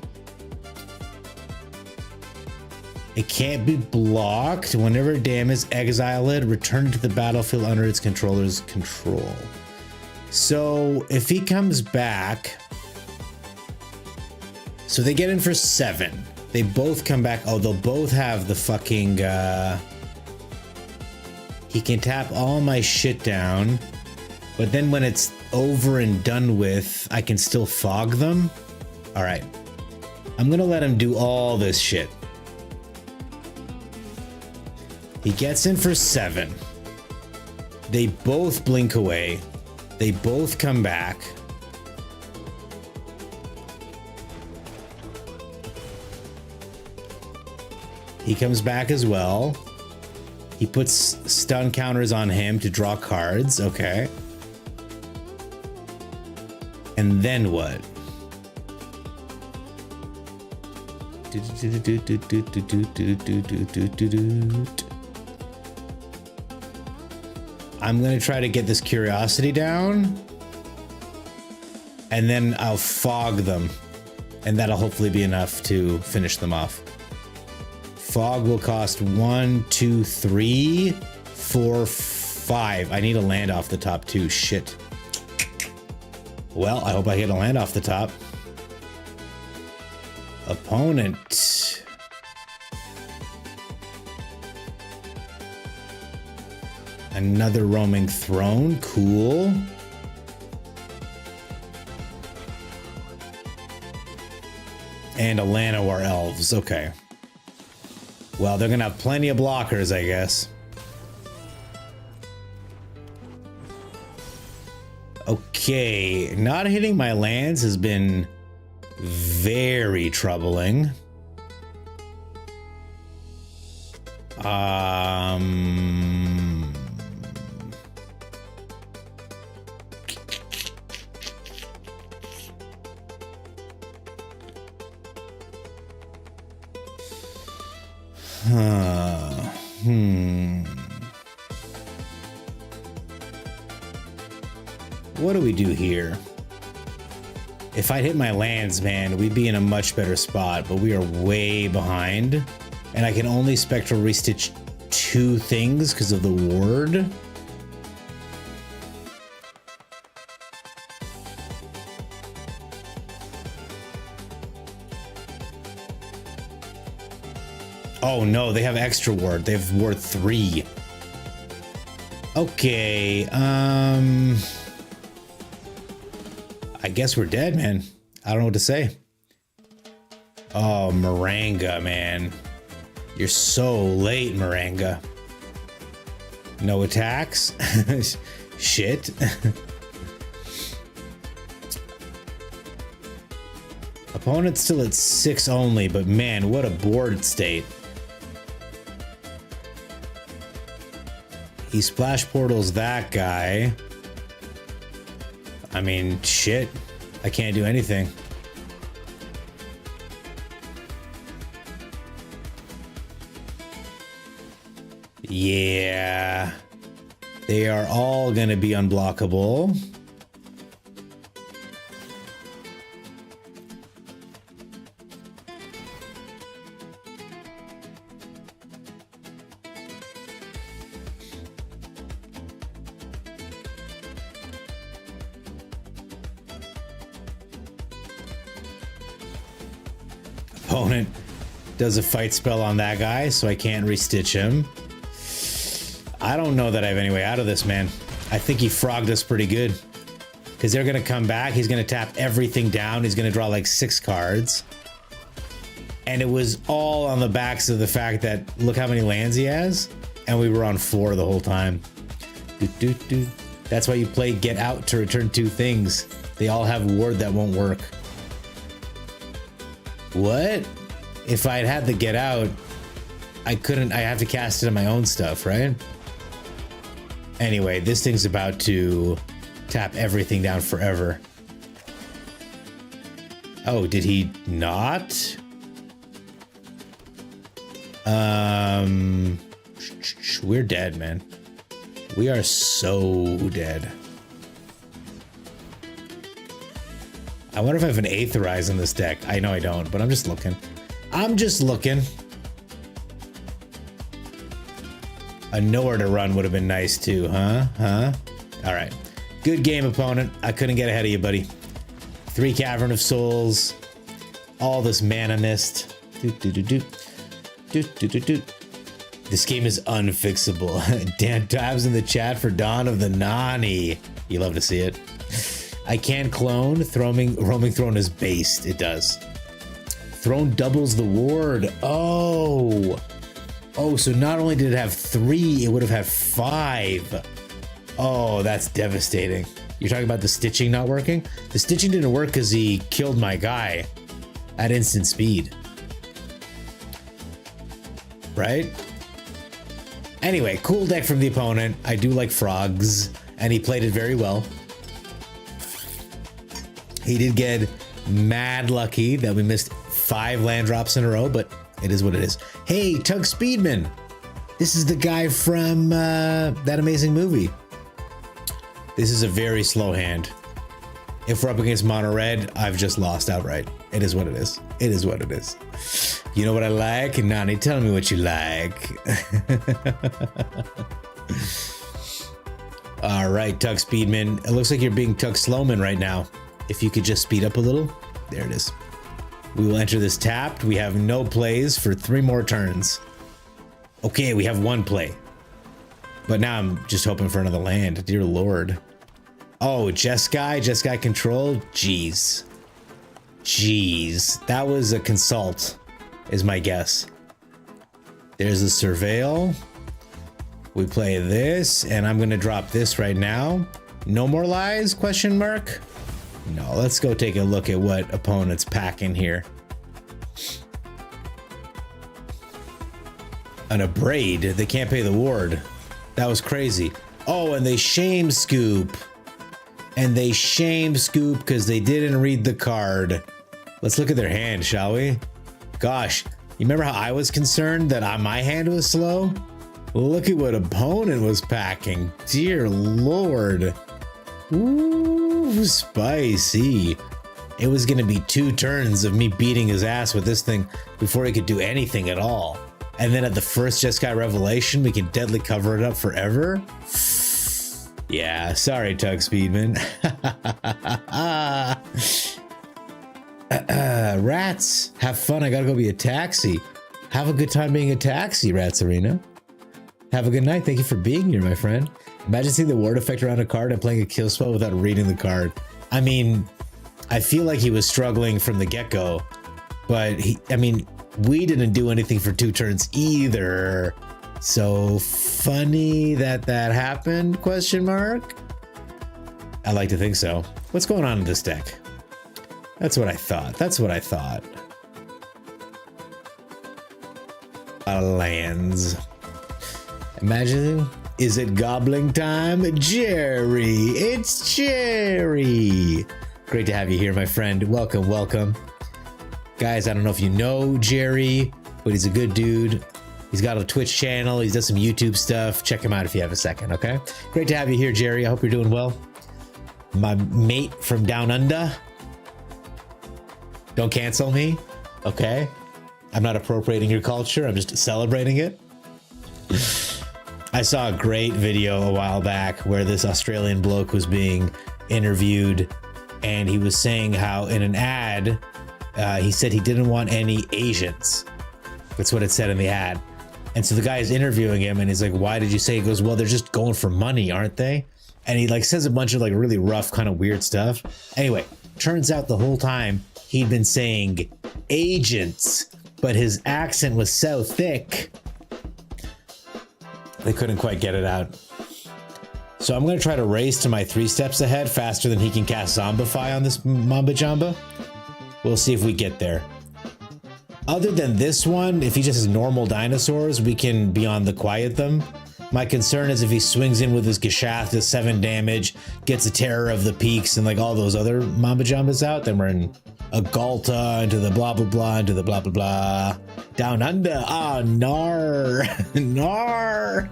S2: It can't be blocked. Whenever dam is exiled, return to the battlefield under its controller's control. So if he comes back, so they get in for 7. They both come back. Oh, they'll both have the fucking, he can tap all my shit down, but then when it's over and done with, I can still fog them. All right. I'm gonna let him do all this shit. He gets in for 7. They both blink away. They both come back. He comes back as well. He puts stun counters on him to draw cards. Okay. And then what? I'm gonna try to get this curiosity down, and then I'll fog them, and that'll hopefully be enough to finish them off. Fog will cost 1, 2, 3, 4, 5. I need a land off the top too. Shit. Well, I hope I get a land off the top. Opponent. Another roaming throne. Cool. And a Llanowar elves. Okay. Well, they're gonna have plenty of blockers, I guess. Okay, not hitting my lands has been very troubling. What do we do here? If I'd hit my lands, man, we'd be in a much better spot, but we are way behind. And I can only spectral restitch 2 things because of the ward. Oh no, they have extra ward. They have ward 3. Okay, I guess we're dead, man. I don't know what to say. Oh, Maranga, man. You're so late, Maranga. No attacks? Shit. Opponent's still at 6 only, but man, what a board state. He splash portals that guy. I mean, shit. I can't do anything. Yeah. They are all gonna be unblockable. Opponent does a fight spell on that guy, so I can't restitch him. I don't know that I have any way out of this, man. I think he frogged us pretty good. Because they're going to come back. He's going to tap everything down. He's going to draw like 6 cards. And it was all on the backs of the fact that look how many lands he has. And we were on 4 the whole time. That's why you play Get Out to return 2 things. They all have ward that won't work. What? If I'd had the Get Out, I have to cast it on my own stuff, right? Anyway, this thing's about to tap everything down forever. Oh, did he not? We're dead, man. We are so dead. I wonder if I have an Aetherize in this deck. I know I don't, but I'm just looking. I'm just looking. A Nowhere to Run would have been nice too, huh? All right. Good game, opponent. I couldn't get ahead of you, buddy. 3 Cavern of Souls. All this mana mist. This game is unfixable. Dan Tabs in the chat for Dawn of the Nani. You love to see it. I can clone. Roaming Throne is based. It does. Throne doubles the ward. Oh, so not only did it have 3, it would have had 5. Oh, that's devastating. You're talking about the stitching not working? The stitching didn't work because he killed my guy at instant speed. Right? Anyway, cool deck from the opponent. I do like frogs, and he played it very well. He did get mad lucky that we missed 5 land drops in a row, but it is what it is. Hey, Tug Speedman. This is the guy from that amazing movie. This is a very slow hand. If we're up against mono red, I've just lost outright. It is what it is. It is what it is. You know what I like? Nani, tell me what you like. All right, Tug Speedman. It looks like you're being Tug Slowman right now. If you could just speed up a little. There it is. We will enter this tapped. We have no plays for 3 more turns. Okay, we have 1 play. But now I'm just hoping for another land. Dear Lord. Oh, Jeskai control? Jeez. That was a consult, is my guess. There's the Surveil. We play this, and I'm gonna drop this right now. No more lies, question mark? No, let's go take a look at what opponent's packing here. An Abrade, they can't pay the ward. That was crazy. Oh, and they shame scoop. And they shame scoop because they didn't read the card. Let's look at their hand, shall we? Gosh, you remember how I was concerned that my hand was slow? Look at what opponent was packing. Dear Lord. Ooh, spicy. It was gonna be 2 turns of me beating his ass with this thing before he could do anything at all. And then at the first Jeskai Revelation, we can deadly cover it up forever. Yeah, sorry, Tug Speedman. Rats, have fun. I gotta go be a taxi. Have a good time being a taxi, Rats Arena. Have a good night. Thank you for being here, my friend. Imagine seeing the ward effect around a card and playing a kill spell without reading the card. I mean, I feel like he was struggling from the get-go, but we didn't do anything for 2 turns either. So funny that happened, question mark? I like to think so. What's going on in this deck? That's what I thought. Lands. Imagine, is it gobbling time? Jerry, it's Jerry. Great to have you here, my friend. Welcome. Guys, I don't know if you know Jerry, but he's a good dude. He's got a Twitch channel. He's done some YouTube stuff. Check him out if you have a second, okay? Great to have you here, Jerry. I hope you're doing well. My mate from down under. Don't cancel me, okay? I'm not appropriating your culture. I'm just celebrating it. I saw a great video a while back where this Australian bloke was being interviewed, and he was saying how in an ad, he said he didn't want any Asians. That's what it said in the ad. And so the guy is interviewing him, and he's like, why did you say? He goes, well, they're just going for money, aren't they? And he says a bunch of really rough, kind of weird stuff. Anyway, turns out the whole time he'd been saying agents, but his accent was so thick, they couldn't quite get it out. So I'm going to try to race to my 3 steps ahead faster than he can cast Zombify on this Mamba Jamba. We'll see if we get there. Other than this one, if he just has normal dinosaurs, we can Beyond the Quiet them. My concern is if he swings in with his Geshath, does 7 damage, gets a Terror of the Peaks, and like all those other Mamba Jambas out, then we're in a Galta, into the blah blah blah, into the blah blah blah. Down under. Ah, nar. Nar.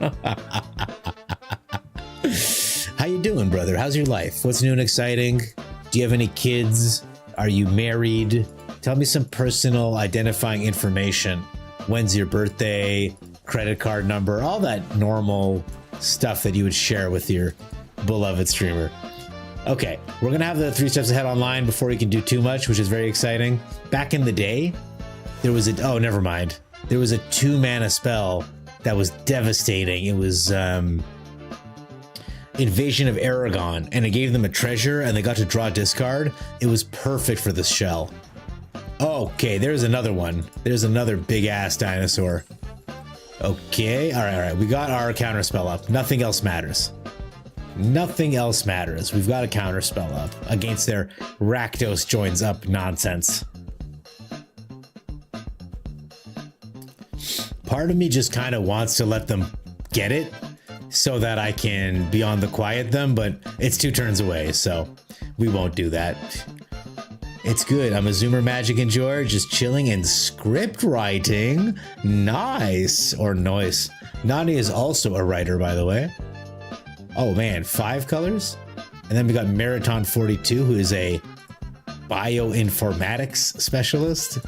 S2: How you doing, brother? How's your life? What's new and exciting? Do you have any kids? Are you married? Tell me some personal identifying information. When's your birthday? Credit card number? All that normal stuff that you would share with your beloved streamer. Okay, we're gonna have the 3 steps ahead online before you can do too much, which is very exciting. Back in the day, there was a, oh, never mind. There was a 2-mana spell that was devastating. It was Invasion of Aragon, and it gave them a treasure and they got to draw discard. It was perfect for this shell. Okay, there's another one. There's another big ass dinosaur. Okay, all right. We got our counter spell up. Nothing else matters. Nothing else matters. We've got a counter spell up against their Rakdos joins up nonsense. Part of me just kind of wants to let them get it so that I can Beyond the Quiet them, but it's 2 turns away, so we won't do that. It's good. I'm a Zoomer Magic enjoyer, just chilling and script writing. Nice. Or noise. Nani is also a writer, by the way. Oh man, 5 colors? And then we got Marathon 42, who is a bioinformatics specialist.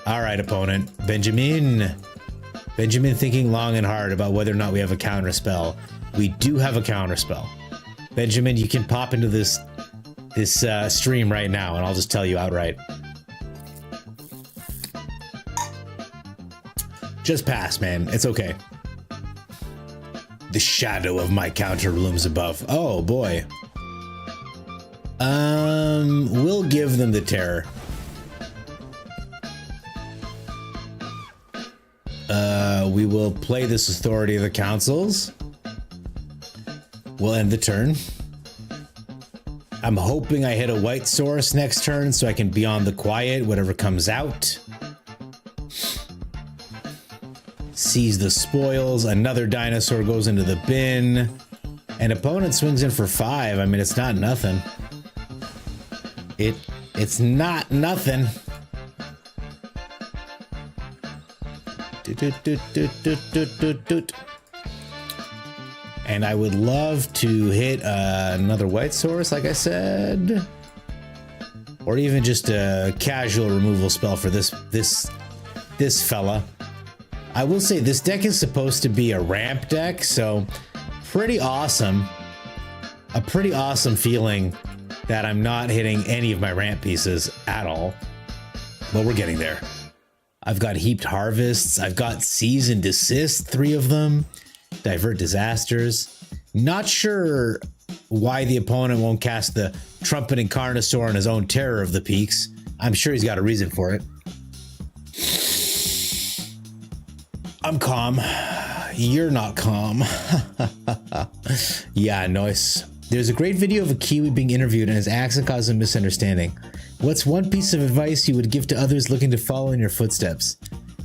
S2: All right, opponent. Benjamin. Benjamin thinking long and hard about whether or not we have a counter spell. We do have a counter spell. Benjamin, you can pop into this stream right now, and I'll just tell you outright. Just pass, man. It's okay. The shadow of my counter looms above. Oh, boy. We'll give them the terror. We will play this Authority of the Councils. We'll end the turn. I'm hoping I hit a white source next turn so I can Beyond the Quiet, whatever comes out. Seize the spoils. Another dinosaur goes into the bin. An opponent swings in for 5. I mean, it's not nothing. It's not nothing. And I would love to hit another white source, like I said, or even just a casual removal spell for this fella. I will say this deck is supposed to be a ramp deck, so pretty awesome. A pretty awesome feeling that I'm not hitting any of my ramp pieces at all, but we're getting there. I've got Heaped Harvests. I've got Seize and Desist, 3 of them. Divert Disasters. Not sure why the opponent won't cast the Trumpeting Carnosaur on his own Terror of the Peaks. I'm sure he's got a reason for it. I'm calm. You're not calm. Yeah, nice. There's a great video of a Kiwi being interviewed and his accent caused a misunderstanding. What's one piece of advice you would give to others looking to follow in your footsteps?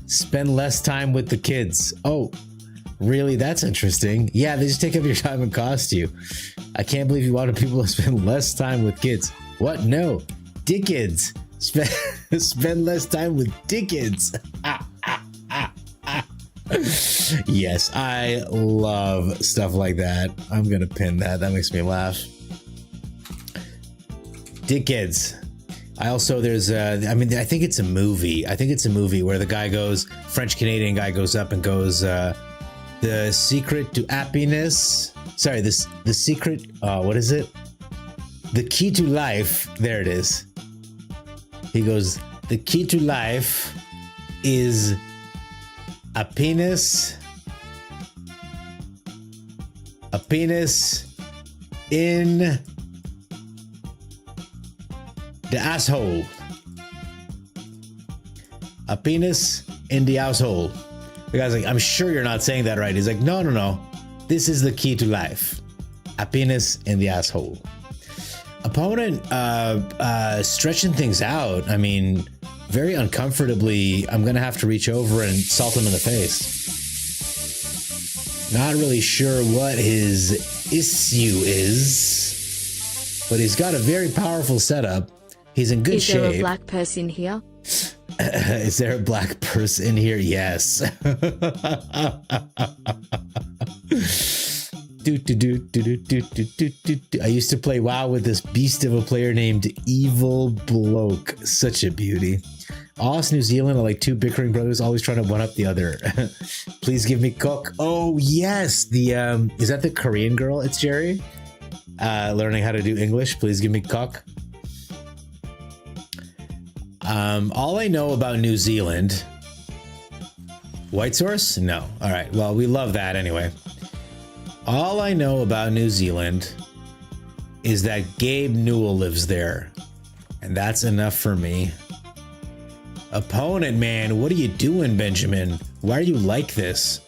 S2: Spend less time with the kids. Oh, really? That's interesting. Yeah, they just take up your time and cost you. I can't believe you wanted people to spend less time with kids. What? No. Dickheads. Spend less time with dickheads. Yes, I love stuff like that. I'm gonna pin that. That makes me laugh. Dickheads. I also, there's I think it's a movie. I think it's a movie where the guy goes, French-Canadian guy goes up and goes, the secret to happiness. Sorry, the secret, what is it? The key to life. There it is. He goes, the key to life is a penis in the asshole. A penis in the asshole. The guy's like, I'm sure you're not saying that right. He's like, no. This is the key to life. A penis in the asshole. Opponent stretching things out. I mean, very uncomfortably, I'm gonna have to reach over and salt him in the face. Not really sure what his issue is, but he's got a very powerful setup. He's in good shape.
S3: Is there a black person here?
S2: Is there a black person in here? Yes. I used to play WoW with this beast of a player named Evil Bloke. Such a beauty. Aus, New Zealand are like two bickering brothers always trying to one up the other. Please give me cook. Oh yes, the is that the Korean girl? It's Jerry. Learning how to do English. Please give me cook. All I know about New Zealand. White source? No. All right. Well, we love that anyway. All I know about New Zealand is that Gabe Newell lives there. And that's enough for me. Opponent, man, what are you doing, Benjamin? Why are you like this?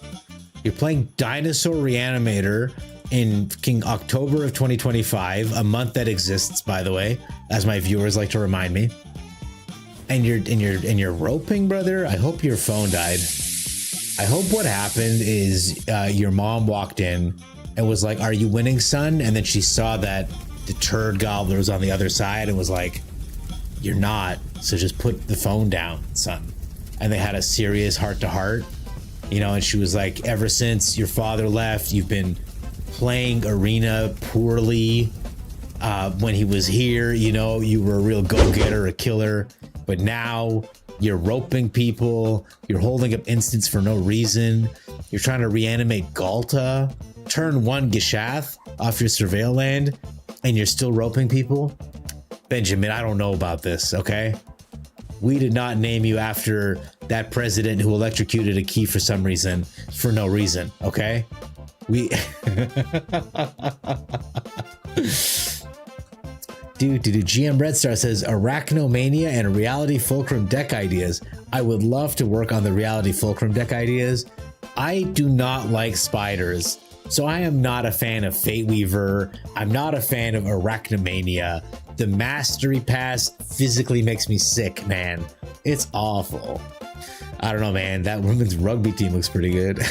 S2: You're playing Dinosaur Reanimator in October of 2025, a month that exists, by the way, as my viewers like to remind me. And you're roping, brother. I hope your phone died. I hope what happened is your mom walked in and was like, "Are you winning, son?" And then she saw that the turd gobbler was on the other side and was like, "You're not. So just put the phone down, son." And they had a serious heart-to-heart, you know. And she was like, "Ever since your father left, you've been playing Arena poorly. When he was here, you know, you were a real go-getter, a killer. But now you're roping people. You're holding up instants for no reason. You're trying to reanimate Galta. Turn 1 Gishath off your surveil land, and you're still roping people." Benjamin, I don't know about this, okay? We did not name you after that president who electrocuted a key for some reason, for no reason, okay? We... GM Red Star says, Arachnomania and Reality Fulcrum deck ideas. I would love to work on the Reality Fulcrum deck ideas. I do not like spiders, so I am not a fan of Fate Weaver. I'm not a fan of Arachnomania. The Mastery Pass physically makes me sick, man. It's awful. I don't know, man. That women's rugby team looks pretty good.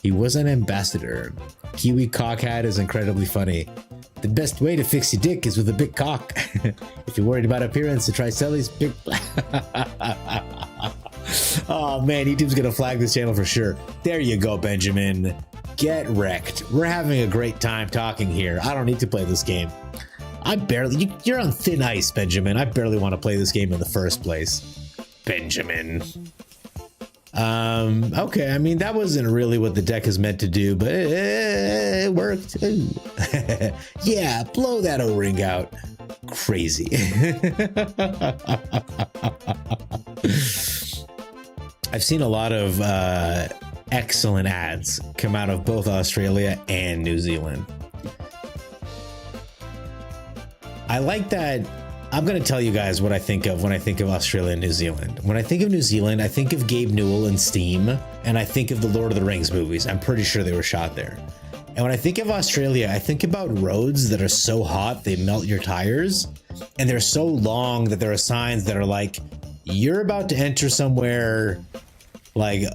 S2: He was an ambassador. Kiwi Cockhat is incredibly funny. The best way to fix your dick is with a big cock. If you're worried about appearance, try Sally's big... Oh man, YouTube's gonna flag this channel for sure. There you go, Benjamin. Get wrecked. We're having a great time talking here. I don't need to play this game. You're on thin ice, Benjamin. I barely want to play this game in the first place. Benjamin. Okay, I mean, that wasn't really what the deck is meant to do, but it worked. Yeah, blow that O-ring out. Crazy. I've seen a lot of excellent ads come out of both Australia and New Zealand. I like that. I'm going to tell you guys what I think of when I think of Australia and New Zealand. When I think of New Zealand, I think of Gabe Newell and Steam, and I think of the Lord of the Rings movies. I'm pretty sure they were shot there. And when I think of Australia, I think about roads that are so hot they melt your tires, and they're so long that there are signs that are like, you're about to enter somewhere like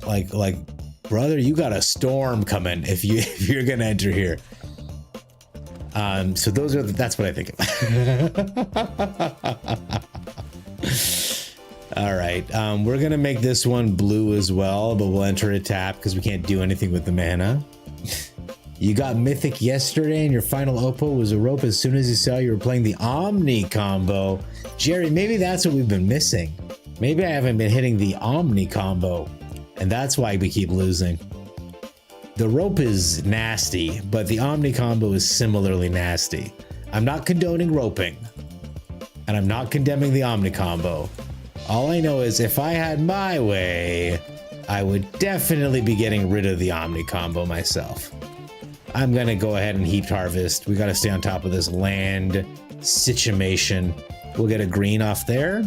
S2: brother, you got a storm coming if you're going to enter here. So that's what I think of. All right. We're going to make this one blue as well, but we'll enter a tap because we can't do anything with the mana. You got Mythic yesterday and your final Oppo was a rope as soon as you saw you were playing the Omni combo. Jerry, maybe that's what we've been missing. Maybe I haven't been hitting the Omni combo, and that's why we keep losing. The rope is nasty, but the Omni combo is similarly nasty. I'm not condoning roping, and I'm not condemning the Omni combo. All I know is if I had my way, I would definitely be getting rid of the Omni combo myself. I'm gonna go ahead and Heaped Harvest. We gotta stay on top of this land situation. We'll get a green off there.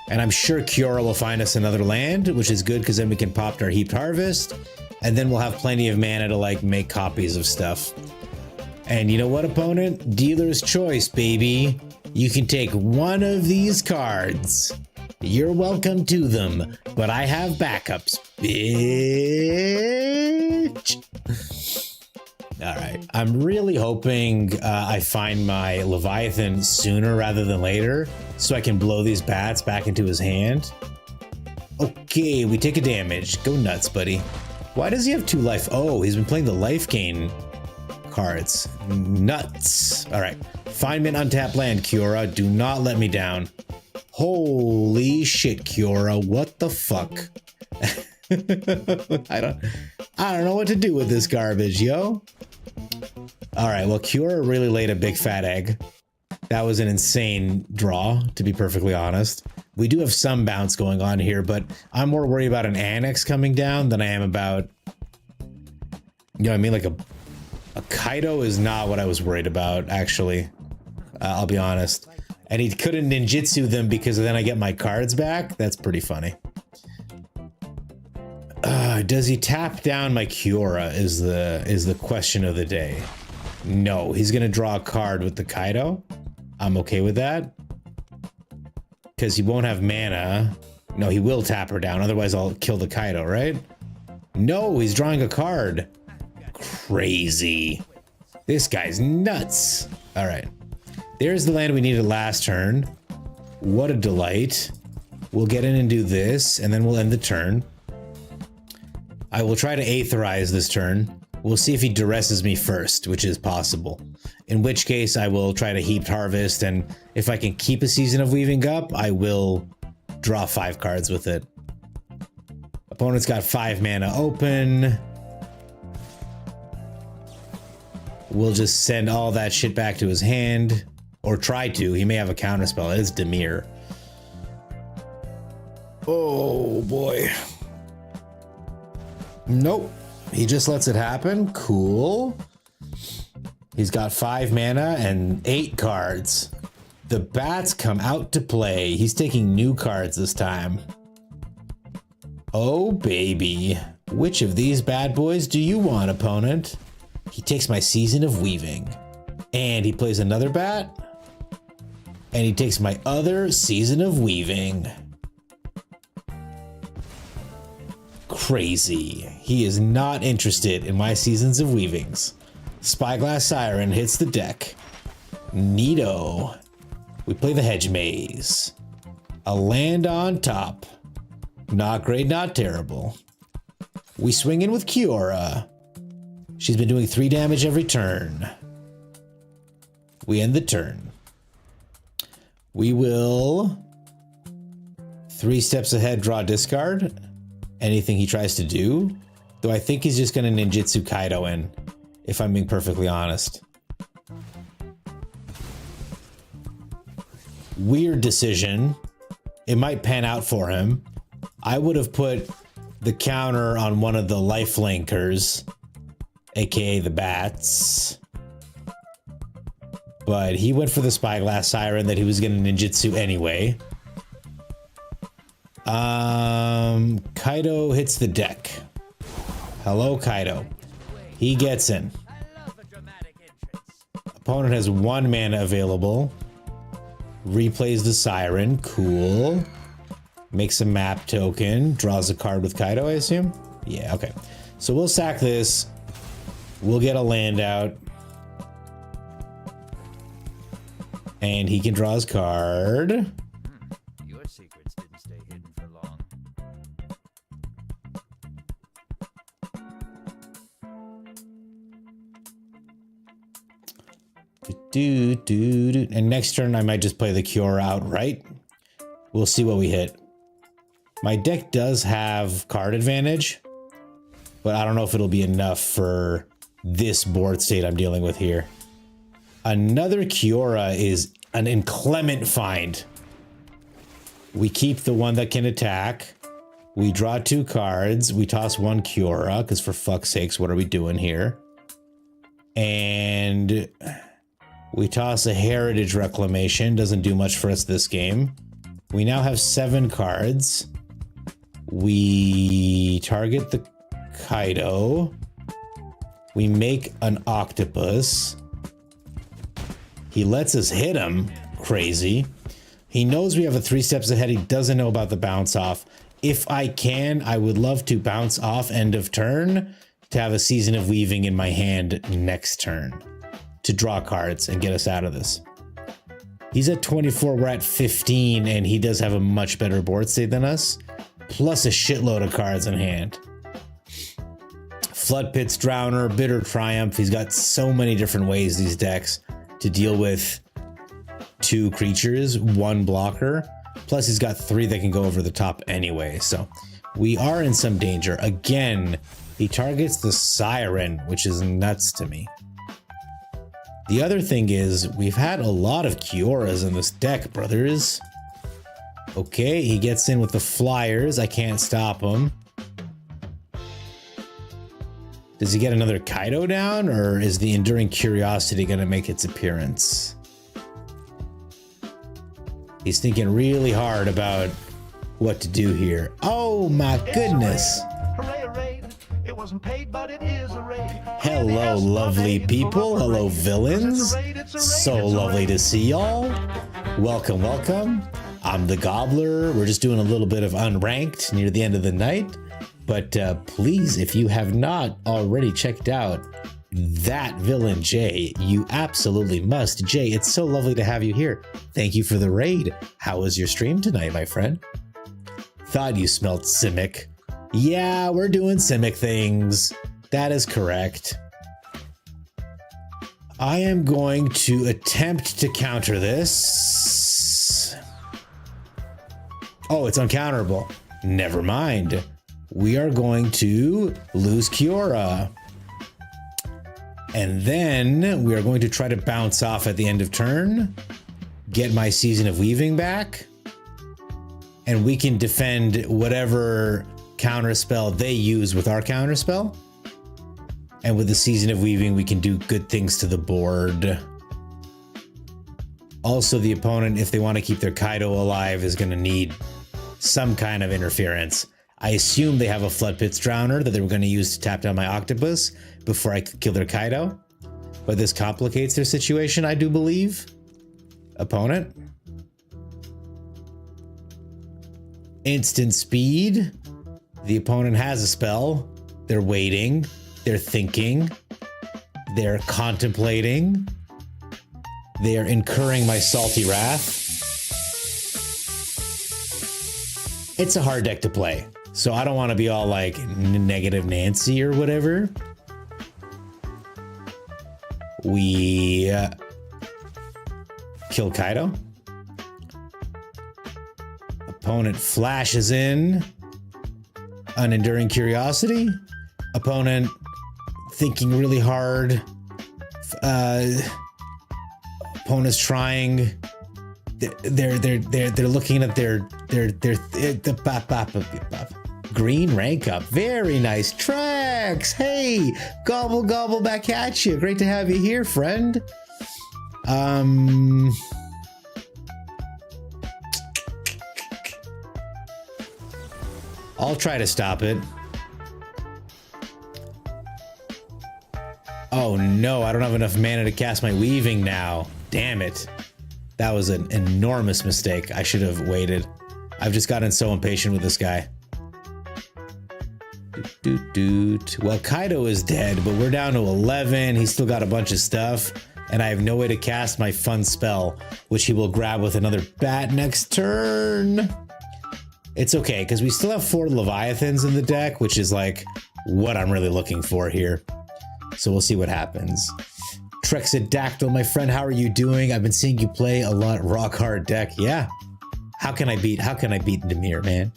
S2: And I'm sure Kiora will find us another land, which is good because then we can pop our Heaped Harvest. And then we'll have plenty of mana to like make copies of stuff. And you know what, opponent? Dealer's choice, baby. You can take one of these cards. You're welcome to them, but I have backups, bitch. All right, I'm really hoping I find my Leviathan sooner rather than later so I can blow these bats back into his hand. Okay, we take a damage. Go nuts, buddy. Why does he have 2 life? Oh, he's been playing the life gain cards. Nuts. All right, find me an untapped land, Kiora. Do not let me down. Holy shit, Kiora. What the fuck? I don't know what to do with this garbage, yo. All right, well, Kiora really laid a big fat egg. That was an insane draw, to be perfectly honest. We do have some bounce going on here, but I'm more worried about an annex coming down than I am about, you know what I mean? Like a Kaido is not what I was worried about, actually. I'll be honest. And he couldn't ninjutsu them because then I get my cards back. That's pretty funny. Does he tap down my Kiora is the question of the day. No, he's gonna draw a card with the Kaido. I'm okay with that. Because he won't have mana. No, he will tap her down, otherwise I'll kill the Kaido, right? No, he's drawing a card. Crazy. This guy's nuts. All right. There's the land we needed last turn. What a delight. We'll get in and do this, and then we'll end the turn. I will try to aetherize this turn. We'll see if he duresses me first, which is possible. In which case, I will try to heaped harvest, and if I can keep a Season of Weaving up, I will draw 5 cards with it. Opponent's got 5 mana open. We'll just send all that shit back to his hand. Or try to. He may have a counterspell. It's Dimir. Oh, boy. Nope. He just lets it happen. Cool. He's got 5 mana and 8 cards. The bats come out to play. He's taking new cards this time. Oh, baby. Which of these bad boys do you want, opponent? He takes my Season of Weaving. And he plays another bat. And he takes my other Season of Weaving. Crazy. He is not interested in my Seasons of Weavings. Spyglass Siren hits the deck. Neato. We play the Hedge Maze. A land on top. Not great, not terrible. We swing in with Kiora. She's been doing 3 damage every turn. We end the turn. We will 3 steps ahead, draw discard. Anything he tries to do. Though I think he's just going to ninjutsu Kaido in, if I'm being perfectly honest. Weird decision. It might pan out for him. I would have put the counter on one of the lifelinkers, aka the bats. But he went for the Spyglass Siren that he was going to ninjutsu anyway. Kaido hits the deck. Hello, Kaido. He gets in. Opponent has 1 mana available. Replays the Siren. Cool. Makes a map token. Draws a card with Kaido, I assume? Yeah, okay. So we'll sack this. We'll get a land out. And he can draw his card.
S7: Your secrets didn't stay hidden for long.
S2: And next turn I might just play the Kiora outright. We'll see what we hit. My deck does have card advantage, but I don't know if it'll be enough for this board state I'm dealing with here. Another Kiora is an inclement find. We keep the one that can attack. We draw 2 cards. We toss 1 Kiora, because for fuck's sakes, what are we doing here? And we toss a Heritage Reclamation. Doesn't do much for us this game. We now have 7 cards. We target the Kaido. We make an octopus. He lets us hit him. crazy. He knows we have a 3 steps ahead. He doesn't know about the bounce off. If I can, I would love to bounce off end of turn to have a Season of Weaving in my hand next turn to draw cards and get us out of this. He's at 24, we're at 15, and he does have a much better board state than us, plus a shitload of cards in hand. Flood Pits, Drowner, Bitter Triumph. He's got so many different ways, these decks, to deal with 2 creatures, 1 blocker. Plus he's got 3 that can go over the top anyway. So we are in some danger. Again, he targets the Siren, which is nuts to me. The other thing is we've had a lot of Kioras in this deck, brothers. Okay, he gets in with the Flyers. I can't stop him. Does he get another Kaido down, or is the Enduring Curiosity going to make its appearance? He's thinking really hard about what to do here. Oh my goodness.
S8: Hooray, hooray. It wasn't paid, but it is a raid.
S2: Hello, lovely people. Hello, villains. So lovely to see y'all. Welcome, welcome. I'm the Gobbler. We're just doing a little bit of unranked near the end of the night. But please, if you have not already checked out that villain, Jay, you absolutely must. Jay, it's so lovely to have you here. Thank you for the raid. How was your stream tonight, my friend? Thought you smelled Simic. Yeah, we're doing Simic things. That is correct. I am going to attempt to counter this. Oh, it's uncounterable. Never mind. We are going to lose Kiora. And then we are going to try to bounce off at the end of turn, get my Season of Weaving back, and we can defend whatever counterspell they use with our counterspell. And with the Season of Weaving, we can do good things to the board. Also, the opponent, if they want to keep their Kaido alive, is going to need some kind of interference. I assume they have a Flood Pits Drowner that they were going to use to tap down my Octopus before I could kill their Kaido. But this complicates their situation, I do believe. Opponent. Instant speed. The opponent has a spell. They're waiting. They're thinking. They're contemplating. They are incurring my salty wrath. It's a hard deck to play. So I don't want to be all like negative Nancy or whatever. We kill Kaido. Opponent flashes in. An Enduring Curiosity. Opponent thinking really hard. Opponent's trying. They're looking at their green rank up. Very nice tracks. Hey, gobble gobble back at you. Great to have you here, friend. I'll try to stop it. Oh no, I don't have enough mana to cast my Weaving now. Damn it. That was an enormous mistake. I should have waited. I've just gotten so impatient with this guy. Well, Kaido is dead, but we're down to 11. He's still got a bunch of stuff, and I have no way to cast my fun spell, which he will grab with another bat next turn. It's okay, because we still have 4 Leviathans in the deck, which is like what I'm really looking for here. So we'll see what happens. Trexadactyl, my friend, how are you doing? I've been seeing you play a lot rock hard deck. Yeah. How can I beat Demir, man?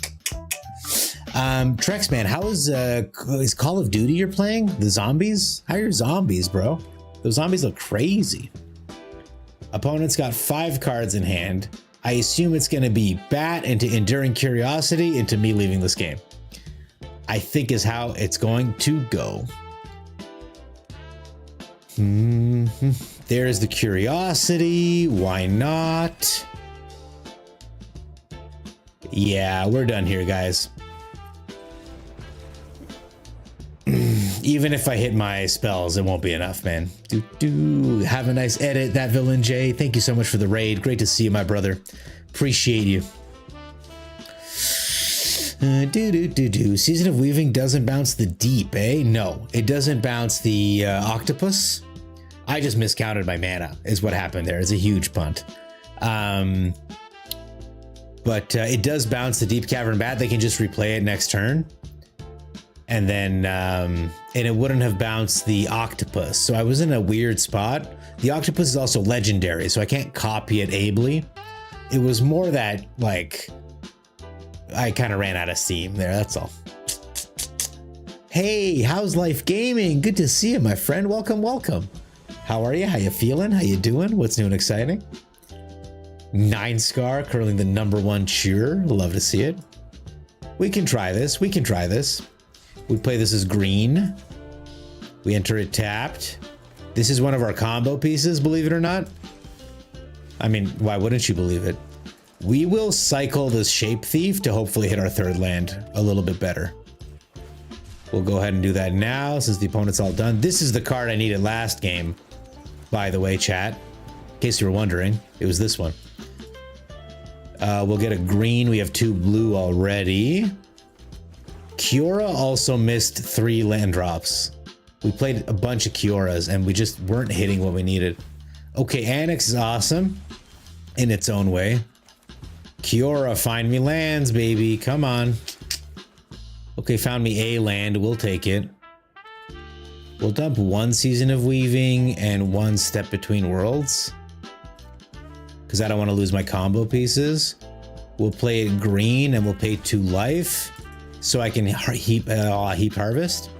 S2: Trex, man, how is Call of Duty you're playing? The zombies? How are your zombies, bro? Those zombies look crazy. Opponent's got 5 cards in hand. I assume it's going to be Bat into Enduring Curiosity into me leaving this game. I think is how it's going to go. There's the Curiosity. Why not? Yeah, we're done here, guys. Even if I hit my spells, it won't be enough, man. Have a nice edit, that villain Jay. Thank you so much for the raid. Great to see you, my brother. Appreciate you. Season of Weaving doesn't bounce the deep, eh? No, it doesn't bounce the octopus. I just miscounted my mana, is what happened there. It's a huge punt. But it does bounce the Deep Cavern Bat. They can just replay it next turn. And then, and it wouldn't have bounced the octopus. So I was in a weird spot. The octopus is also legendary, so I can't copy it ably. It was more that, like, I kind of ran out of steam there, that's all. Hey, how's life gaming? Good to see you, my friend. Welcome, welcome. How are you? How you feeling? How you doing? What's new and exciting? 9 Scar curling the #1 cheer. Love to see it. We can try this. We can try this. We play this as green. We enter it tapped. This is one of our combo pieces, believe it or not. I mean, why wouldn't you believe it? We will cycle this Shape Thief to hopefully hit our 3rd land a little bit better. We'll go ahead and do that now since the opponent's all done. This is the card I needed last game, by the way, chat. In case you were wondering, it was this one. We'll get a green. We have 2 blue already. Kiora also missed 3 land drops. We played a bunch of Kioras and we just weren't hitting what we needed. Okay, Annex is awesome in its own way. Kiora, find me lands, baby. Come on. Okay, found me a land. We'll take it. We'll dump 1 Season of Weaving and 1 Step Between Worlds, because I don't want to lose my combo pieces. We'll play it green and we'll pay 2 life so I can heap harvest.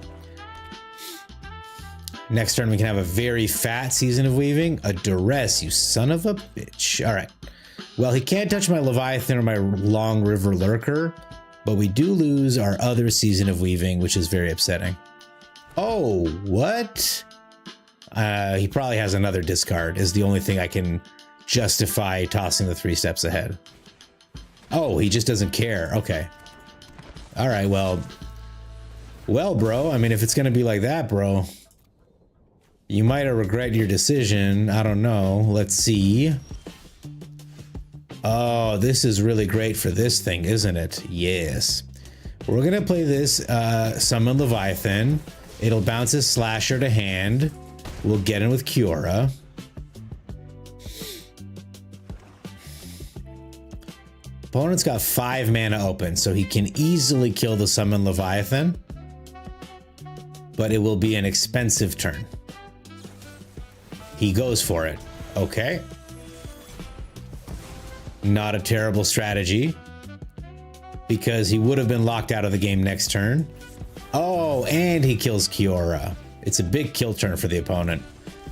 S2: Next turn we can have a very fat Season of Weaving. A duress, you son of a bitch. All right. Well, he can't touch my Leviathan or my Long River Lurker, but we do lose our other Season of Weaving, which is very upsetting. Oh, what? He probably has another discard, is the only thing I can justify tossing the 3 steps ahead. Oh, he just doesn't care. Okay. All right, well, bro, I mean, if it's going to be like that, bro, you might have regret your decision. I don't know. Let's see. Oh, this is really great for this thing, isn't it? Yes. We're going to play this Summon Leviathan. It'll bounce his Slasher to hand. We'll get in with Kiora. Opponent's got 5 mana open, so he can easily kill the Summon Leviathan. But it will be an expensive turn. He goes for it. Okay. Not a terrible strategy, because he would have been locked out of the game next turn. Oh, and he kills Kiora. It's a big kill turn for the opponent.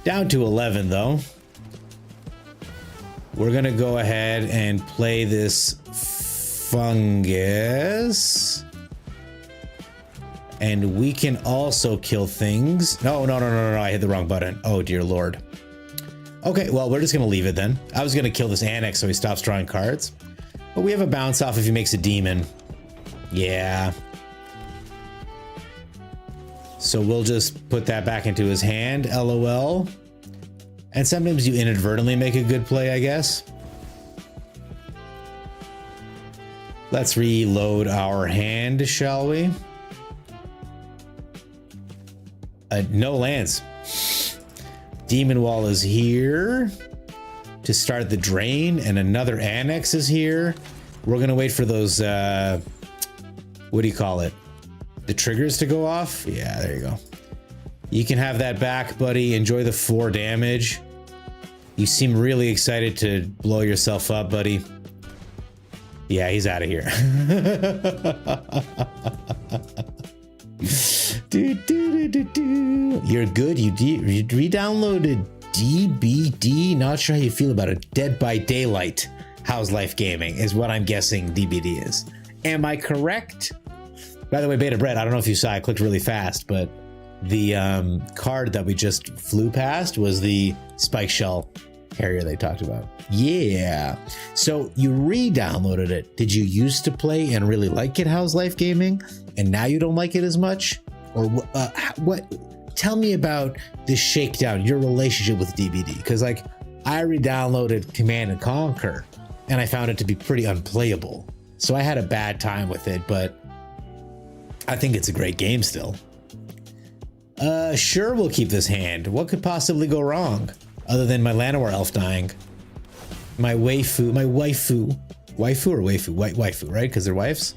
S2: Down to 11, though. We're going to go ahead and play this fungus. And we can also kill things. No, I hit the wrong button. Oh, dear Lord. Okay, well, we're just going to leave it then. I was going to kill this Annex so he stops drawing cards. But we have a bounce off if he makes a demon. Yeah. So we'll just put that back into his hand, LOL. And sometimes you inadvertently make a good play, I guess. Let's reload our hand, shall we? No lands. Demon Wall is here to start the drain, and another Annex is here. We're gonna wait for those, what do you call it? The triggers to go off? Yeah, there you go. You can have that back, buddy. Enjoy the 4 damage. You seem really excited to blow yourself up, buddy. Yeah, he's out of here. You're good. You re-downloaded DBD. Not sure how you feel about it. Dead by Daylight. How's Life Gaming is what I'm guessing DBD is. Am I correct? By the way, Beta Bread, I don't know if you saw, I clicked really fast, but the card that we just flew past was the Spike Shell Harrier they talked about. Yeah. So you re-downloaded it. Did you used to play and really like it, How's Life Gaming? And now you don't like it as much? Or what? Tell me about this shakedown, your relationship with DBD. Because like, I re-downloaded Command and Conquer, and I found it to be pretty unplayable. So I had a bad time with it, but I think it's a great game still. Sure, we'll keep this hand. What could possibly go wrong? Other than my Llanowar elf dying. My waifu, waifu or waifu? Waifu, right? Because they're wives?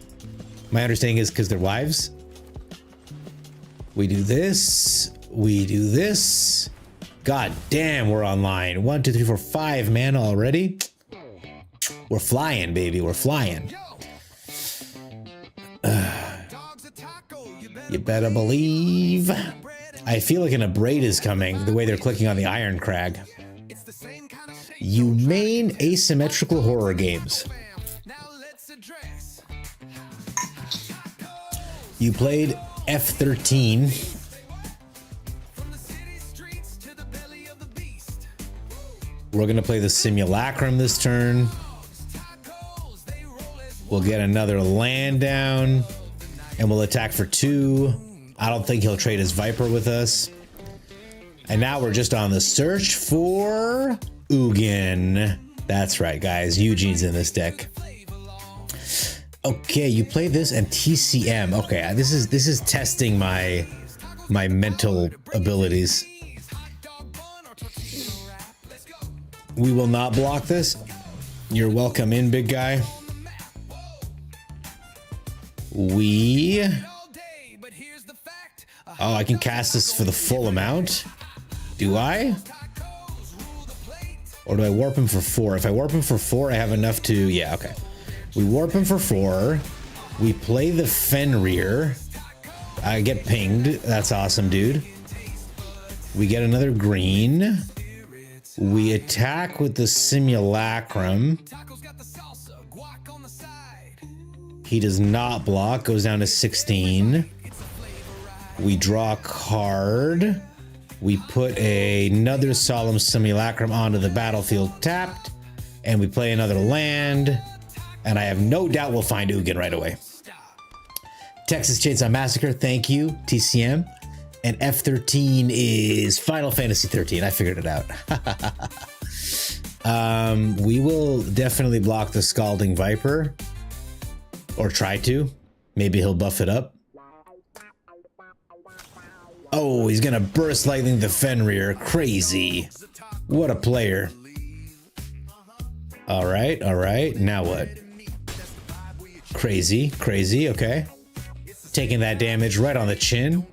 S2: My understanding is because they're wives. We do this. We do this. God damn, we're online. 1, 2, 3, 4, 5 man already. We're flying, baby. We're flying. You better believe. I feel like an abrade is coming, the way they're clicking on the Iron Crag. You main asymmetrical horror games. You played F13. We're gonna play the Simulacrum this turn. We'll get another land down, and we'll attack for 2. I don't think he'll trade his Viper with us. And now we're just on the search for Ugin. That's right, guys. Eugene's in this deck. Okay, you play this and TCM. Okay, this is testing my mental abilities. We will not block this. You're welcome in, big guy. Oh, I can cast this for the full amount? Do I? Or do I warp him for 4? If I warp him for 4, I have enough to... Yeah, okay. We warp him for 4. We play the Fenrir. I get pinged. That's awesome, dude. We get another green. We attack with the Simulacrum. He does not block. Goes down to 16. We draw a card. We put another Solemn Simulacrum onto the battlefield tapped. And we play another land. And I have no doubt we'll find Ugin right away. Texas Chainsaw Massacre, thank you, TCM. And F13 is Final Fantasy 13. I figured it out. We will definitely block the Scalding Viper. Or try to. Maybe he'll buff it up. Oh, he's gonna Burst Lightning the Fenrir. Crazy. What a player. Alright, alright. Now what? Crazy, crazy, okay. Taking that damage right on the chin.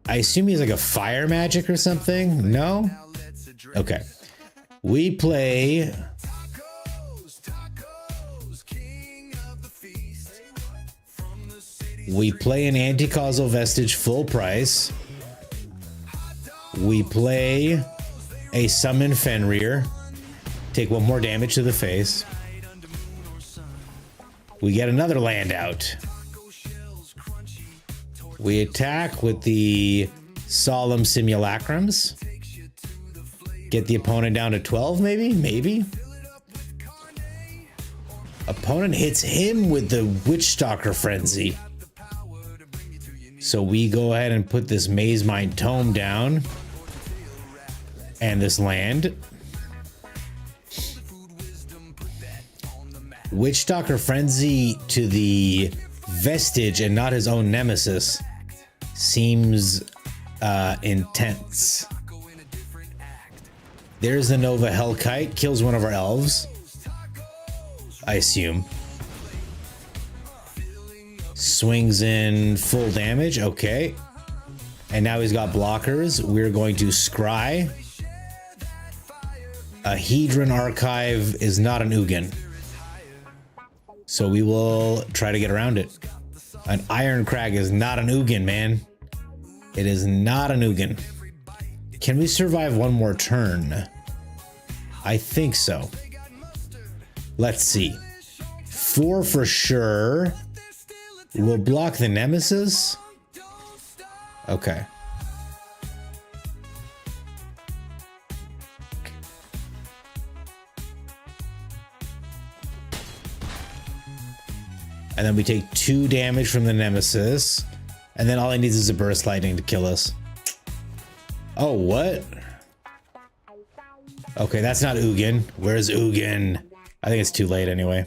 S2: I assume he's like a fire magic or something? No? Okay. We play... We play an Anti-Causal Vestige full price. We play a Summon Fenrir. Take 1 more damage to the face. We get another land out. We attack with the Solemn Simulacrums. Get the opponent down to 12, maybe? Maybe? Opponent hits him with the Witchstalker Frenzy. So we go ahead and put this Maze Mind Tome down. And this land. Witchstalker Frenzy to the Vestige and not his own nemesis seems intense. There's the Nova Hellkite, kills one of our elves. I assume. Swings in full damage, okay. And now he's got blockers. We're going to scry. A Hedron Archive is not an Ugin. So we will try to get around it. An Iron Crag is not an Ugin, man. It is not an Ugin. Can we survive 1 more turn? I think so. Let's see. 4 for sure. We'll block the Nemesis. Okay. And then we take 2 damage from the Nemesis. And then all he needs is a burst lightning to kill us. Oh, what? Okay, that's not Ugin. Where's Ugin? I think it's too late anyway.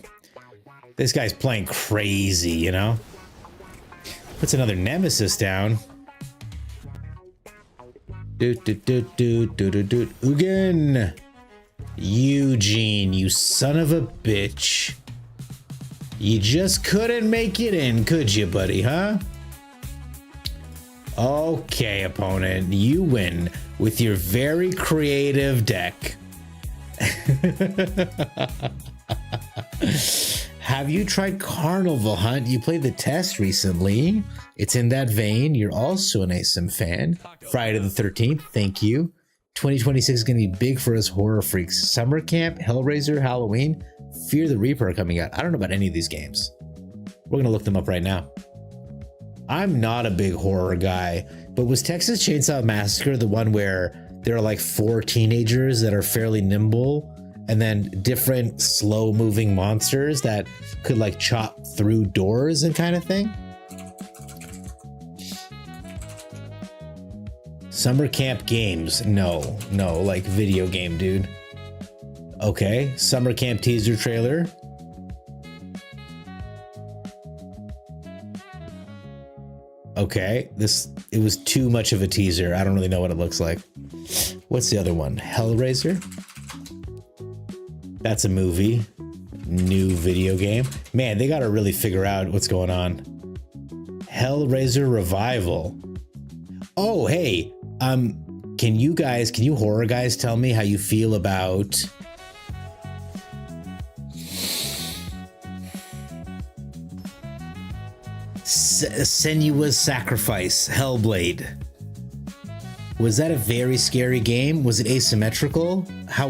S2: This guy's playing crazy, you know? Puts another nemesis down. Ugin! Eugene, you son of a bitch. You just couldn't make it in, could you, buddy, huh? Okay, opponent, you win with your very creative deck. Have you tried Carnival Hunt? You played the test recently. It's in that vein. You're also an ASIM fan. Friday the 13th, thank you. 2026 is going to be big for us horror freaks. Summer Camp, Hellraiser, Halloween, Fear the Reaper are coming out. I don't know about any of these games. We're going to look them up right now. I'm not a big horror guy, but was Texas Chainsaw Massacre the one where there are like 4 teenagers that are fairly nimble and then different slow moving monsters that could like chop through doors and kind of thing? Summer Camp Games. No, like video game, dude. Okay, Summer Camp teaser trailer. Okay, it was too much of a teaser. I don't really know what it looks like. What's the other one? Hellraiser? That's a movie. New video game. Man, they gotta really figure out what's going on. Hellraiser Revival. Oh, hey, can you horror guys tell me how you feel about Senua's Sacrifice, Hellblade? Was that a very scary game? Was it asymmetrical? How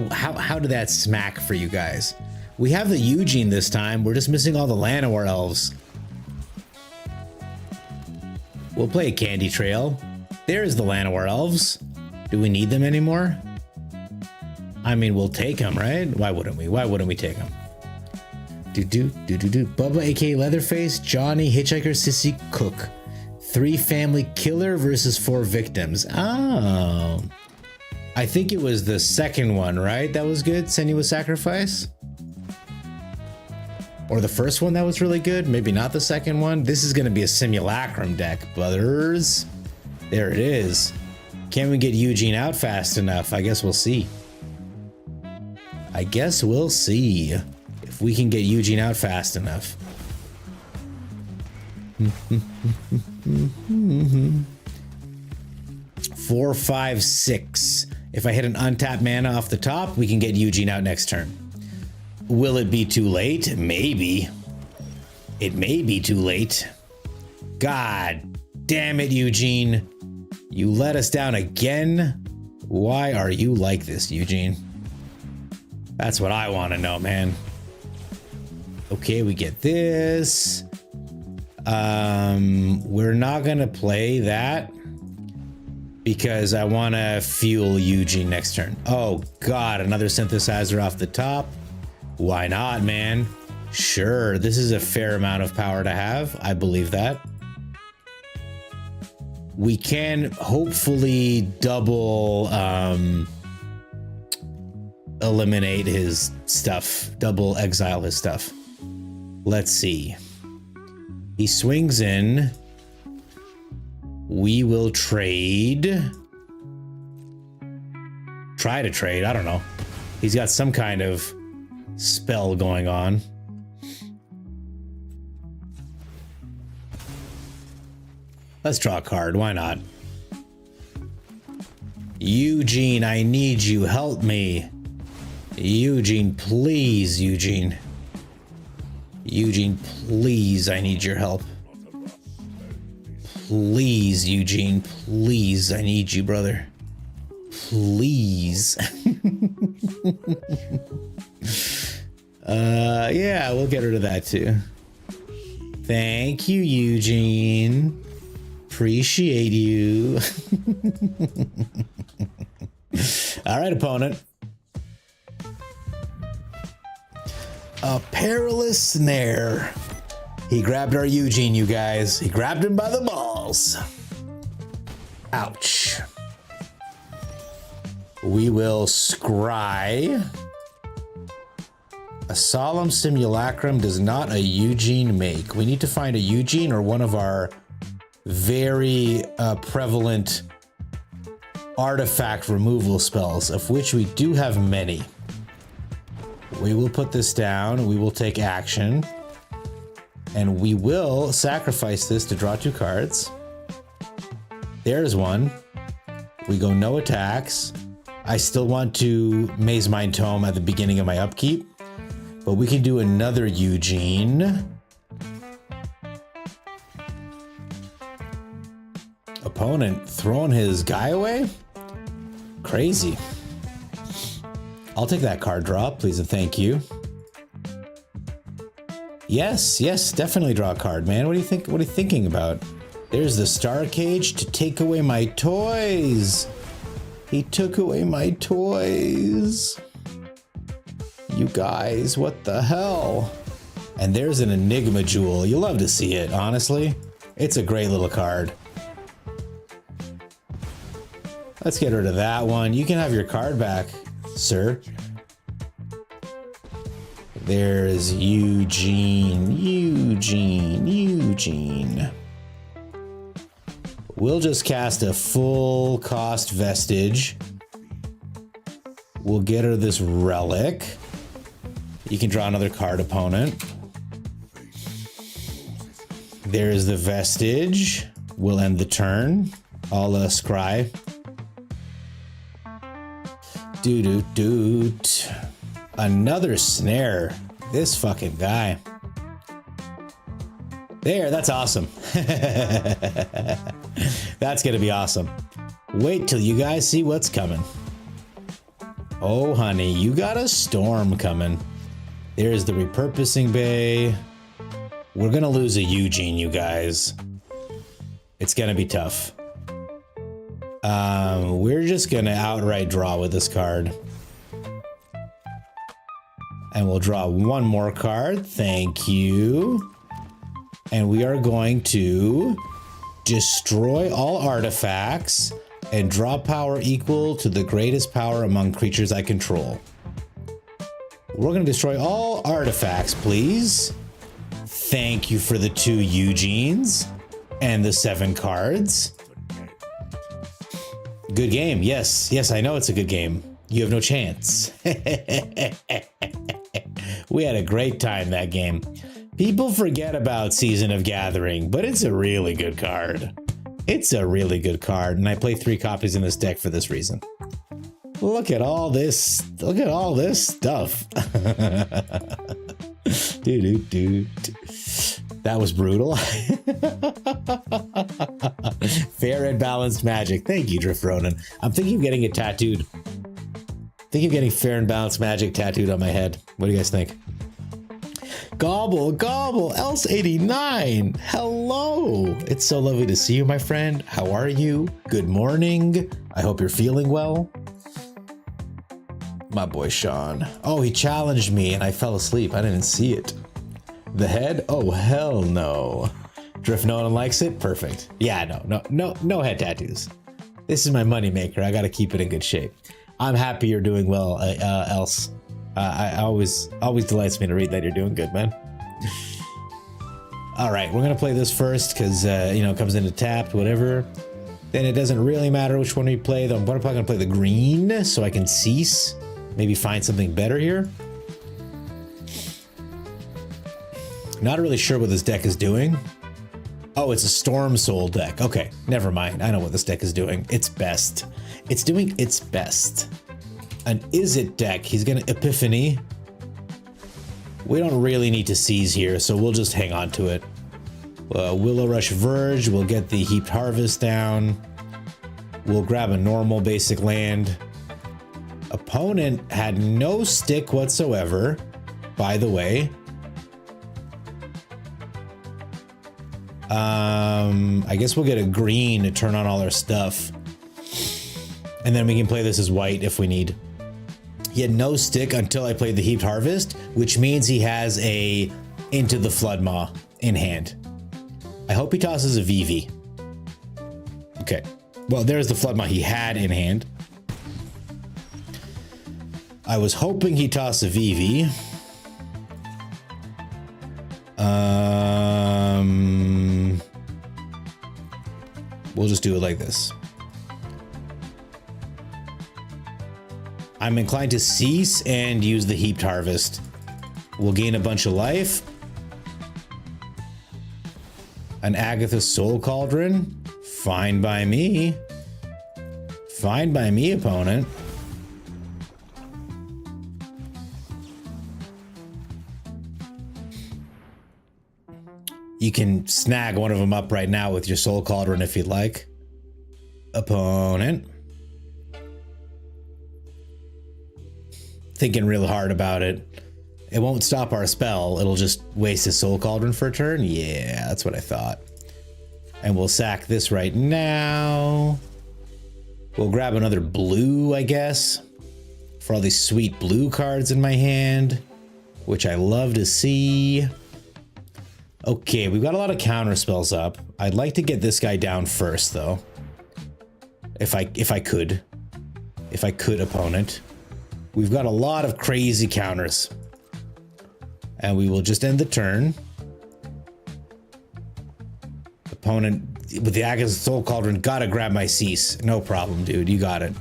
S2: did that smack for you guys? We have the Eugene this time. We're just missing all the Llanowar elves. We'll play a Candy Trail. There's the Llanowar elves. Do we need them anymore? I mean, we'll take them, right? Why wouldn't we? Why wouldn't we take them? Bubba, aka Leatherface, Johnny, Hitchhiker, Sissy, Cook. 3 family killer versus 4 victims. Oh. I think it was the second one, right? That was good. Senua's Sacrifice. Or the first one that was really good. Maybe not the second one. This is going to be a simulacrum deck, brothers. There it is. Can we get Eugene out fast enough? I guess we'll see. I guess we'll see if we can get Eugene out fast enough. 4, 5, 6. If I hit an untapped mana off the top, we can get Eugene out next turn. Will it be too late? Maybe. It may be too late. God damn it, Eugene. You let us down again? Why are you like this, Eugene? That's what I want to know, man. Okay, we get this. We're not gonna play that because I want to fuel Eugene next turn. Oh God, another synthesizer off the top. Why not, man? Sure, this is a fair amount of power to have. I believe that. We can hopefully double eliminate his stuff, double exile his stuff. Let's see. He swings in. We will trade. Try to trade, I don't know. He's got some kind of spell going on. Let's draw a card, why not? Eugene, I need you, help me. Eugene, please, Eugene. Eugene, please, I need your help. Please, Eugene, please, I need you, brother. Please. Yeah, we'll get rid of that too. Thank you, Eugene. Appreciate you. All right, opponent. A Perilous Snare. He grabbed our Eugene, you guys. He grabbed him by the balls. Ouch. We will scry. A solemn simulacrum does not a Eugene make. We need to find a Eugene or one of our very prevalent artifact removal spells, of which we do have many. We will put this down. We will take action. And we will sacrifice this to draw 2 cards. There's one. We go no attacks. I still want to Maze Mind Tome at the beginning of my upkeep. But we can do another Eugene. Opponent throwing his guy away? Crazy. I'll take that card draw, please and thank you. Yes, definitely draw a card, man. What do you think? What are you thinking about? There's the Star Cage to take away my toys. He took away my toys. You guys, what the hell? And there's an Enigma Jewel. You love to see it, honestly. It's a great little card. Let's get rid of that one. You can have your card back, sir. There's Eugene. We'll just cast a full cost vestige. We'll get her this relic. You can draw another card, opponent. There's the vestige. We'll end the turn. I'll scry. Doot. Another snare. This fucking guy. There, that's awesome. That's gonna be awesome. Wait till you guys see what's coming. Oh, honey, you got a storm coming. There's the repurposing bay. We're gonna lose a Eugene, you guys. It's gonna be tough. We're just gonna outright draw with this card. And we'll draw one more card. Thank you. And we are going to destroy all artifacts and draw power equal to the greatest power among creatures I control. We're going to destroy all artifacts, please. Thank you for the 2 Eugenes and the 7 cards. Good game. Yes, I know it's a good game. You have no chance. We had a great time that game. People forget about Season of Gathering, but it's a really good card. It's a really good card, and I play 3 copies in this deck for this reason. Look at all this. Look at all this stuff. That was brutal. Fair and balanced magic. Thank you, Drift Ronin. I'm thinking of getting it tattooed. Thinking of getting fair and balanced magic tattooed on my head. What do you guys think? Gobble, Else 89. Hello. It's so lovely to see you, my friend. How are you? Good morning. I hope you're feeling well. My boy Sean. Oh, he challenged me and I fell asleep. I didn't see it. The head? Oh, hell no. Drift no one likes it? Perfect. Yeah, no head tattoos. This is my moneymaker. I gotta keep it in good shape. I'm happy you're doing well, Else. I always delights me to read that you're doing good, man. All right, we're gonna play this first because it comes into tapped, whatever. Then it doesn't really matter which one we play. Though I'm probably gonna play the green so I can cease. Maybe find something better here. Not really sure what this deck is doing. Oh, it's a Storm Soul deck. Okay, never mind. I know what this deck is doing. It's best. It's doing its best. An Is It deck. He's gonna Epiphany. We don't really need to seize here, so we'll just hang on to it. Willow Rush Verge. We'll get the Heaped Harvest down. We'll grab a normal basic land. Opponent had no stick whatsoever, by the way. I guess we'll get a green to turn on all our stuff. And then we can play this as white if we need. He had no stick until I played the Heaped Harvest, which means he has a Into the Flood Maw. in hand. I hope he tosses a VV. Okay. Well, there's the Floodmont he had in hand. I was hoping he tossed a VV. We'll just do it like this. I'm inclined to cease and use the Heaped Harvest. We'll gain a bunch of life. An Agatha's Soul Cauldron. Fine by me. Fine by me, opponent. You can snag one of them up right now with your Soul Cauldron if you'd like. Opponent. Thinking real hard about it. It won't stop our spell. It'll just waste his Soul Cauldron for a turn. Yeah, that's what I thought. And we'll sack this right now. We'll grab another blue, I guess, for all these sweet blue cards in my hand, which I love to see. Okay, we've got a lot of counter spells up. I'd like to get this guy down first, though. If I could, opponent. We've got a lot of crazy counters. And we will just end the turn. Opponent with the Agatha's Soul Cauldron, gotta grab my cease. No problem, dude. You got it.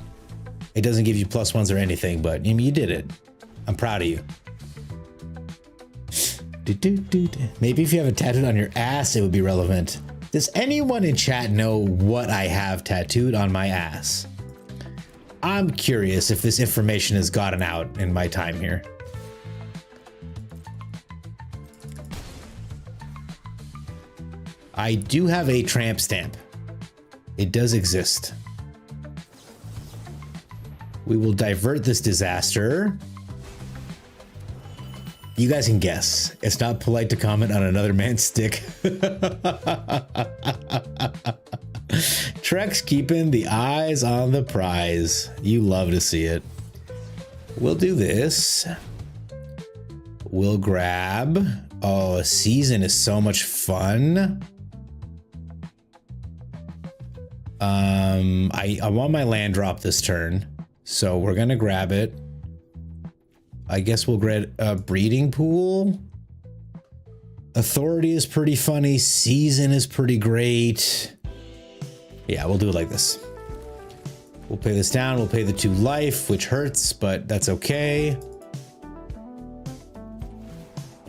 S2: It doesn't give you +1s or anything, but I mean, you did it. I'm proud of you. Maybe if you have it tattooed on your ass, it would be relevant. Does anyone in chat know what I have tattooed on my ass? I'm curious if this information has gotten out in my time here. I do have a tramp stamp. It does exist. We will divert this disaster. You guys can guess. It's not polite to comment on another man's stick. Trek's keeping the eyes on the prize. You love to see it. We'll do this. We'll grab. Oh, a season is so much fun. I want my land drop this turn, so we're gonna grab it. I guess we'll get a breeding pool. Authority is pretty funny. Season is pretty great. Yeah, we'll do it like this. We'll pay this down. We'll pay the 2 life, which hurts, but that's okay.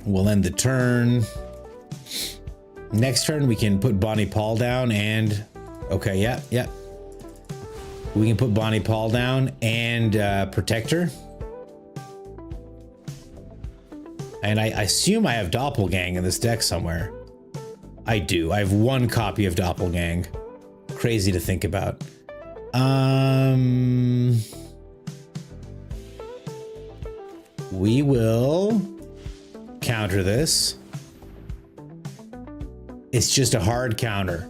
S2: We'll end the turn. Next turn, we can put Bonnie Paul down and... Okay, yeah. We can put Bonnie Paul down and Protector. And I assume I have Doppelgang in this deck somewhere. I do. I have 1 copy of Doppelgang. Crazy to think about. We will counter this. It's just a hard counter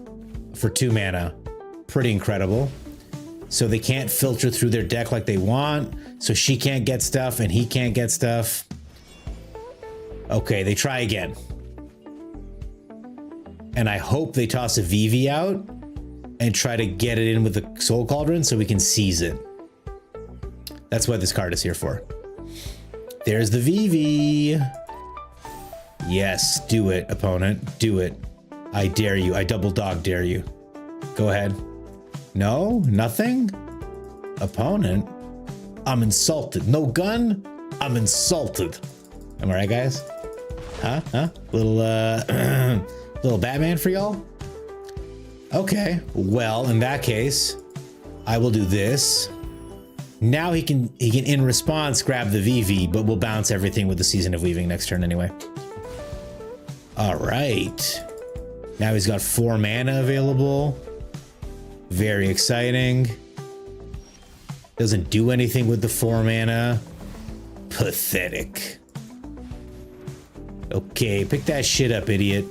S2: for 2 mana. Pretty incredible. So they can't filter through their deck like they want. So she can't get stuff and he can't get stuff. Okay, they try again. And I hope they toss a VV out and try to get it in with the Soul Cauldron so we can seize it. That's what this card is here for. There's the VV. Yes, do it, opponent. Do it. I dare you. I double dog dare you. Go ahead. No? Nothing? Opponent? I'm insulted. No gun? I'm insulted. Am I right, guys? Huh? Little, little Batman for y'all? Okay. Well, in that case, I will do this. Now he can in response grab the VV, but we'll bounce everything with the Season of Weaving next turn anyway. All right. Now he's got 4 mana available. Very exciting. Doesn't do anything with the 4 mana. Pathetic. Okay, pick that shit up, idiot.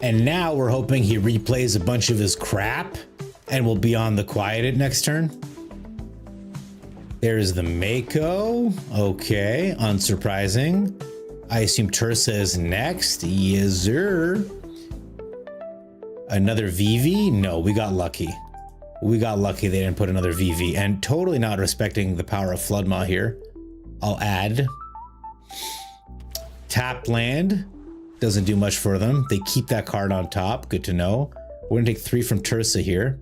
S2: And now we're hoping he replays a bunch of his crap and we'll be on the Quieted next turn. There's the Mako. Okay, unsurprising. I assume Tursa is next. Yes, sir. Another VV? No, we got lucky. We got lucky they didn't put another VV. And totally not respecting the power of Floodmaw here. I'll add. Tapped land. Doesn't do much for them. They keep that card on top. Good to know. We're gonna take 3 from Tursa here.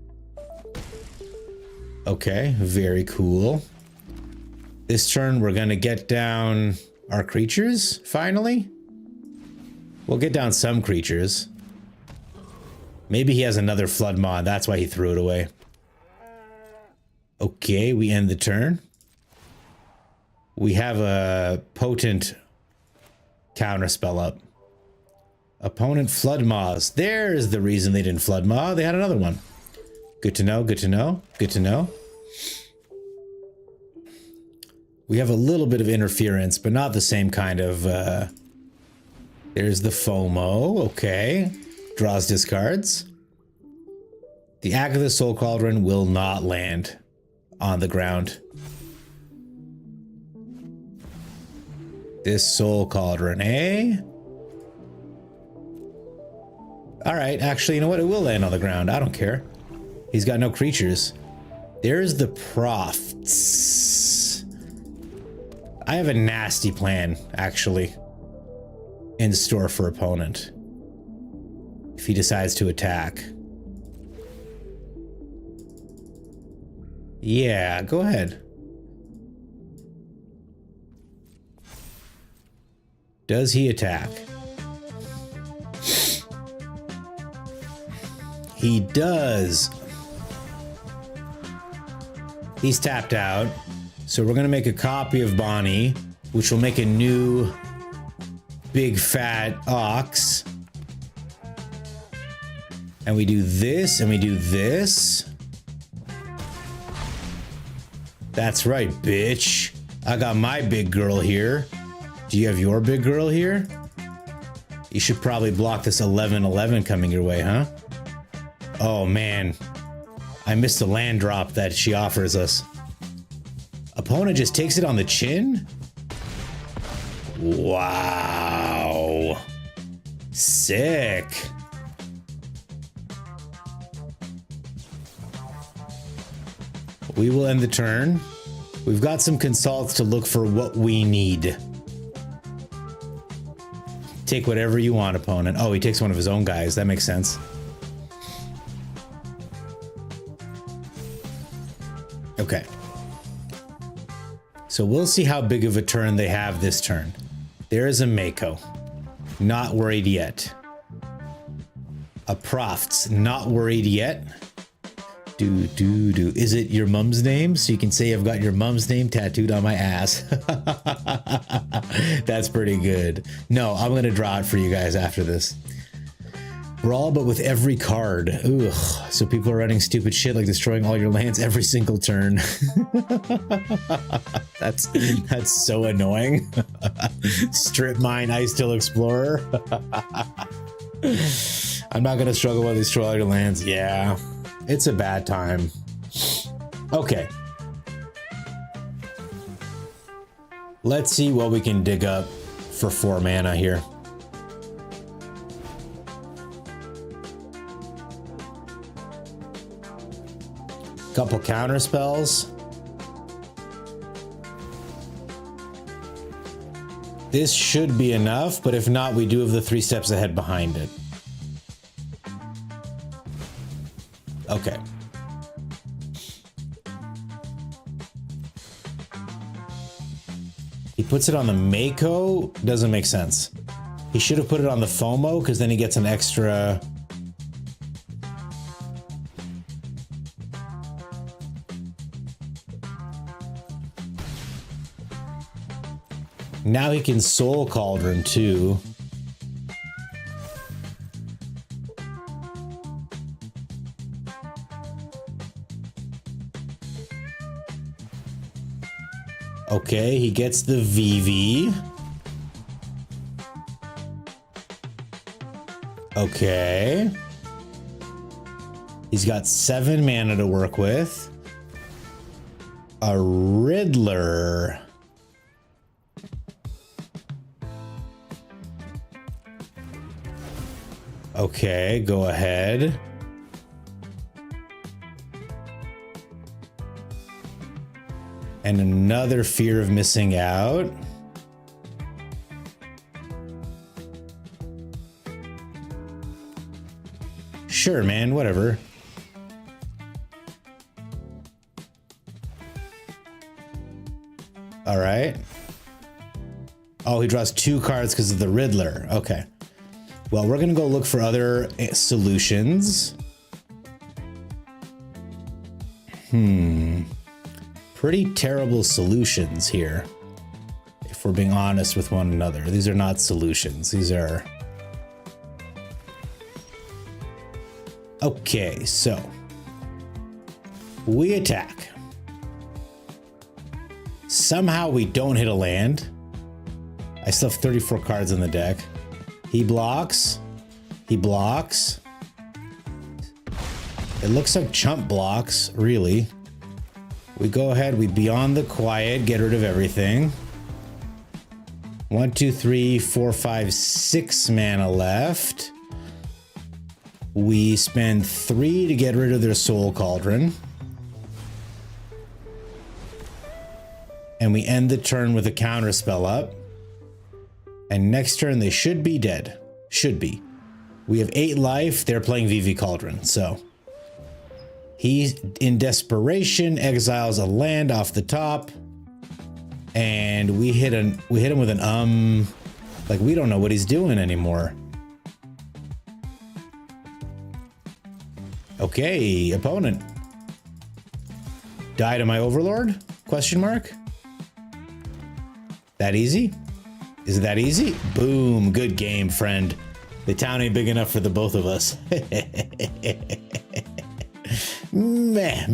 S2: Okay, very cool. This turn, we're gonna get down our creatures, finally. We'll get down some creatures. Maybe he has another Flood Maw, that's why he threw it away. Okay, we end the turn. We have a potent counterspell up. Opponent Flood Maws. There's the reason they didn't Flood Maw. They had another one. Good to know, good to know, good to know. We have a little bit of interference, but not the same kind of... There's the FOMO. Okay. Draws discards. The Agatha Soul Cauldron will not land on the ground. This Soul Cauldron, eh? Alright, actually, you know what? It will land on the ground. I don't care. He's got no creatures. There's the Profts. I have a nasty plan, actually, in store for opponent. If he decides to attack. Yeah, go ahead. Does he attack? He does. He's tapped out. So we're gonna make a copy of Bonnie, which will make a new big fat ox. And we do this, and we do this. That's right, bitch. I got my big girl here. Do you have your big girl here? You should probably block this 11-11 coming your way, huh? Oh man, I missed the land drop that she offers us. Opponent just takes it on the chin? Wow. Sick. We will end the turn. We've got some consults to look for what we need. Take whatever you want, opponent. Oh, he takes one of his own guys. That makes sense. Okay. So we'll see how big of a turn they have this turn. There is a Mako. Not worried yet. A Profts. Not worried yet. Is it your mom's name? So you can say I've got your mom's name tattooed on my ass. That's pretty good. No, I'm gonna draw it for you guys after this. Brawl, but with every card. Ugh. So people are running stupid shit like destroying all your lands every single turn. That's so annoying. Strip mine, Ice Till Explorer. I'm not gonna struggle while they destroy all your lands. Yeah, it's a bad time. Okay. Let's see what we can dig up for 4 mana here. Couple counter spells. This should be enough, but if not, we do have the 3 steps ahead behind it. Okay. He puts it on the Mako. Doesn't make sense. He should have put it on the FOMO, because then he gets an extra... Now he can Soul Cauldron too. Okay, he gets the VV. Okay. He's got 7 mana to work with. a Riddler. Okay, go ahead. And another fear of missing out. Sure, man, whatever. All right. Oh, he draws 2 cards because of the Riddler. Okay. Well, we're going to go look for other solutions. Pretty terrible solutions here, if we're being honest with one another. These are not solutions. These are... Okay, so we attack. Somehow we don't hit a land. I still have 34 cards in the deck. He blocks. He blocks. It looks like chump blocks, really. We go ahead, we Beyond the Quiet, get rid of everything. 1, 2, 3, 4, 5, 6 mana left. We spend 3 to get rid of their Soul Cauldron. And we end the turn with a counter spell up. And next turn they should be dead. Should be. We have 8 life, they're playing VV Cauldron, so. He, in desperation, exiles a land off the top. And we hit him with an like we don't know what he's doing anymore. Okay, opponent. Die to my Overlord? Question mark? That easy? Is it that easy? Boom, good game, friend. The town ain't big enough for the both of us. Meh.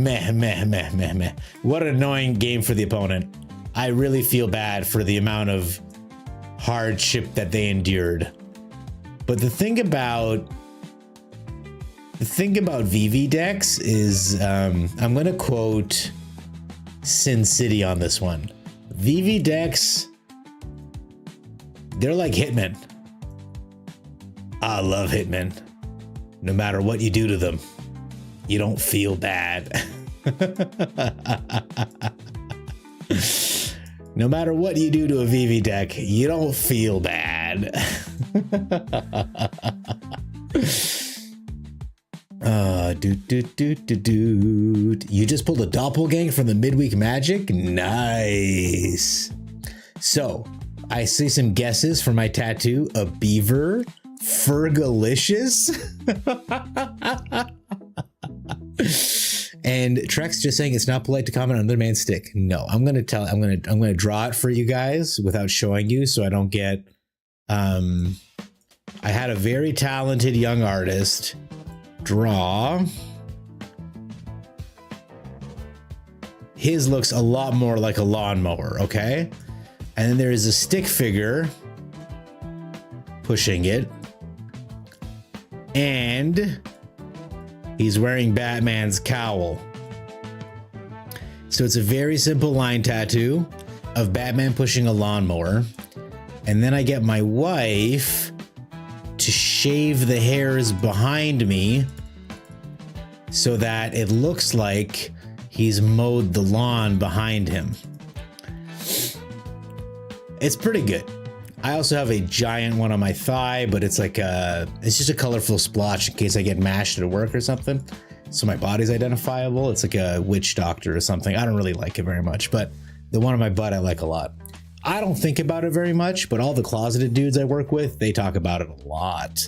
S2: What an annoying game for the opponent. I really feel bad for the amount of hardship that they endured. But the thing about VV decks is, I'm gonna quote Sin City on this one. VV decks, they're like Hitmen. I love Hitmen. No matter what you do to them, you don't feel bad. No matter what you do to a VV deck, you don't feel bad. You just pulled a doppelganger from the midweek magic? Nice. So, I see some guesses for my tattoo. A beaver? Fergalicious? And Trex just saying it's not polite to comment on another man's stick. No, I'm gonna draw it for you guys without showing you, so I don't get. I had a very talented young artist draw. His looks a lot more like a lawnmower, okay? And then there is a stick figure pushing it, and he's wearing Batman's cowl. So it's a very simple line tattoo of Batman pushing a lawnmower. And then I get my wife to shave the hairs behind me so that it looks like he's mowed the lawn behind him. It's pretty good. I also have a giant one on my thigh, but it's like it's just a colorful splotch in case I get mashed at work or something. So my body's identifiable. It's like a witch doctor or something. I don't really like it very much, but the one on my butt I like a lot. I don't think about it very much, but all the closeted dudes I work with, they talk about it a lot.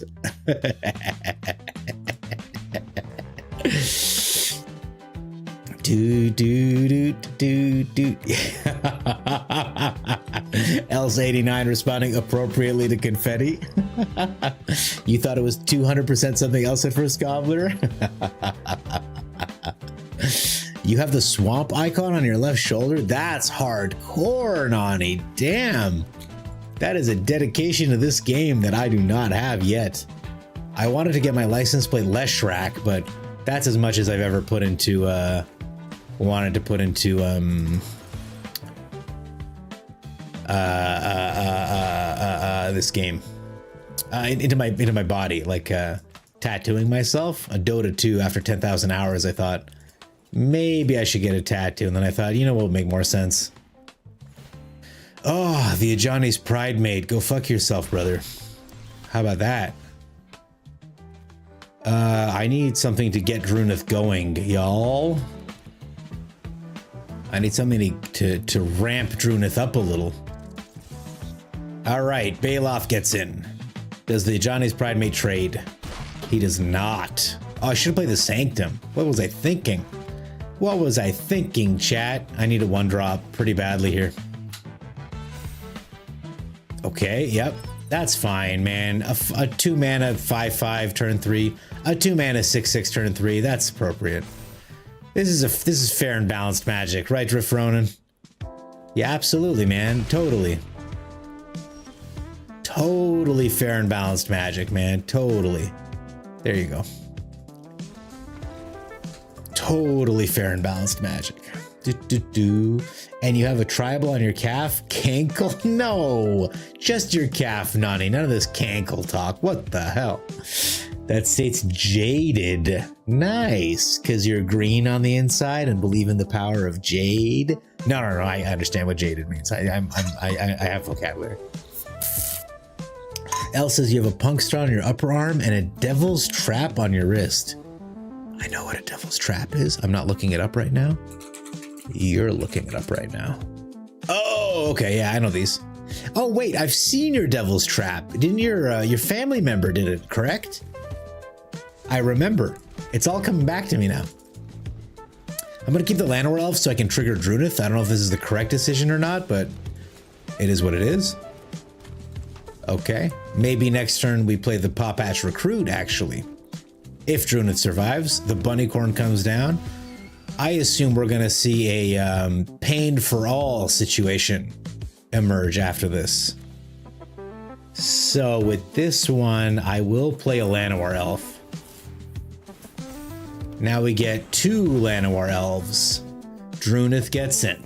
S2: Else 89 responding appropriately to confetti. You thought it was 200% something else at first, Gobbler? You have the swamp icon on your left shoulder? That's hardcore, Nani. Damn. That is a dedication to this game that I do not have yet. I wanted to get my license plate Leshrac, but that's as much as I've ever put into wanted to put into this game, into my body, like tattooing myself. A Dota 2 after 10,000 hours, I thought maybe I should get a tattoo, and then I thought, you know what would make more sense? Oh, the Ajani's Pride Mate. Go fuck yourself, brother. How about that? I need something to get Drunith going, y'all. I need something to ramp Drunith up a little. All right, Bailoff gets in. Does the Ajani's Pride Mate trade? He does not. Oh, I should play the Sanctum. What was I thinking? What was I thinking, chat? I need a 1-drop pretty badly here. Okay, yep. That's fine, man. A 2-mana 5/5 turn 3. A 2-mana 6/6 turn 3. That's appropriate. This is fair and balanced magic, right, Drift Ronin? Yeah, absolutely, man. Totally. Totally fair and balanced magic, man. Totally. There you go. Totally fair and balanced magic. And you have a tribal on your calf? Cankle? No! Just your calf, Nani. None of this cankle talk. What the hell? That states jaded. Nice. Because you're green on the inside and believe in the power of jade? No. I understand what jaded means. I have vocabulary. Elle says you have a Punkster on your upper arm and a Devil's Trap on your wrist. I know what a Devil's Trap is. I'm not looking it up right now. You're looking it up right now. Oh, okay. Yeah, I know these. Oh, wait. I've seen your Devil's Trap. Didn't your family member did it, correct? I remember. It's all coming back to me now. I'm going to keep the Llanowar Elf so I can trigger Drunith. I don't know if this is the correct decision or not, but it is what it is. Okay. Maybe next turn we play the Pop-Ash Recruit, actually. If Drunith survives, the Bunnycorn comes down. I assume we're going to see a Pain for All situation emerge after this. So with this one, I will play a Llanowar Elf. Now we get 2 Llanowar Elves. Drunith gets in.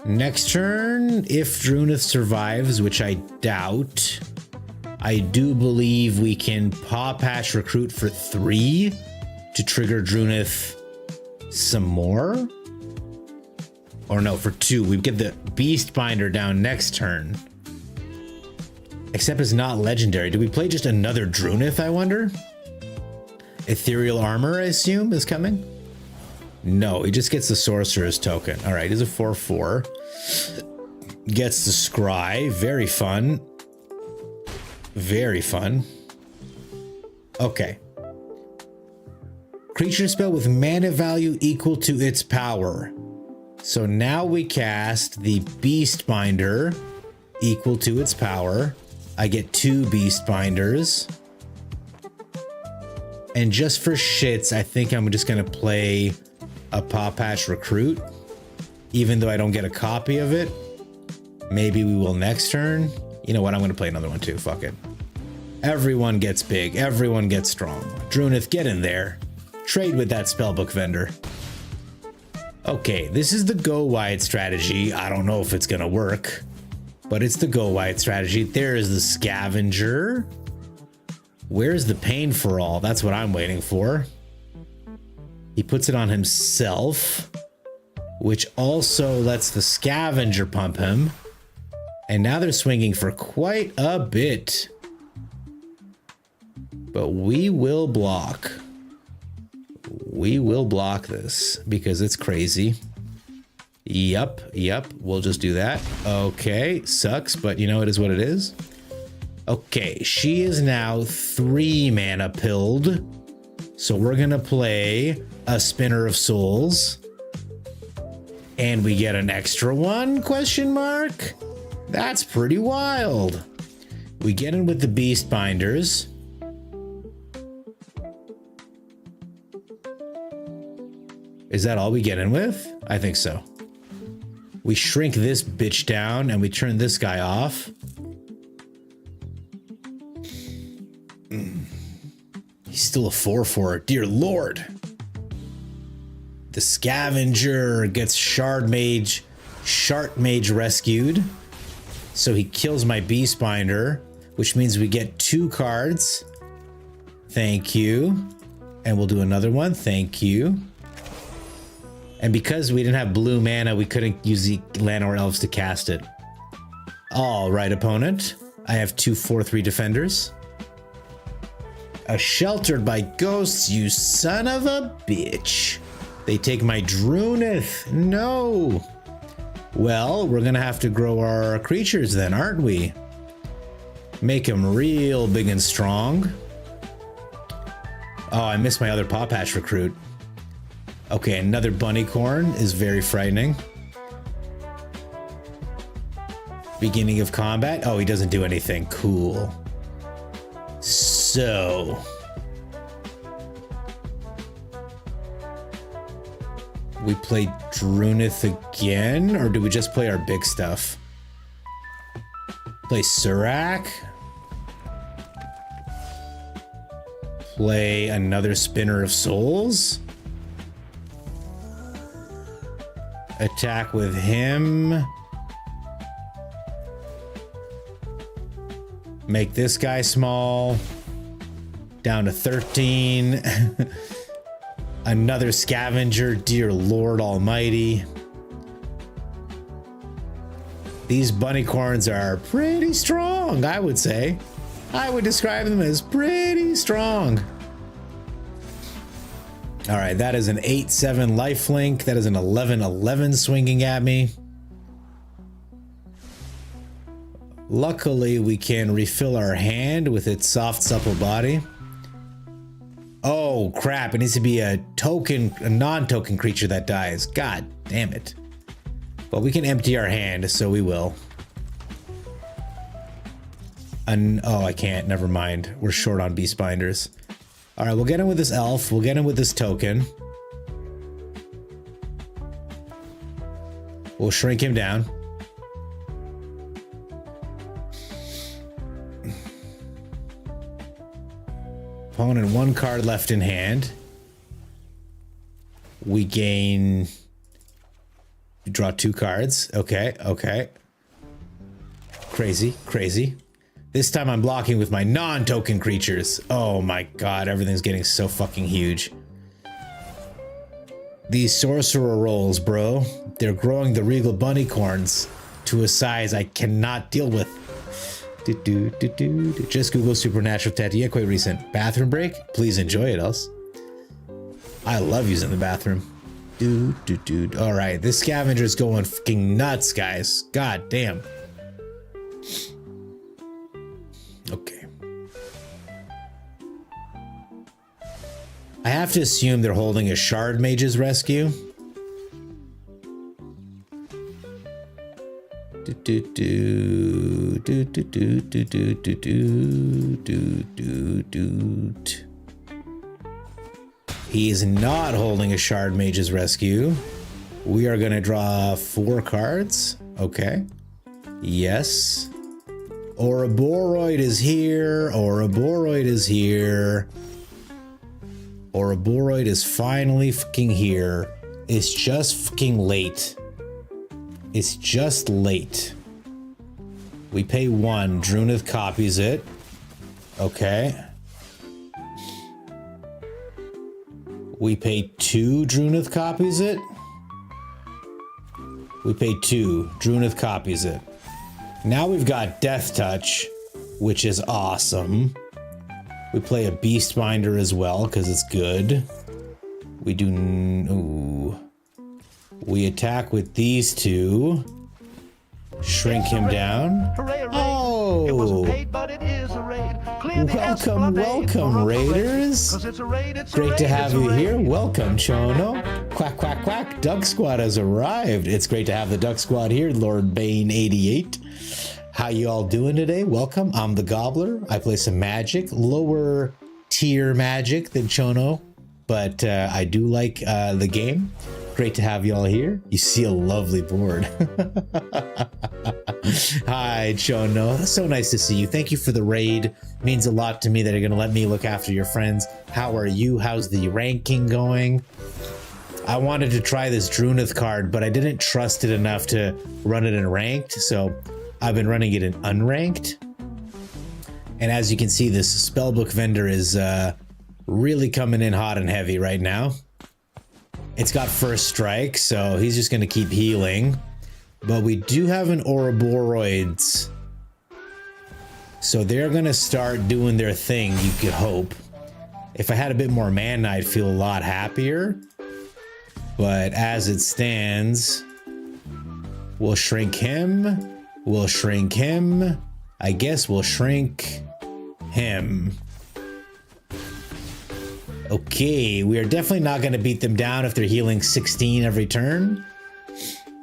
S2: Next turn, if Drunith survives, which I doubt, I do believe we can Pop-Ash Recruit for 3 to trigger Drunith some more. Or no, for 2. We get the Beast Binder down next turn. Except it's not legendary. Do we play just another Drunith, I wonder? Ethereal Armor, I assume, is coming? No, he just gets the Sorcerer's Token. All right, he's a 4/4. Gets the Scry. Very fun. Very fun. Okay. Creature spell with mana value equal to its power. So now we cast the Beast Binder equal to its power. I get 2 Beast Binders. And just for shits, I think I'm just going to play a Pop-Ash Recruit. Even though I don't get a copy of it. Maybe we will next turn. You know what? I'm going to play another one too. Fuck it. Everyone gets big. Everyone gets strong. Drunith, get in there. Trade with that spellbook vendor. Okay, this is the go wide strategy. I don't know if it's going to work. But it's the go wide strategy. There is the Scavenger. Where's the Pain for All? That's what I'm waiting for. He puts it on himself, which also lets the Scavenger pump him. And now they're swinging for quite a bit. But we will block. We will block this because it's crazy. Yep. We'll just do that. Okay, sucks, but you know, it is what it is. Okay, she is now 3 mana pilled. So we're gonna play a Spinner of Souls. And we get an extra one, question mark? That's pretty wild. We get in with the Beast Binders. Is that all we get in with? I think so. We shrink this bitch down and we turn this guy off. He's still a 4/4. Dear Lord. The scavenger gets Shard Mage rescued. So he kills my Beast Binder, which means we get 2 cards. Thank you. And we'll do another one. Thank you. And because we didn't have blue mana, we couldn't use the Llanowar Elves to cast it. All right, opponent. I have 2 4/3 defenders. A Sheltered by Ghosts, you son of a bitch. They take my Drunith. No. Well, we're gonna have to grow our creatures then, aren't we? Make them real big and strong. Oh, I missed my other Paw Patch recruit. Okay, another Bunnycorn is very frightening. Beginning of combat. Oh, he doesn't do anything. Cool. So... we play Drunith again, or do we just play our big stuff? Play Surak. Play another Spinner of Souls. Attack with him. Make this guy small. Down to 13. Another Scavenger, dear Lord Almighty. These Bunnycorns are pretty strong, I would say. I would describe them as pretty strong. All right, that is an 8/7 lifelink. That is an 11/11 swinging at me. Luckily, we can refill our hand with its soft, supple body. Oh, crap. It needs to be a non-token creature that dies. God damn it. But we can empty our hand, so we will. Oh, I can't. Never mind. We're short on Beast Binders. All right, we'll get him with this elf. We'll get him with this token. We'll shrink him down. Opponent 1 card left in hand. We gain... we draw 2 cards. Okay, okay. Crazy, crazy. This time I'm blocking with my non-token creatures. Oh my god, everything's getting so fucking huge. These sorcerer rolls, bro. They're growing the regal bunnycorns to a size I cannot deal with. Just Google Supernatural Tattoo. Quite recent. Bathroom break? Please enjoy it, else. I love using the bathroom. Alright, this scavenger's going fucking nuts, guys. God damn. Okay. I have to assume they're holding a Shard Mage's Rescue. He is not holding a Shard Mage's Rescue. We are going to draw 4 cards. Okay. Yes. Ouroboros is here. Ouroboros is here. Ouroboros is finally fucking here. It's just fucking late. It's just late. We pay 1. Drunith copies it. Okay. We pay 2. Drunith copies it. We pay 2. Drunith copies it. Now we've got Death Touch, which is awesome. We play a Beast Binder as well, because it's good. We do... ooh. We attack with these 2. Shrink him down.
S8: Hooray, hooray.
S2: Oh!
S8: It wasn't paid, but it is a raid. Clear the
S2: Welcome, welcome, Raiders.
S8: 'Cause it's a raid, it's a
S2: Great
S8: raid,
S2: to have
S8: it's a
S2: you
S8: raid.
S2: here. Welcome, Chono. Quack, quack, quack. Duck Squad has arrived. It's great to have the Duck Squad here. Lord Bane 88. How you all doing today? Welcome. I'm the Gobbler. I play some Magic. Lower tier Magic than Chono, but I do like the game. Great to have you all here. You see a lovely board. Hi, Chono. So nice to see you. Thank you for the raid. It means a lot to me that you're going to let me look after your friends. How are you? How's the ranking going? I wanted to try this Drunith card, but I didn't trust it enough to run it in ranked, so I've been running it in unranked. And as you can see, this spellbook vendor is really coming in hot and heavy right now. It's got first strike, so he's just going to keep healing. But we do have an Ouroboros, so they're going to start doing their thing, you could hope. If I had a bit more mana, I'd feel a lot happier. But as it stands, we'll shrink him. We'll shrink him. I guess we'll shrink him. Okay, we are definitely not going to beat them down if they're healing 16 every turn.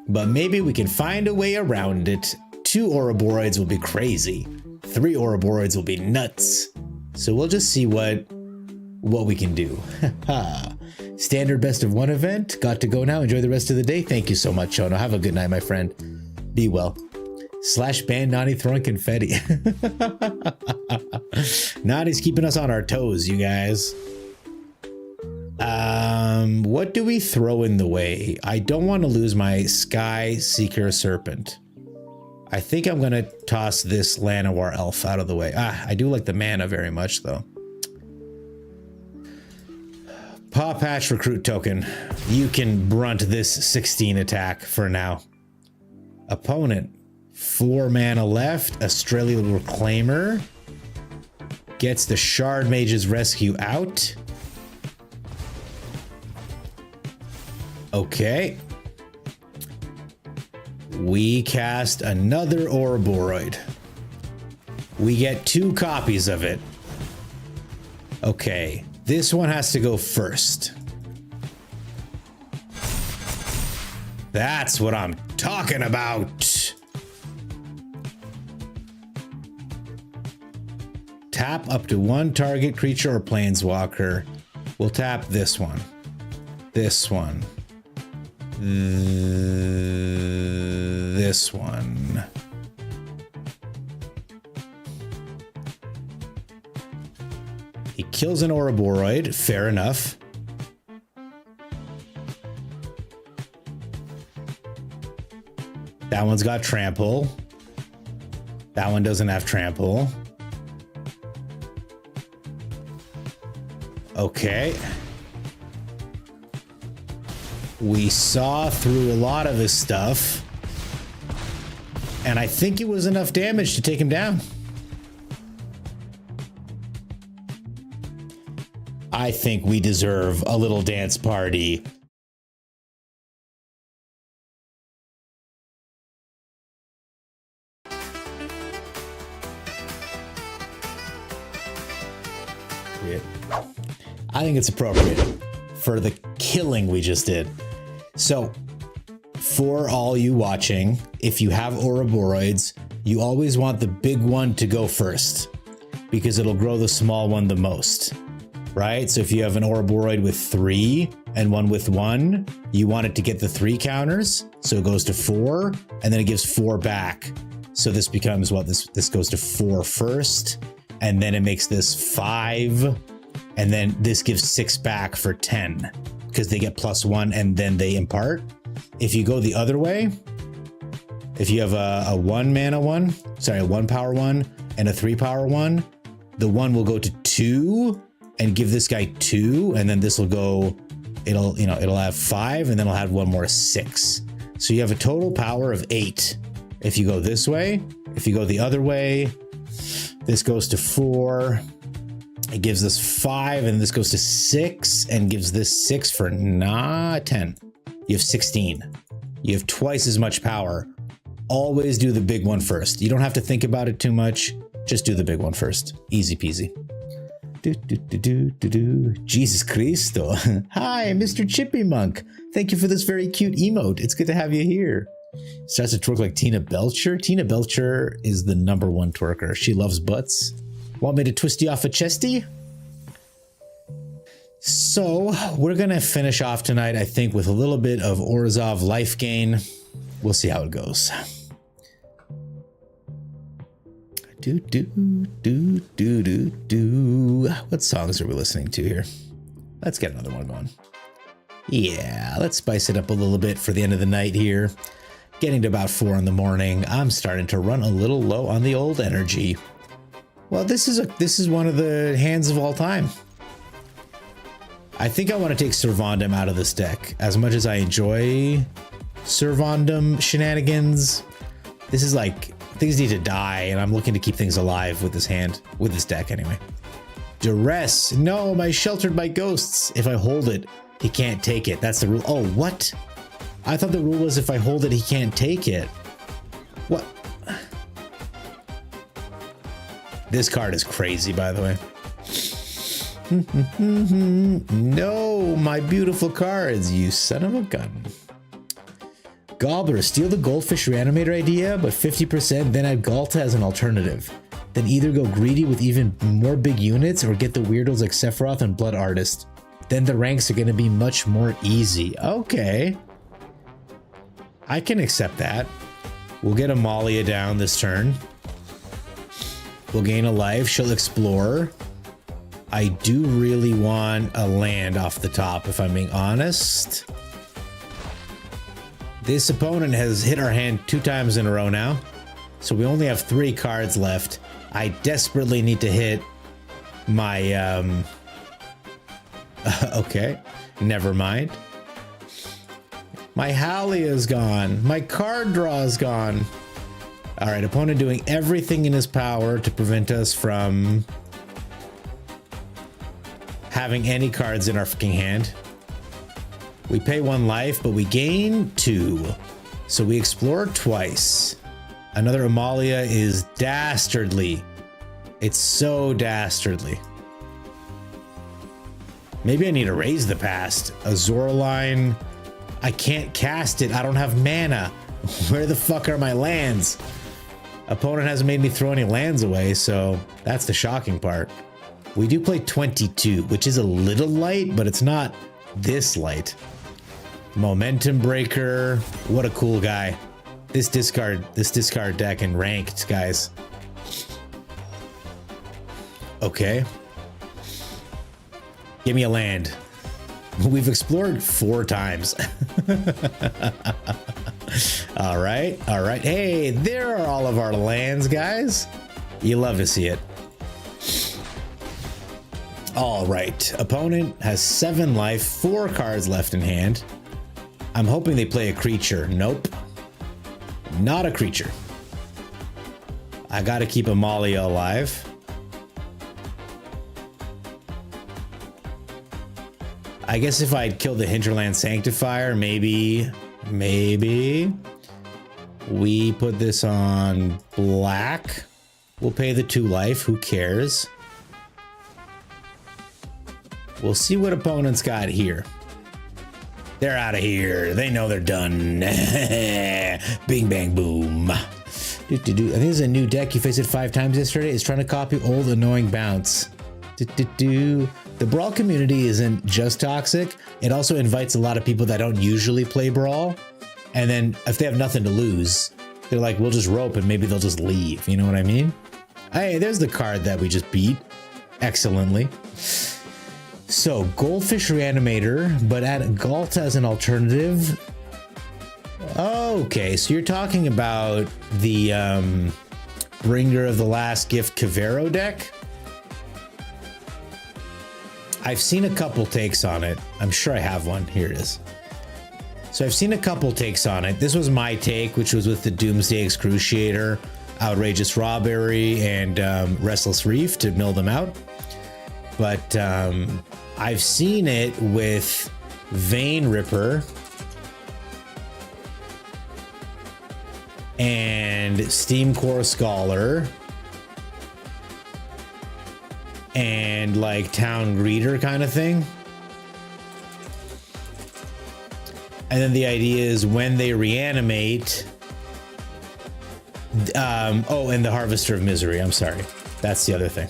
S2: But maybe we can find a way around it. 2 Ouroboros will be crazy. 3 Ouroboros will be nuts. So we'll just see what we can do. Standard best of 1 event. Got to go now. Enjoy the rest of the day. Thank you so much, Shono. Have a good night, my friend. Be well. /ban Nani throwing confetti. Nani's keeping us on our toes, you guys. What do we throw in the way? I don't want to lose my Sky Seeker Serpent. I think I'm going to toss this Llanowar Elf out of the way. I do like the mana very much, though. Paw Patch Recruit Token. You can brunt this 16 attack for now. Opponent. 4 mana left. Australia Reclaimer. Gets the Shard Mage's Rescue out. Okay. We cast another Ouroboros. We get 2 copies of it. Okay. This one has to go first. That's what I'm talking about. Tap up to 1 target creature or planeswalker. We'll tap this one. This one. This one. He kills an Ouroboros. Fair enough. That one's got trample. That one doesn't have trample. Okay. We saw through a lot of his stuff, and I think it was enough damage to take him down. I think we deserve a little dance party. I think it's appropriate for the killing we just did. So, for all you watching, if you have Ouroboros, you always want the big one to go first, because it'll grow the small one the most, right? So if you have an Ouroboros with 3 and one with 1, you want it to get the 3 counters, so it goes to 4, and then it gives 4 back. So this becomes what? This goes to 4 first, and then it makes this 5, and then this gives 6 back for 10. Because they get +1 and then they impart. If you go the other way, if you have a 1 mana one, sorry, a 1 power one and a 3 power one, the 1 will go to 2 and give this guy 2, and then this will go, it'll have 5, and then it'll have 1 more 6. So you have a total power of 8. If you go this way, if you go the other way, this goes to 4. It gives us 5, and this goes to 6, and gives this 6 for 10. You have 16. You have twice as much power. Always do the big one first. You don't have to think about it too much. Just do the big one first. Easy peasy. Jesus Cristo. Hi, Mr. Chippy Monk. Thank you for this very cute emote. It's good to have you here. Starts to twerk like Tina Belcher. Tina Belcher is the #1 twerker. She loves butts. Want me to twist you off a chesty? So we're going to finish off tonight, I think, with a little bit of Orzhov life gain. We'll see how it goes. What songs are we listening to here? Let's get another one going. Yeah, let's spice it up a little bit for the end of the night here. Getting to about 4 in the morning, I'm starting to run a little low on the old energy. Well, this is one of the hands of all time. I think I want to take Servandum out of this deck. As much as I enjoy Servandum shenanigans, this is like, things need to die, and I'm looking to keep things alive with this hand, with this deck anyway. Duress. No, my sheltered by ghosts. If I hold it, he can't take it. That's the rule. Oh, what? I thought the rule was if I hold it, he can't take it. What? This card is crazy, by the way. No, my beautiful cards, you son of a gun. Gobbler, steal the Goldfish Reanimator idea, but 50%, then add Galta as an alternative. Then either go greedy with even more big units or get the weirdos like Sephiroth and Blood Artist. Then the ranks are going to be much more easy. Okay. I can accept that. We'll get Amalia down this turn. We'll gain a life. She'll explore. I do really want a land off the top, if I'm being honest. This opponent has hit our hand 2 times in a row now. So we only have 3 cards left. I desperately need to hit my, okay, never mind. My Halia is gone. My card draw is gone. All right, opponent doing everything in his power to prevent us from having any cards in our fucking hand. We pay 1 life, but we gain 2. So we explore twice. Another Amalia is dastardly. It's so dastardly. Maybe I need to raise the past. Azoraline. I can't cast it. I don't have mana. Where the fuck are my lands? Opponent hasn't made me throw any lands away, so that's the shocking part. We do play 22, which is a little light, but it's not this light. Momentum Breaker. What a cool guy. This discard deck in ranked, guys. Okay. Give me a land. We've explored 4 times. All right. Hey, there are all of our lands, guys. You love to see it. All right. Opponent has 7 life, 4 cards left in hand. I'm hoping they play a creature. Nope. Not a creature. I gotta keep Amalia alive. I guess if I'd killed the Hinterland Sanctifier, maybe we put this on black. We'll pay the 2 life. Who cares? We'll see what opponents got here. They're out of here. They know they're done. Bing, bang, boom. I think there's a new deck. You faced it 5 times yesterday. It's trying to copy old annoying bounce. The Brawl community isn't just toxic. It also invites a lot of people that don't usually play Brawl. And then if they have nothing to lose, they're like, we'll just rope and maybe they'll just leave. You know what I mean? Hey, there's the card that we just beat excellently. So Goldfish Reanimator, but add Galta as an alternative. Okay, so you're talking about the Bringer of the Last Gift Kavero deck? I've seen a couple takes on it. I'm sure I have one. Here it is. So I've seen a couple takes on it. This was my take, which was with the Doomsday Excruciator, Outrageous Rawberry, and Restless Reef to mill them out. But I've seen it with Vein Ripper and Steam Core Scholar and like Town Greeter kind of thing. And then the idea is when they reanimate, oh, and the Harvester of Misery. I'm sorry. That's the other thing.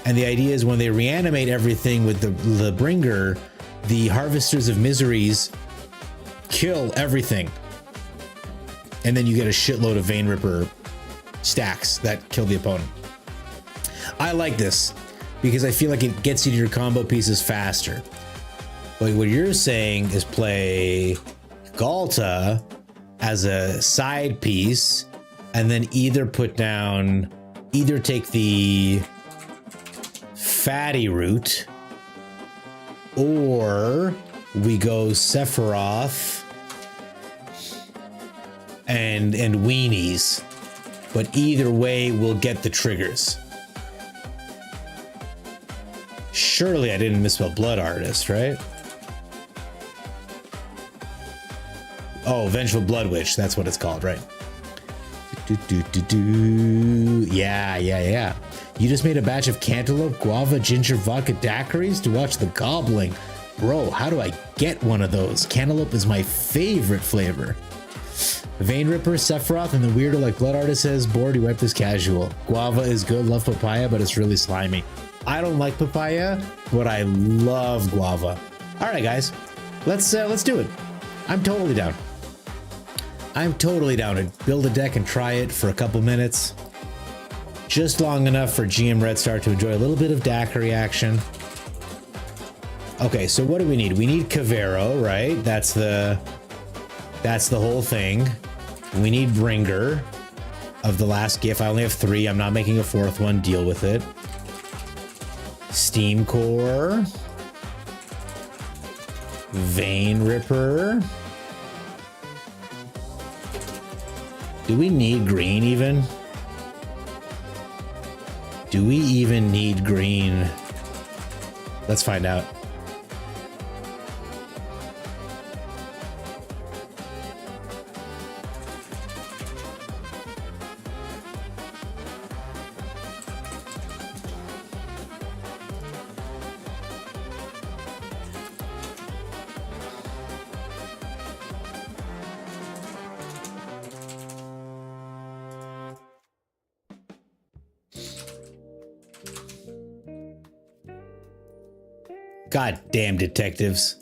S2: And the idea is when they reanimate everything with the Bringer, the Harvesters of Miseries kill everything. And then you get a shitload of Vein Ripper stacks that kill the opponent. I like this because I feel like it gets you to your combo pieces faster. But what you're saying is play Galta as a side piece, and then either take the fatty route, or we go Sephiroth and weenies. But either way, we'll get the triggers. Surely I didn't misspell Blood Artist, right? Oh, Vengeful Blood Witch. That's what it's called, right? Yeah. You just made a batch of cantaloupe, guava, ginger, vodka daiquiris to watch the gobbling. Bro, how do I get one of those? Cantaloupe is my favorite flavor. Vein Ripper, Sephiroth, and the weirdo like Blood Artist says, bored, you wipe this casual. Guava is good, love papaya, but it's really slimy. I don't like papaya, but I love guava. All right, guys, let's do it. I'm totally down. I'm totally down to build a deck and try it for a couple minutes. Just long enough for GM Red Star to enjoy a little bit of daiquiri action. Okay, so what do we need? We need Cavero, right? That's the whole thing. We need Bringer of the last GIF. I only have 3. I'm not making a 4th one. Deal with it. Steam Core. Vein Ripper. Do we need green even? Do we even need green? Let's find out. Goddamn detectives.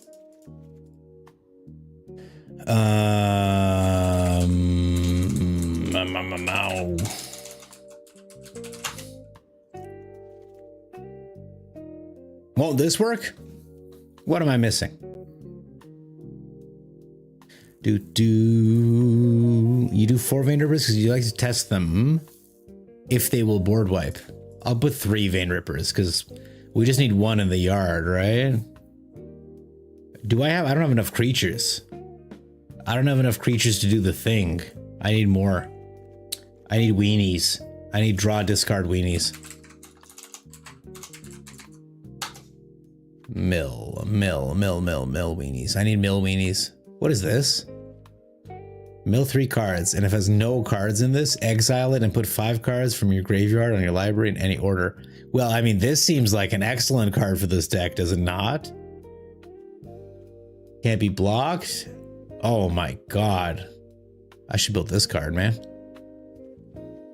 S2: Won't this work? What am I missing? You do 4 Vein Rippers because you like to test them if they will board wipe. I'll put 3 Vein Rippers because we just need 1 in the yard, right? I don't have enough creatures. I don't have enough creatures to do the thing. I need more. I need weenies. I need draw, discard weenies. Mill weenies. I need mill weenies. What is this? Mill 3 cards, and if it has no cards in this, exile it and put 5 cards from your graveyard on your library in any order. Well, I mean, this seems like an excellent card for this deck, does it not? Can't be blocked? Oh my god. I should build this card, man.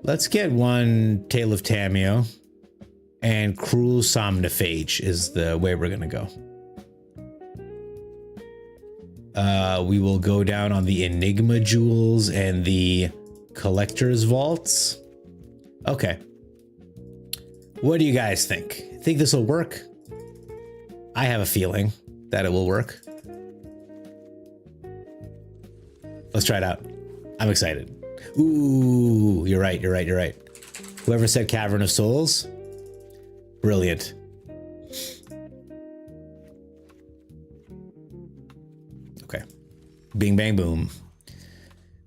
S2: Let's get 1 Tale of Tameo, and Cruel Somniphage is the way we're gonna go. We will go down on the Enigma Jewels and the Collector's Vaults. Okay. What do you guys think? Think this will work? I have a feeling that it will work. Let's try it out. I'm excited. Ooh, you're right. Whoever said Cavern of Souls, brilliant. Okay. Bing, bang, boom.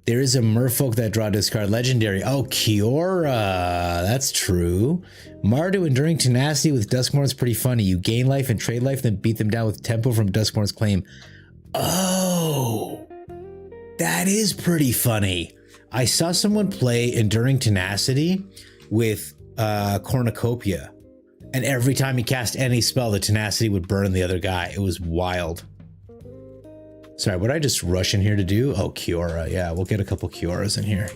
S2: There is a merfolk that draw discard legendary. Oh, Kiora. That's true. Mardu Enduring Tenacity with Duskmourn's pretty funny. You gain life and trade life, then beat them down with tempo from Duskmourn's claim. Oh, that is pretty funny. I saw someone play Enduring Tenacity with Cornucopia, and every time he cast any spell, the Tenacity would burn the other guy. It was wild. Sorry, what did I just rush in here to do? Oh, Kiora. Yeah, we'll get a couple Kioras in here.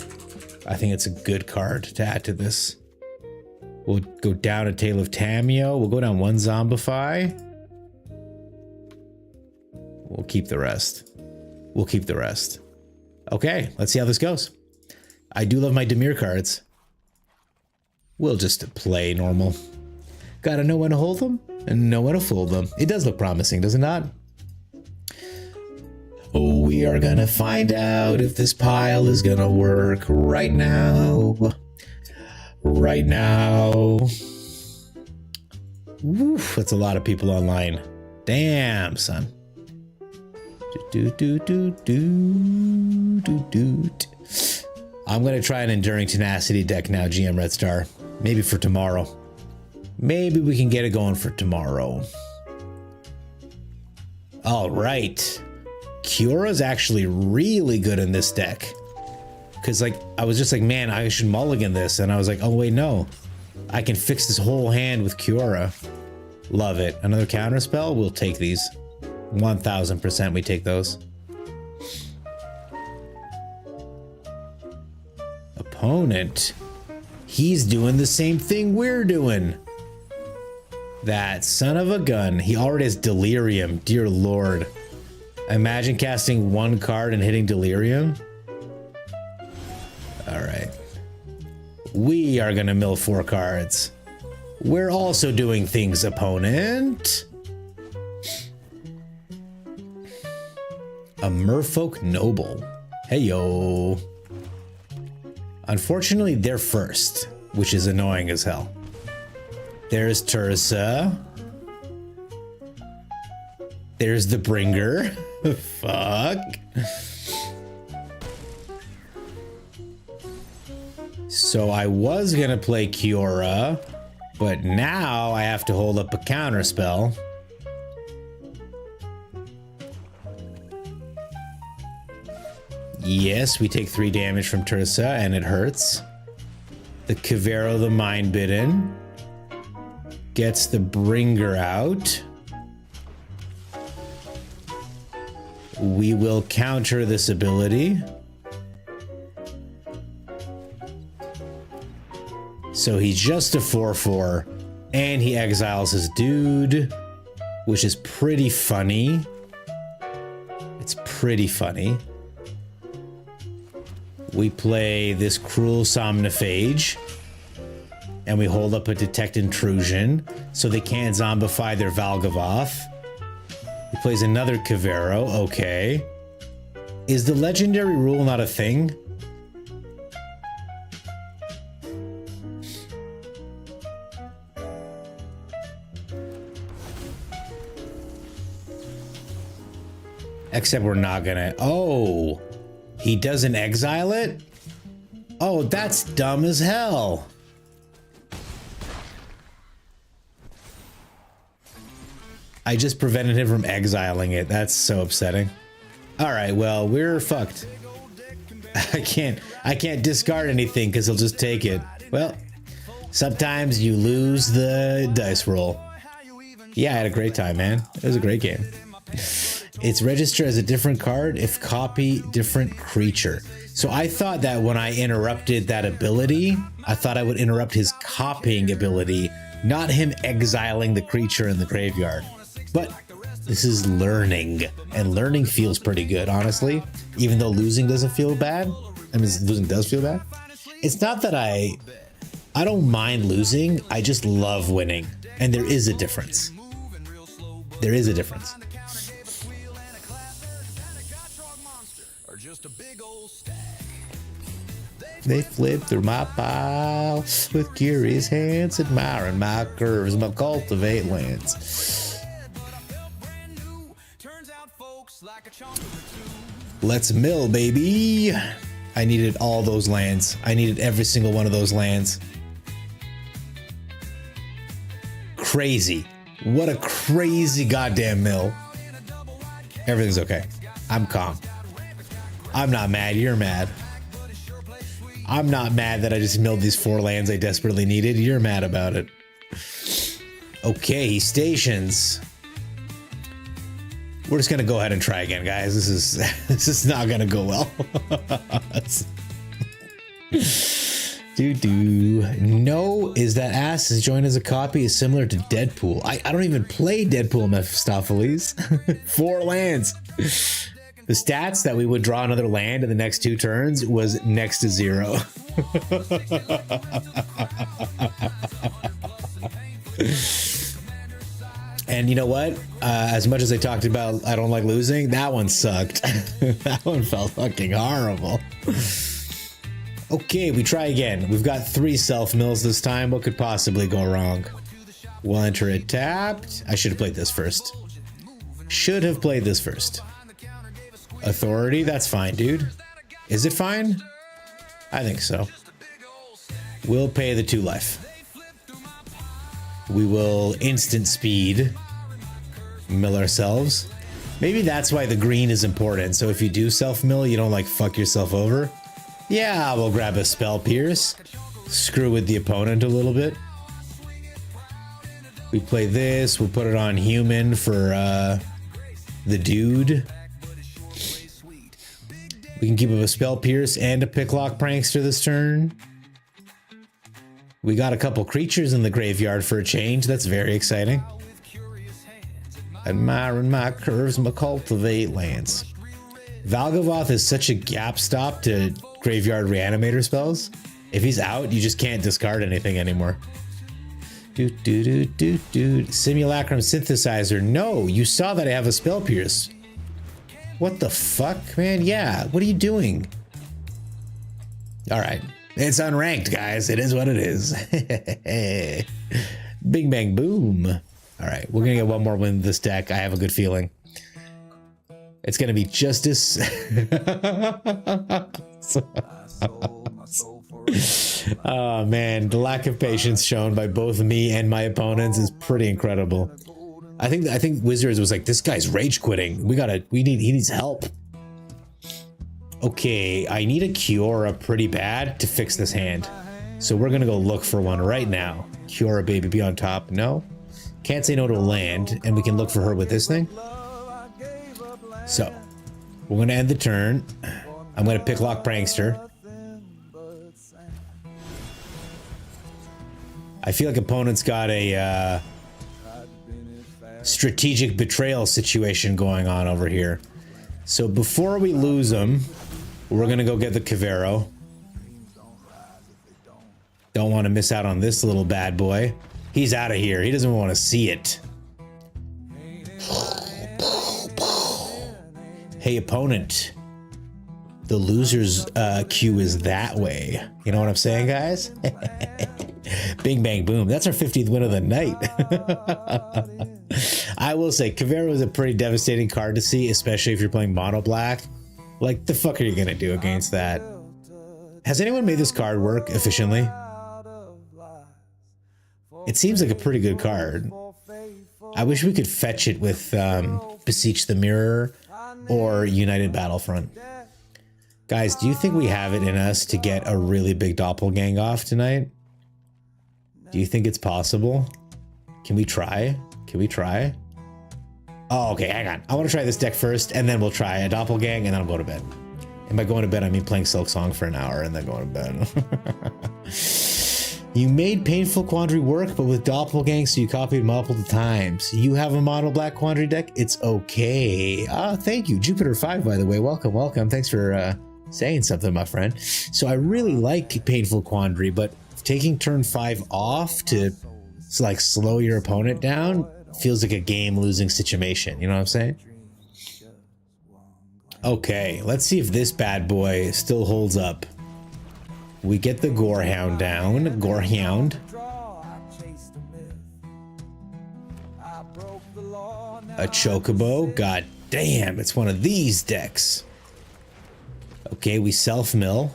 S2: I think it's a good card to add to this. We'll go down a Tale of Tameo. We'll go down 1 Zombify. We'll keep the rest. Okay, let's see how this goes. I do love my Dimir cards. We'll just play normal. Gotta know when to hold them and know when to fold them. It does look promising, does it not? Oh, we are gonna find out if this pile is gonna work right now. Right now. Woof, that's a lot of people online. Damn, son. I'm gonna try an Enduring Tenacity deck now, GM Red Star. Maybe for tomorrow. Maybe we can get it going for tomorrow. All right. Kiura's actually really good in this deck. Because, like, I was just like, man, I should mulligan this. And I was like, oh, wait, no. I can fix this whole hand with Kiura. Love it. Another counter spell? We'll take these. 1000% we take those. Opponent. He's doing the same thing we're doing. That son of a gun. He already has Delirium. Dear Lord. Imagine casting one card and hitting Delirium. Alright. We are gonna mill 4 cards. We're also doing things, opponent. A Merfolk Noble. Hey yo. Unfortunately, they're first, which is annoying as hell. There's Tursa. There's the Bringer. Fuck. So I was gonna play Kiora, but now I have to hold up a counter spell. Yes, we take 3 damage from Tursa, and it hurts. The Kivero, the Mind Bidden, gets the Bringer out. We will counter this ability. So he's just a 4/4, and he exiles his dude, which is pretty funny. It's pretty funny. We play this Cruel Somnophage, and we hold up a Detect Intrusion, so they can't zombify their Valgavoth. He plays another Kivero, okay. Is the legendary rule not a thing? Except we're not gonna... Oh! He doesn't exile it? Oh, that's dumb as hell. I just prevented him from exiling it. That's so upsetting. All right, well, we're fucked. I can't discard anything because he'll just take it. Well, sometimes you lose the dice roll. Yeah, I had a great time, man. It was a great game. It's registered as a different card if copy different creature. So I thought that when I interrupted that ability, I thought I would interrupt his copying ability, not him exiling the creature in the graveyard. But this is learning, and learning feels pretty good, honestly. Even though losing doesn't feel bad. I mean, losing does feel bad. It's not that I don't mind losing. I just love winning. And there is a difference. There is a difference. They flip through my pile with curious hands, admiring my curves, my cultivate lands. Let's mill, baby. I needed all those lands. I needed every single one of those lands. Crazy. What a crazy goddamn mill. Everything's okay. I'm calm. I'm not mad. You're mad. I'm not mad that I just milled these 4 lands I desperately needed. You're mad about it. Okay, he stations. We're just gonna go ahead and try again, guys. This is not gonna go well. No, is that ass is joined as a copy is similar to Deadpool. I don't even play Deadpool, Mephistopheles. 4 lands. The stats that we would draw another land in the next 2 turns was next to 0. And you know what? As much as I talked about I don't like losing, that one sucked. That one felt fucking horrible. Okay, we try again. We've got 3 self-mills this time. What could possibly go wrong? We'll enter it tapped. I should have played this first. Should have played this first. Authority, that's fine, dude. Is it fine? I think so. We'll pay the 2 life. We will instant speed mill ourselves. Maybe that's why the green is important. So if you do self-mill, you don't like fuck yourself over. Yeah, we'll grab a spell pierce. Screw with the opponent a little bit. We play this. We'll put it on human for the dude. We can keep up a spell pierce and a picklock prankster this turn. We got a couple creatures in the graveyard for a change. That's very exciting. Admiring my curves, my cultivate lands. Valgavoth is such a gap stop to graveyard reanimator spells. If he's out, you just can't discard anything anymore. Simulacrum synthesizer. No, you saw that I have a spell pierce. What the fuck, man? Yeah, what are you doing? All right. It's unranked, guys. It is what it is. Bing, bang, boom. All right, we're going to get one more win with this deck. I have a good feeling. It's going to be Justice. Oh, man. The lack of patience shown by both me and my opponents is pretty incredible. I think Wizards was like, this guy's rage quitting. He needs help. Okay, I need a Kiora pretty bad to fix this hand. So we're gonna go look for one right now. Kiora, baby, be on top. No? Can't say no to a land, and we can look for her with this thing. So, we're gonna end the turn. I'm gonna picklock prankster. I feel like opponent's got a strategic betrayal situation going on over here. So before we lose them, we're gonna go get the Cavero. Don't want to miss out on this little bad boy. He's out of here. He doesn't want to see it. Hey, opponent. The loser's queue is that way. You know what I'm saying, guys? Bing, bang, boom. That's our 50th win of the night. I will say, Cavero is a pretty devastating card to see, especially if you're playing mono black. Like, the fuck are you gonna do against that? Has anyone made this card work efficiently? It seems like a pretty good card. I wish we could fetch it with Beseech the Mirror or United Battlefront. Guys, do you think we have it in us to get a really big doppelgang off tonight? Do you think it's possible? Can we try? Can we try? Oh, okay, hang on. I want to try this deck first, and then we'll try a doppelgang, and then I'll go to bed. And by going to bed, I mean playing Silk Song for an hour and then going to bed. You made Painful Quandary work, but with doppelgang, so you copied multiple times. You have a mono black Quandary deck? It's okay. Thank you. Jupiter 5, by the way. Welcome, welcome. Thanks for saying something, my friend. So I really like Painful Quandary, but taking turn 5 off to like slow your opponent down feels like a game losing situation. You know what I'm saying? Okay, let's see if this bad boy still holds up. We get the Gorehound down. Gorehound. A Chocobo. God damn, it's one of these decks. Okay, we self-mill.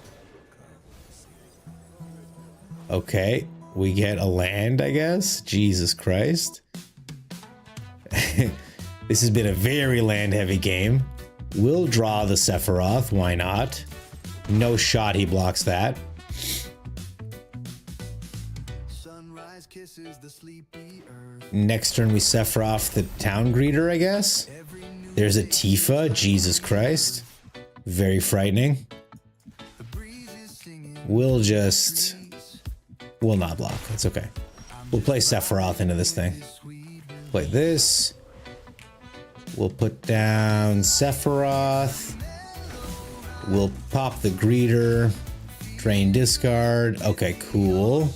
S2: Okay, we get a land, I guess. Jesus Christ. This has been a very land-heavy game. We'll draw the Sephiroth. Why not? No shot he blocks that. Next turn we Sephiroth the Town Greeter, I guess. There's a Tifa. Jesus Christ. Very frightening. We'll not block. It's okay. We'll play Sephiroth into this thing. Play this. We'll put down Sephiroth. We'll pop the Greeter. Drain discard. Okay, cool.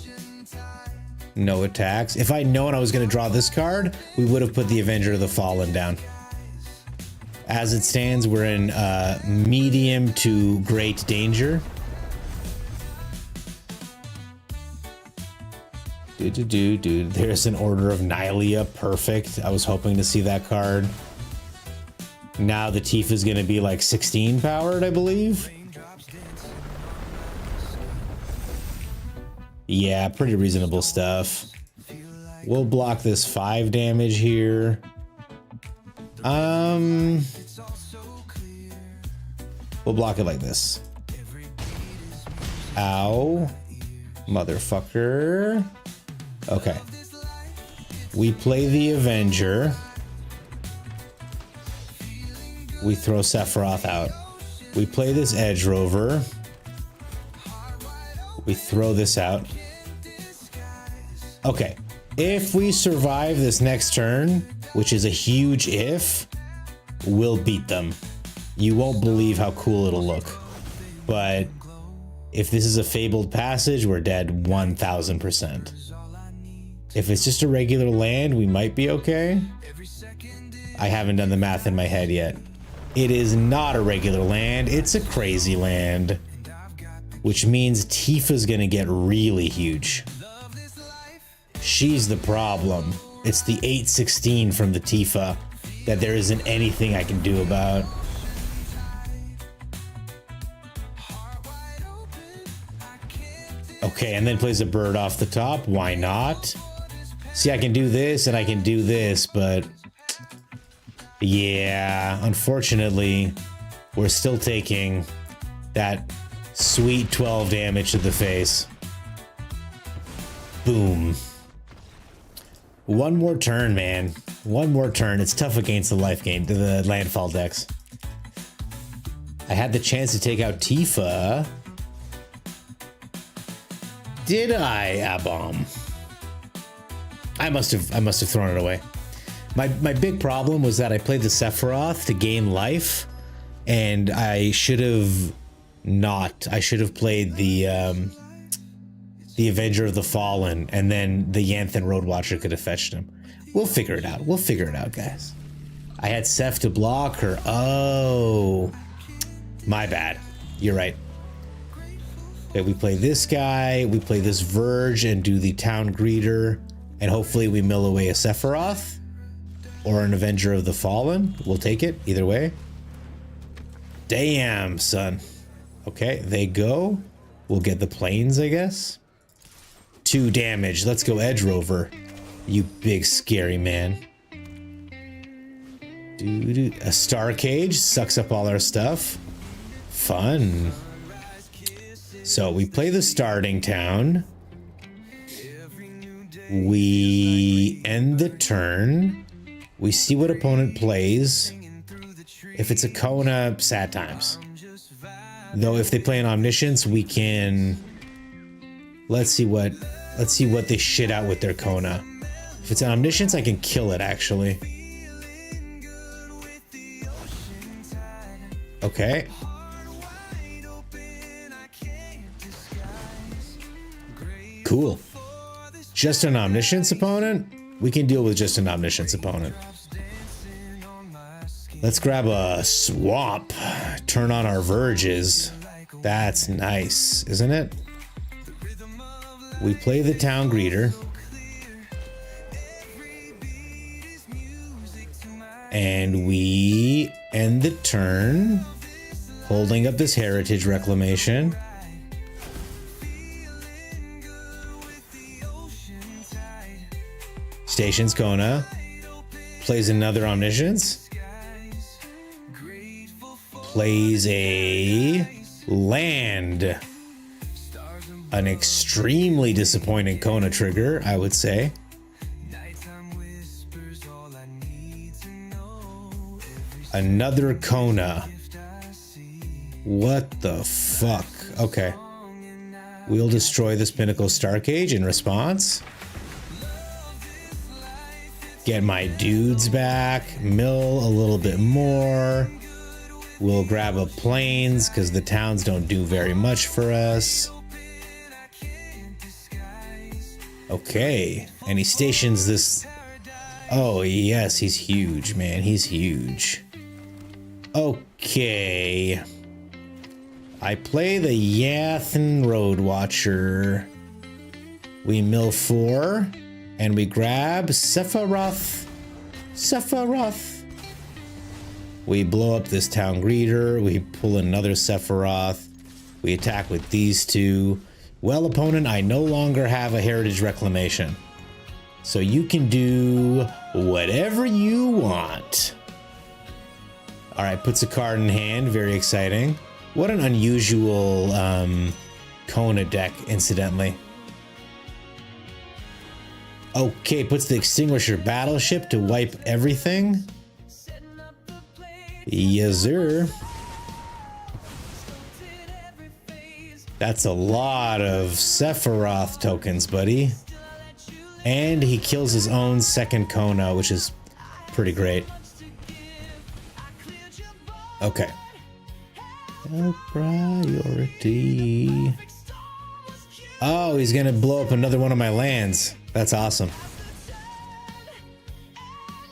S2: No attacks. If I'd known I was going to draw this card, we would have put the Avenger of the Fallen down. As it stands, we're in medium to great danger. Dude. There's an Order of Nylea. Perfect. I was hoping to see that card. Now the Tifa is going to be like 16 powered, I believe. Yeah, pretty reasonable stuff. We'll block this 5 damage here. We'll block it like this. Ow. Motherfucker. Okay. We play the Avenger. We throw Sephiroth out. We play this Edge Rover. We throw this out. Okay. If we survive this next turn, which is a huge if, we'll beat them. You won't believe how cool it'll look. But if this is a fabled passage, we're dead 1000%. If it's just a regular land, we might be okay. I haven't done the math in my head yet. It is not a regular land, it's a crazy land. Which means Tifa's gonna get really huge. She's the problem. It's the 816 from the Tifa that there isn't anything I can do about. Okay, and then plays a bird off the top. Why not? See, I can do this and I can do this, but yeah, unfortunately, we're still taking that sweet 12 damage to the face. Boom. One more turn, man. One more turn. It's tough against the life gain, the landfall decks. I had the chance to take out Tifa. Did I, Abom? I must have thrown it away. My big problem was that I played the Sephiroth to gain life, and I should have not. I should have played the Avenger of the Fallen, and then the Yanthan Roadwatcher could have fetched him. We'll figure it out. We'll figure it out, guys. I had Seph to block her. Oh, my bad. You're right. Okay, we play this guy. We play this Verge and do the Town Greeter, and hopefully we mill away a Sephiroth or an Avenger of the Fallen. We'll take it either way. Damn, son. Okay, they go. We'll get the planes, I guess. 2 damage. Let's go Edge Rover. You big scary man. Dude, a Star Cage sucks up all our stuff. Fun. So we play the starting town. We end the turn. We see what opponent plays. If it's a Kona, sad times. Though if they play an Omniscience, we can. Let's see what they shit out with their Kona. If it's an Omniscience, I can kill it actually. Okay. Cool. Just an Omniscience opponent? We can deal with just an Omniscience opponent. Let's grab a swamp. Turn on our Verges. That's nice, isn't it? We play the Town Greeter. And we end the turn holding up this Heritage Reclamation. Stations Kona. Plays another Omniscience. Plays a land. An extremely disappointing Kona trigger, I would say. Another Kona. What the fuck? Okay. We'll destroy this Pinnacle Star Cage in response. Get my dudes back. Mill a little bit more. We'll grab a planes because the towns don't do very much for us. Okay, and he stations this. Oh, yes, he's huge, man. He's huge. Okay. I play the Yathan Road Watcher. We mill 4, and we grab Sephiroth. Sephiroth. We blow up this town greeter. We pull another Sephiroth. We attack with these two. Well, opponent, I no longer have a heritage reclamation. So you can do whatever you want. All right, puts a card in hand. Very exciting. What an unusual Kona deck, incidentally. Okay, puts the Extinguisher Battleship to wipe everything. Yes, sir. That's a lot of Sephiroth tokens, buddy. And he kills his own second Kona, which is pretty great. Okay. No priority. Oh, he's gonna blow up another one of my lands. That's awesome.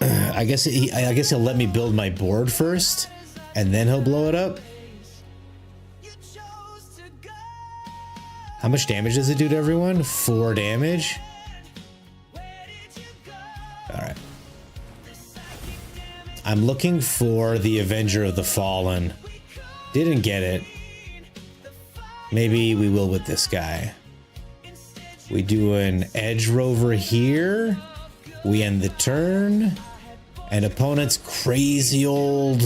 S2: I guess he'll let me build my board first, and then he'll blow it up. How much damage does it do to everyone? 4 damage. All right. I'm looking for the Avenger of the Fallen. Didn't get it. Maybe we will with this guy. We do an Edge Rover here. We end the turn. And opponent's crazy old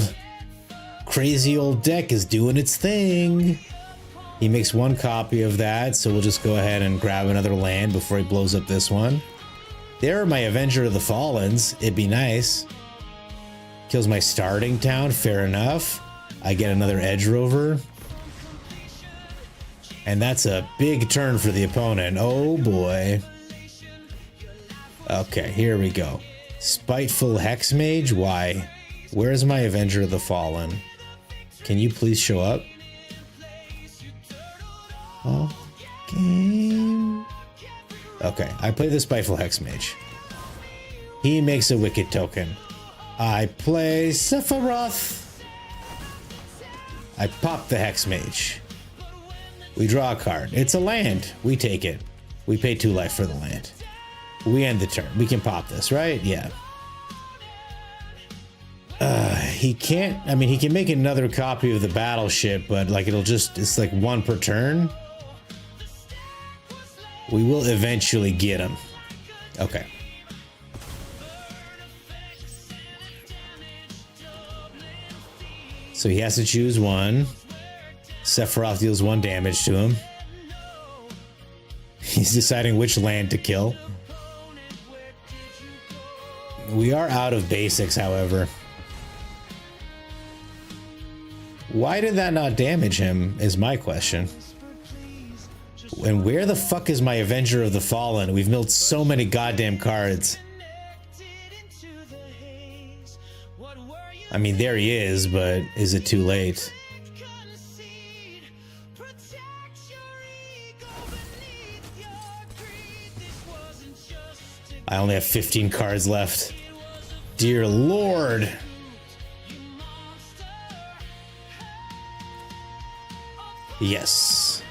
S2: deck is doing its thing. He makes 1 copy of that, so we'll just go ahead and grab another land before he blows up this one. There are my Avenger of the Fallens. It'd be nice. Kills my starting town, fair enough. I get another Edge Rover. And that's a big turn for the opponent. Oh boy. Okay, here we go. Spiteful Hexmage? Why? Where's my Avenger of the Fallen? Can you please show up? Okay. Okay, I play the Spiteful Hexmage. He makes a Wicked token. I play Sephiroth. I pop the Hexmage. We draw a card. It's a land. We take it. We pay 2 life for the land. We end the turn. We can pop this, right? Yeah. He can't... I mean, he can make another copy of the battleship, but, like, it's like 1 per turn. We will eventually get him. Okay. So he has to choose 1. Sephiroth deals 1 damage to him. He's deciding which land to kill. We are out of basics, however. Why did that not damage him, is my question. And where the fuck is my Avenger of the Fallen? We've milled so many goddamn cards. I mean, there he is, but is it too late? I only have 15 cards left. Dear Lord. Yes.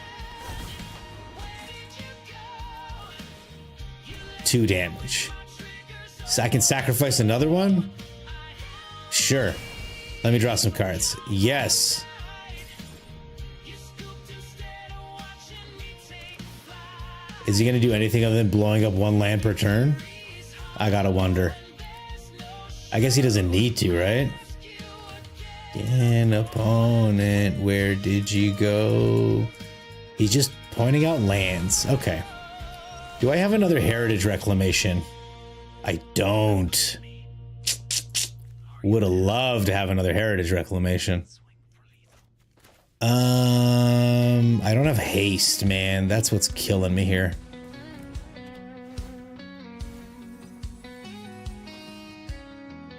S2: 2 damage. So I can sacrifice another one? Sure. Let me draw some cards. Yes. Is he going to do anything other than blowing up 1 land per turn? I gotta wonder. I guess he doesn't need to, right? An opponent, where did you go? He's just pointing out lands. Okay. Do I have another heritage reclamation? I don't. Would have loved to have another heritage reclamation. I don't have haste, man. That's what's killing me here.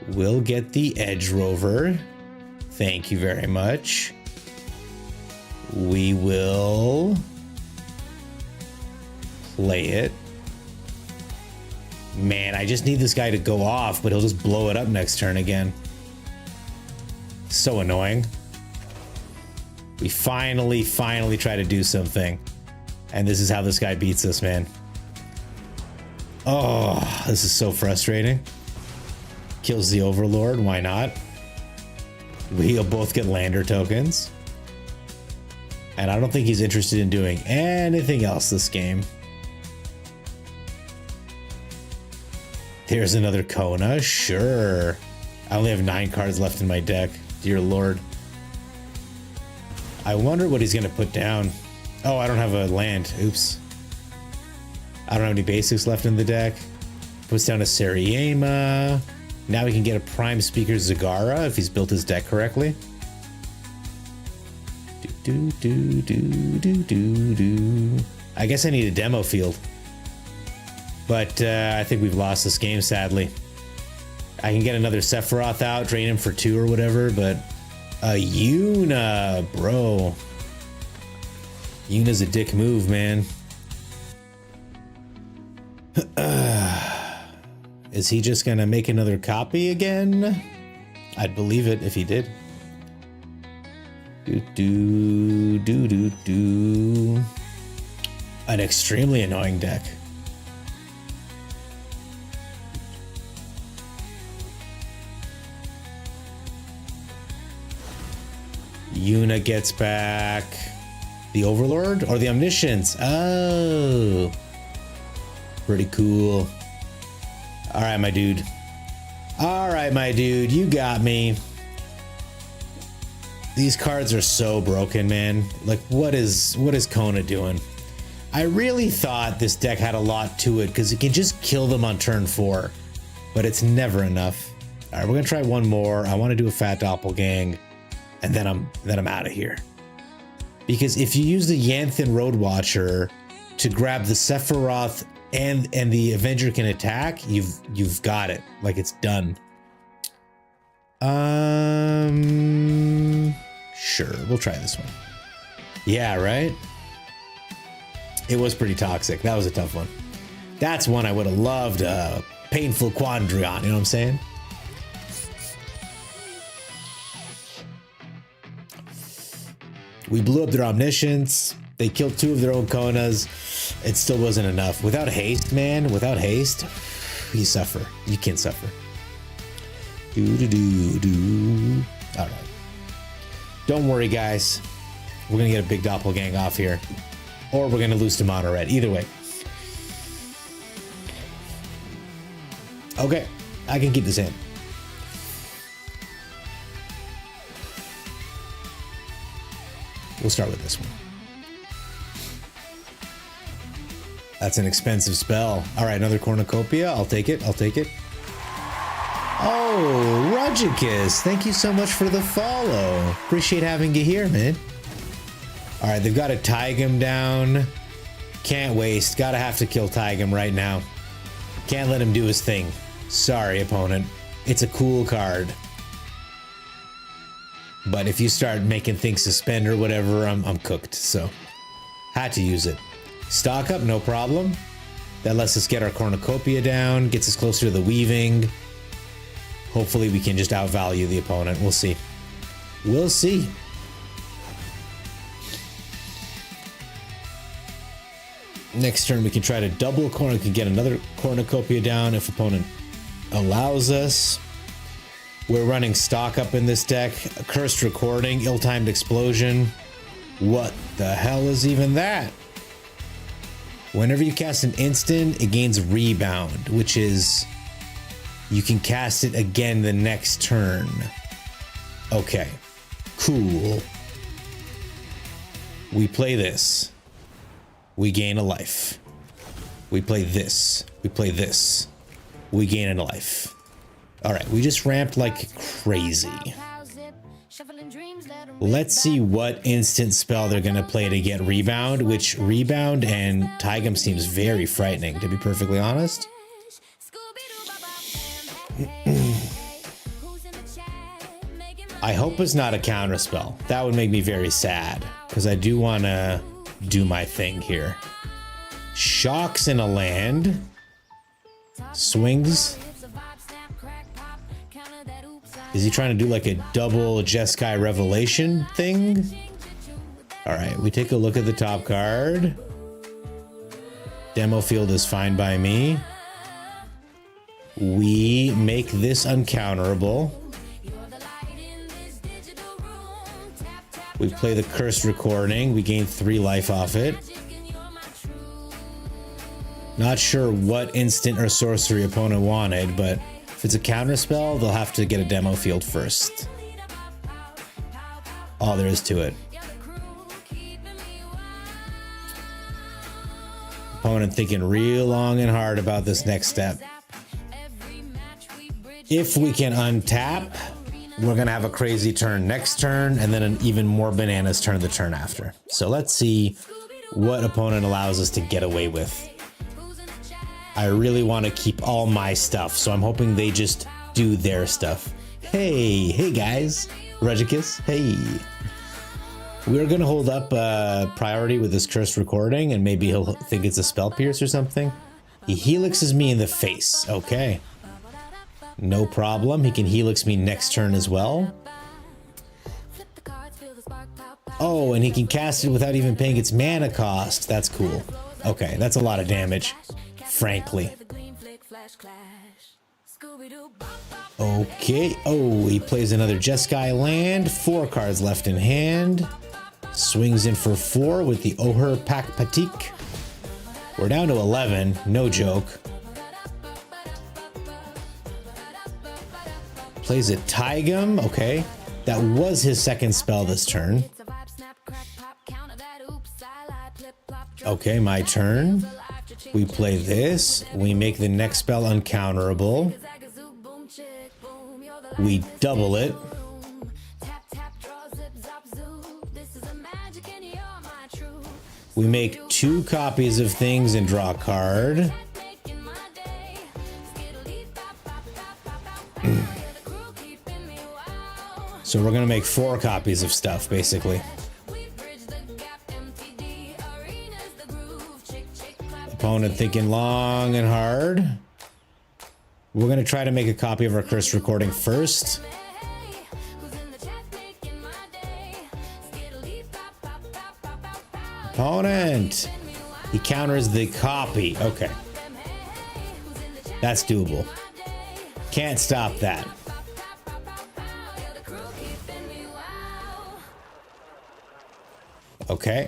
S2: We'll get the Edge Rover. Thank you very much. We will play it. Man, I just need this guy to go off, but he'll just blow it up next turn again. So annoying. We finally try to do something. And this is how this guy beats us, man. Oh, this is so frustrating. Kills the Overlord, why not? We'll both get lander tokens. And I don't think he's interested in doing anything else this game. Here's another Kona, sure. I only have 9 cards left in my deck, dear lord. I wonder what he's gonna put down. Oh, I don't have a land, oops. I don't have any basics left in the deck. Puts down a Seriema. Now we can get a Prime Speaker Zagara if he's built his deck correctly. I guess I need a demo field. But I think we've lost this game, sadly. I can get another Sephiroth out, drain him for 2 or whatever, but a Yuna, bro. Yuna's a dick move, man. Is he just gonna make another copy again? I'd believe it if he did. An extremely annoying deck. Yuna gets back the Overlord or the Omniscience. Oh, pretty cool. All right, my dude. All right, my dude, you got me. These cards are so broken, man. Like, what is Kona doing? I really thought this deck had a lot to it because it can just kill them on turn 4, but it's never enough. All right, we're gonna try one more. I want to do a fat doppelgang, and then I'm out of here. Because if you use the Yanthin Road Watcher to grab the Sephiroth and the Avenger can attack, you've got it. Like, it's done. Sure, we'll try this one. Yeah, right? It was pretty toxic. That was a tough one. That's one I would have loved. Painful Quandary on, you know what I'm saying? We blew up their Omniscience. They killed 2 of their own Konas. It still wasn't enough. Without haste, man, without haste, you suffer. You can suffer. All right. Don't worry, guys. We're going to get a big doppelgang off here. Or we're going to lose to Mono Red. Either way. Okay. I can keep this in. We'll start with this one. That's an expensive spell. All right, another Cornucopia. I'll take it. I'll take it. Oh, Rogicus, thank you so much for the follow. Appreciate having you here, man. All right, they've got a Taigam down. Can't waste. Gotta have to kill Taigam right now. Can't let him do his thing. Sorry, opponent. It's a cool card. But if you start making things suspend or whatever, I'm cooked, so had to use it. Stock up, no problem. That lets us get our Cornucopia down, gets us closer to the Weaving. Hopefully we can just outvalue the opponent. We'll see. We'll see. Next turn we can try to double corner, can get another Cornucopia down if opponent allows us. We're running stock up in this deck. A Cursed Recording, Ill-Timed Explosion. What the hell is even that? Whenever you cast an instant, it gains Rebound, which is you can cast it again the next turn. Okay, cool. We play this. We gain a life. We play this. We play this. We gain a life. All right, we just ramped like crazy. Let's see what instant spell they're gonna play to get Rebound, which Rebound and Taigam seems very frightening, to be perfectly honest. I hope it's not a counter spell. That would make me very sad, because I do want to do my thing here. Shocks in a land. Swings. Is he trying to do like a double Jeskai Revelation thing? All right, we take a look at the top card. Demo field is fine by me. We make this uncounterable. We play the cursed recording. We gain 3 life off it. Not sure what instant or sorcery opponent wanted, but if it's a counter spell, they'll have to get a demo field first. All there is to it. Opponent thinking real long and hard about this next step. If we can untap, we're gonna have a crazy turn next turn, and then an even more bananas turn the turn after. So let's see what opponent allows us to get away with. I really want to keep all my stuff, so I'm hoping they just do their stuff. Hey guys, Regicus, hey. We're gonna hold up priority with this cursed recording, and maybe he'll think it's a spell pierce or something. He helixes me in the face. Okay. No problem. He can helix me next turn as well. Oh, and he can cast it without even paying its mana cost. That's cool. Okay, that's a lot of damage, frankly. Okay. Oh, he plays another Jeskai land. 4 cards left in hand. Swings in for 4 with the Oher Pak Patik. We're down to 11. No joke. Plays a Taigam. Okay. That was his second spell this turn. Okay, my turn. We play this. We make the next spell uncounterable. We double it. We make 2 copies of things and draw a card. So we're gonna make 4 copies of stuff, basically. Opponent thinking long and hard. We're gonna try to make a copy of our cursed recording first. Opponent! He counters the copy. Okay. That's doable. Can't stop that. Okay.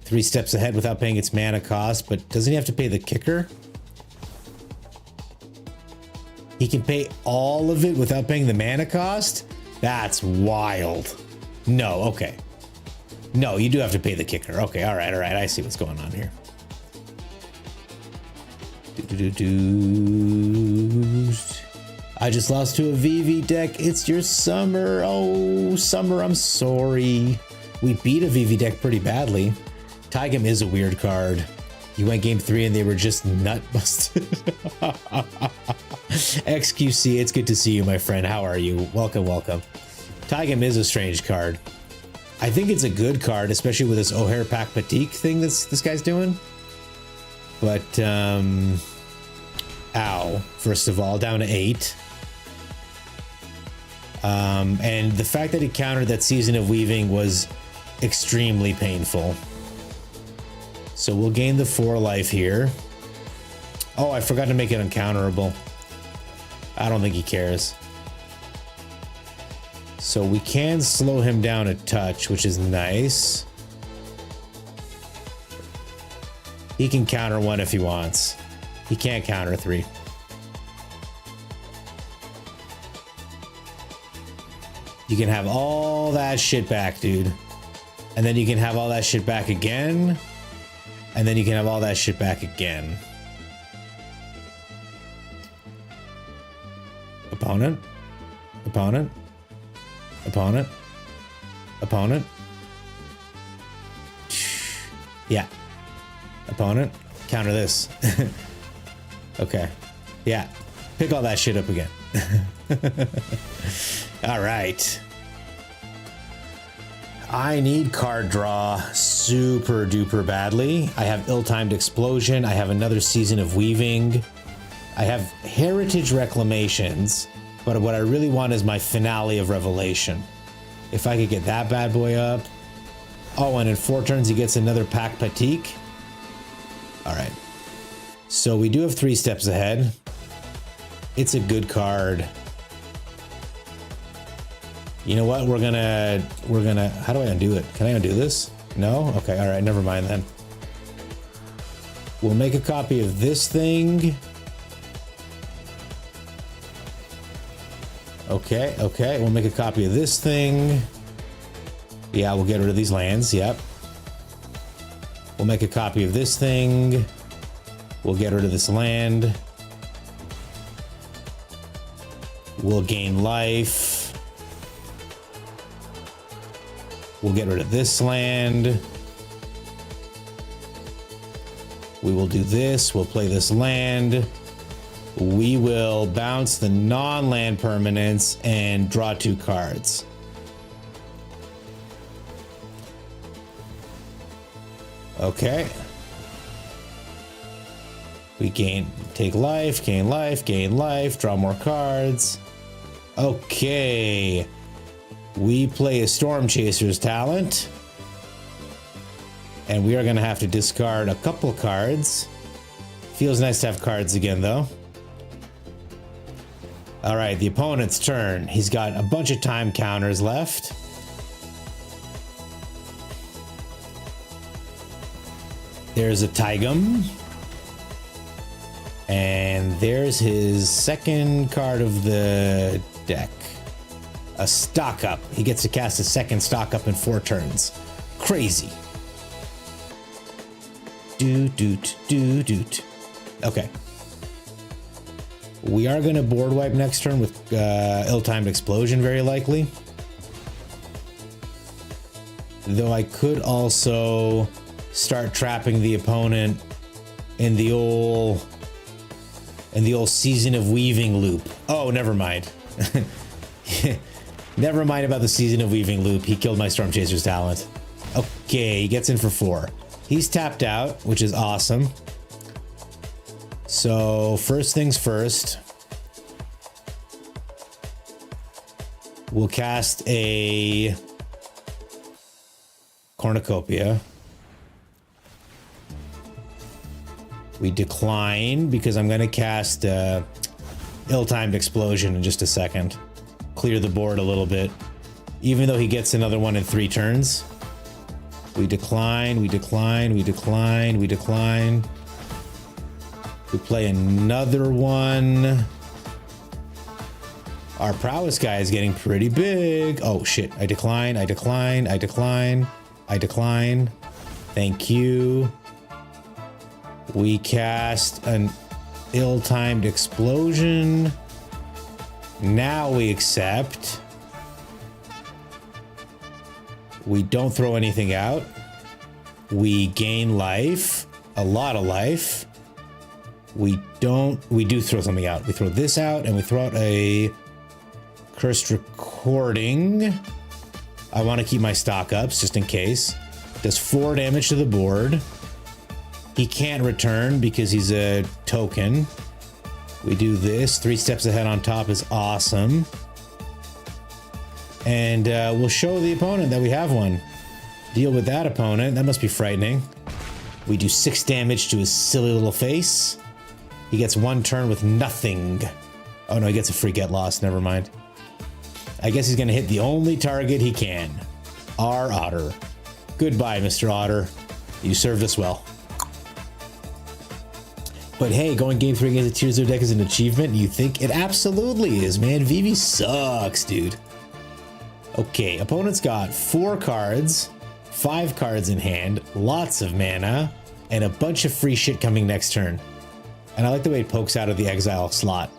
S2: 3 steps ahead without paying its mana cost, but doesn't he have to pay the kicker? He can pay all of it without paying the mana cost? That's wild. No, okay. No, you do have to pay the kicker. Okay, all right. I see what's going on here. I just lost to a VV deck. It's your Summer. Oh, Summer, I'm sorry. We beat a VV deck pretty badly. Taigam is a weird card. You went game 3 and they were just nut busted. XQC, it's good to see you, my friend. How are you? Welcome. Taigam is a strange card. I think it's a good card, especially with this Oher Pak Patik thing this guy's doing. But, ow. First of all, down to 8. And the fact that he countered that Season of Weaving was extremely painful. So we'll gain the 4 life here. Oh, I forgot to make it uncounterable. I don't think he cares. So we can slow him down a touch, which is nice. He can counter 1 if he wants. He can't counter 3. You can have all that shit back, dude. And then you can have all that shit back again. And then you can have all that shit back again. Opponent. Opponent. Opponent. Opponent. Yeah. Opponent. Counter this. Okay. Yeah. Pick all that shit up again. All right. I need card draw super duper badly. I have ill-timed explosion. I have another season of weaving. I have heritage reclamations, but what I really want is my finale of revelation. If I could get that bad boy up. Oh, and in 4 turns he gets another Pack Patique. All right. So we do have 3 steps ahead. It's a good card. You know what? We're gonna, how do I undo it? Can I undo this? No? Okay, all right, never mind then. We'll make a copy of this thing. Okay, we'll make a copy of this thing. Yeah, we'll get rid of these lands, yep. We'll make a copy of this thing. We'll get rid of this land. We'll gain life. We'll get rid of this land. We will do this. We'll play this land. We will bounce the non-land permanents and draw 2 cards. Okay. We take life, gain life, gain life, draw more cards. Okay. We play a Storm Chaser's talent. And we are going to have to discard a couple cards. Feels nice to have cards again, though. All right, the opponent's turn. He's got a bunch of time counters left. There's a Tigum. And there's his second card of the deck. A stock up. He gets to cast a second stock up in 4 turns. Crazy. Doot. Okay. We are going to board wipe next turn with ill-timed explosion, very likely. Though I could also start trapping the opponent in the old season of weaving loop. Oh, never mind. Never mind about the season of weaving loop. He killed my Storm Chaser's talent. Okay, he gets in for 4. He's tapped out, which is awesome. So first things first, we'll cast a Cornucopia. We decline because I'm going to cast ill-timed explosion in just a second. Clear the board a little bit. Even though he gets another one in 3 turns. We decline, we decline, we decline, we decline. We play another one. Our prowess guy is getting pretty big. Oh shit, I decline, I decline, I decline, I decline. Thank you. We cast an ill-timed explosion. Now we accept. We don't throw anything out. We gain life, a lot of life. We do throw something out. We throw this out and we throw out a cursed recording. I want to keep my stock ups just in case. Does 4 damage to the board. He can't return because he's a token. We do this. 3 steps ahead on top is awesome. And we'll show the opponent that we have one. Deal with that opponent. That must be frightening. We do 6 damage to his silly little face. He gets 1 turn with nothing. Oh no, he gets a free get lost. Never mind. I guess he's going to hit the only target he can. Our Otter. Goodbye, Mr. Otter. You served us well. But hey, going game 3 against the Tears of deck is an achievement. You think? It absolutely is, man. Vivi sucks, dude. Okay, opponent's got 4 cards, 5 cards in hand, lots of mana, and a bunch of free shit coming next turn. And I like the way it pokes out of the exile slot.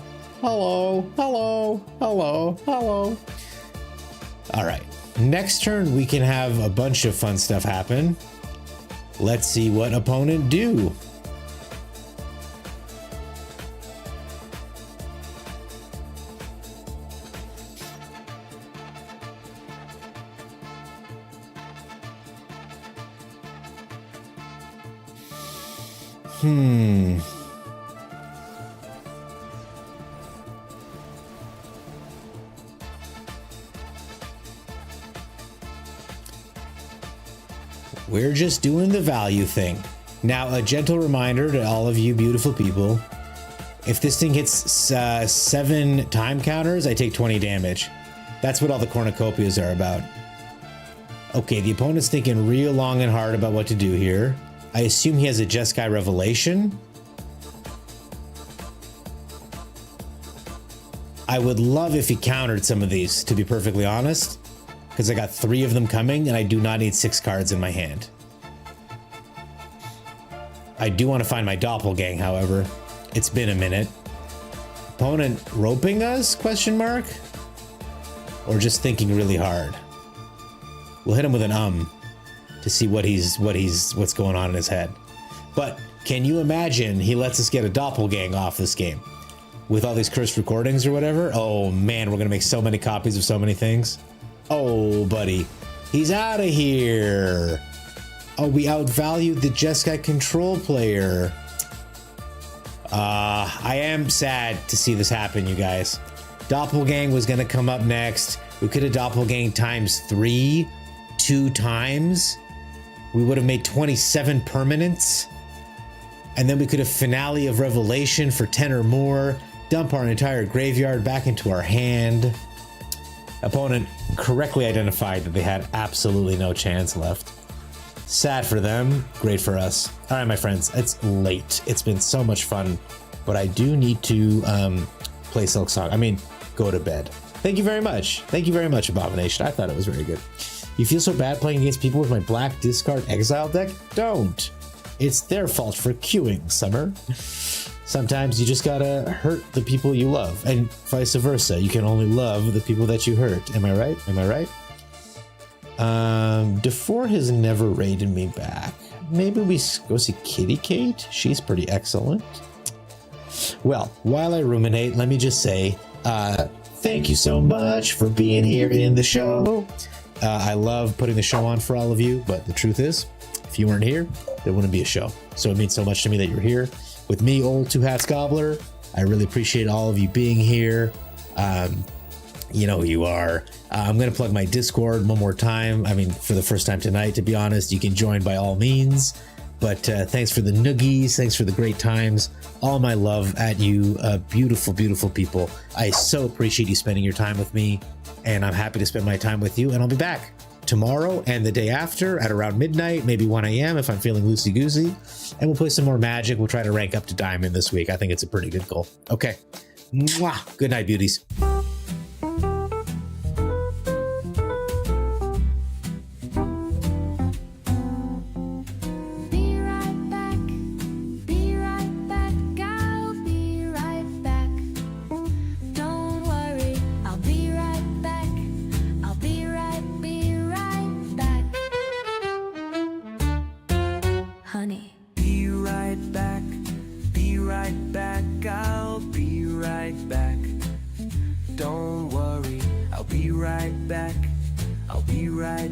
S2: Hello, hello, hello, hello. All right, next turn we can have a bunch of fun stuff happen. Let's see what opponent do. We're just doing the value thing. Now, a gentle reminder to all of you beautiful people. If this thing hits 7 time counters, I take 20 damage. That's what all the cornucopias are about. Okay, the opponent's thinking real long and hard about what to do here. I assume he has a Jeskai Revelation. I would love if he countered some of these, to be perfectly honest. Because I got 3 of them coming, and I do not need 6 cards in my hand. I do want to find my doppelgang, however. It's been a minute. Opponent roping us? Question mark? Or just thinking really hard? We'll hit him with an to see what's going on in his head. But can you imagine he lets us get a doppelgang off this game? With all these cursed recordings or whatever? Oh man, we're gonna make so many copies of so many things. Oh, buddy. He's out of here. Oh, we outvalued the Jeskai control player. I am sad to see this happen, you guys. Doppelgang was going to come up next. We could have doppelgang times 3, 2 times. We would have made 27 permanents. And then we could have Finale of Revelation for 10 or more. Dump our entire graveyard back into our hand. Opponent correctly identified that they had absolutely no chance left. Sad for them, great for us. All right, my friends, it's late. It's been so much fun, but I do need to play Silk Song. I mean, go to bed. Thank you very much. Thank you very much, Abomination. I thought it was very good. You feel so bad playing against people with my black discard exile deck? Don't. It's their fault for queuing, Summer. Sometimes you just gotta hurt the people you love, and vice versa. You can only love the people that you hurt. Am I right? Am I right? DeFore has never raided me back. Maybe we go see Kitty Kate? She's pretty excellent. Well, while I ruminate, let me just say, thank you so much for being here in the show. I love putting the show on for all of you, but the truth is, if you weren't here, there wouldn't be a show. So it means so much to me that you're here with me, Old Two Hats Gobbler. I really appreciate all of you being here. You know who you are. I'm going to plug my Discord one more time. I mean, for the first time tonight, to be honest. You can join by all means. But thanks for the noogies. Thanks for the great times. All my love at you, beautiful, beautiful people. I so appreciate you spending your time with me. And I'm happy to spend my time with you. And I'll be back tomorrow and the day after at around midnight, maybe 1 a.m. if I'm feeling loosey-goosey. And we'll play some more Magic. We'll try to rank up to Diamond this week. I think it's a pretty good goal. Okay. Mwah. Good night, beauties.
S5: Don't worry, I'll be right back. I'll be right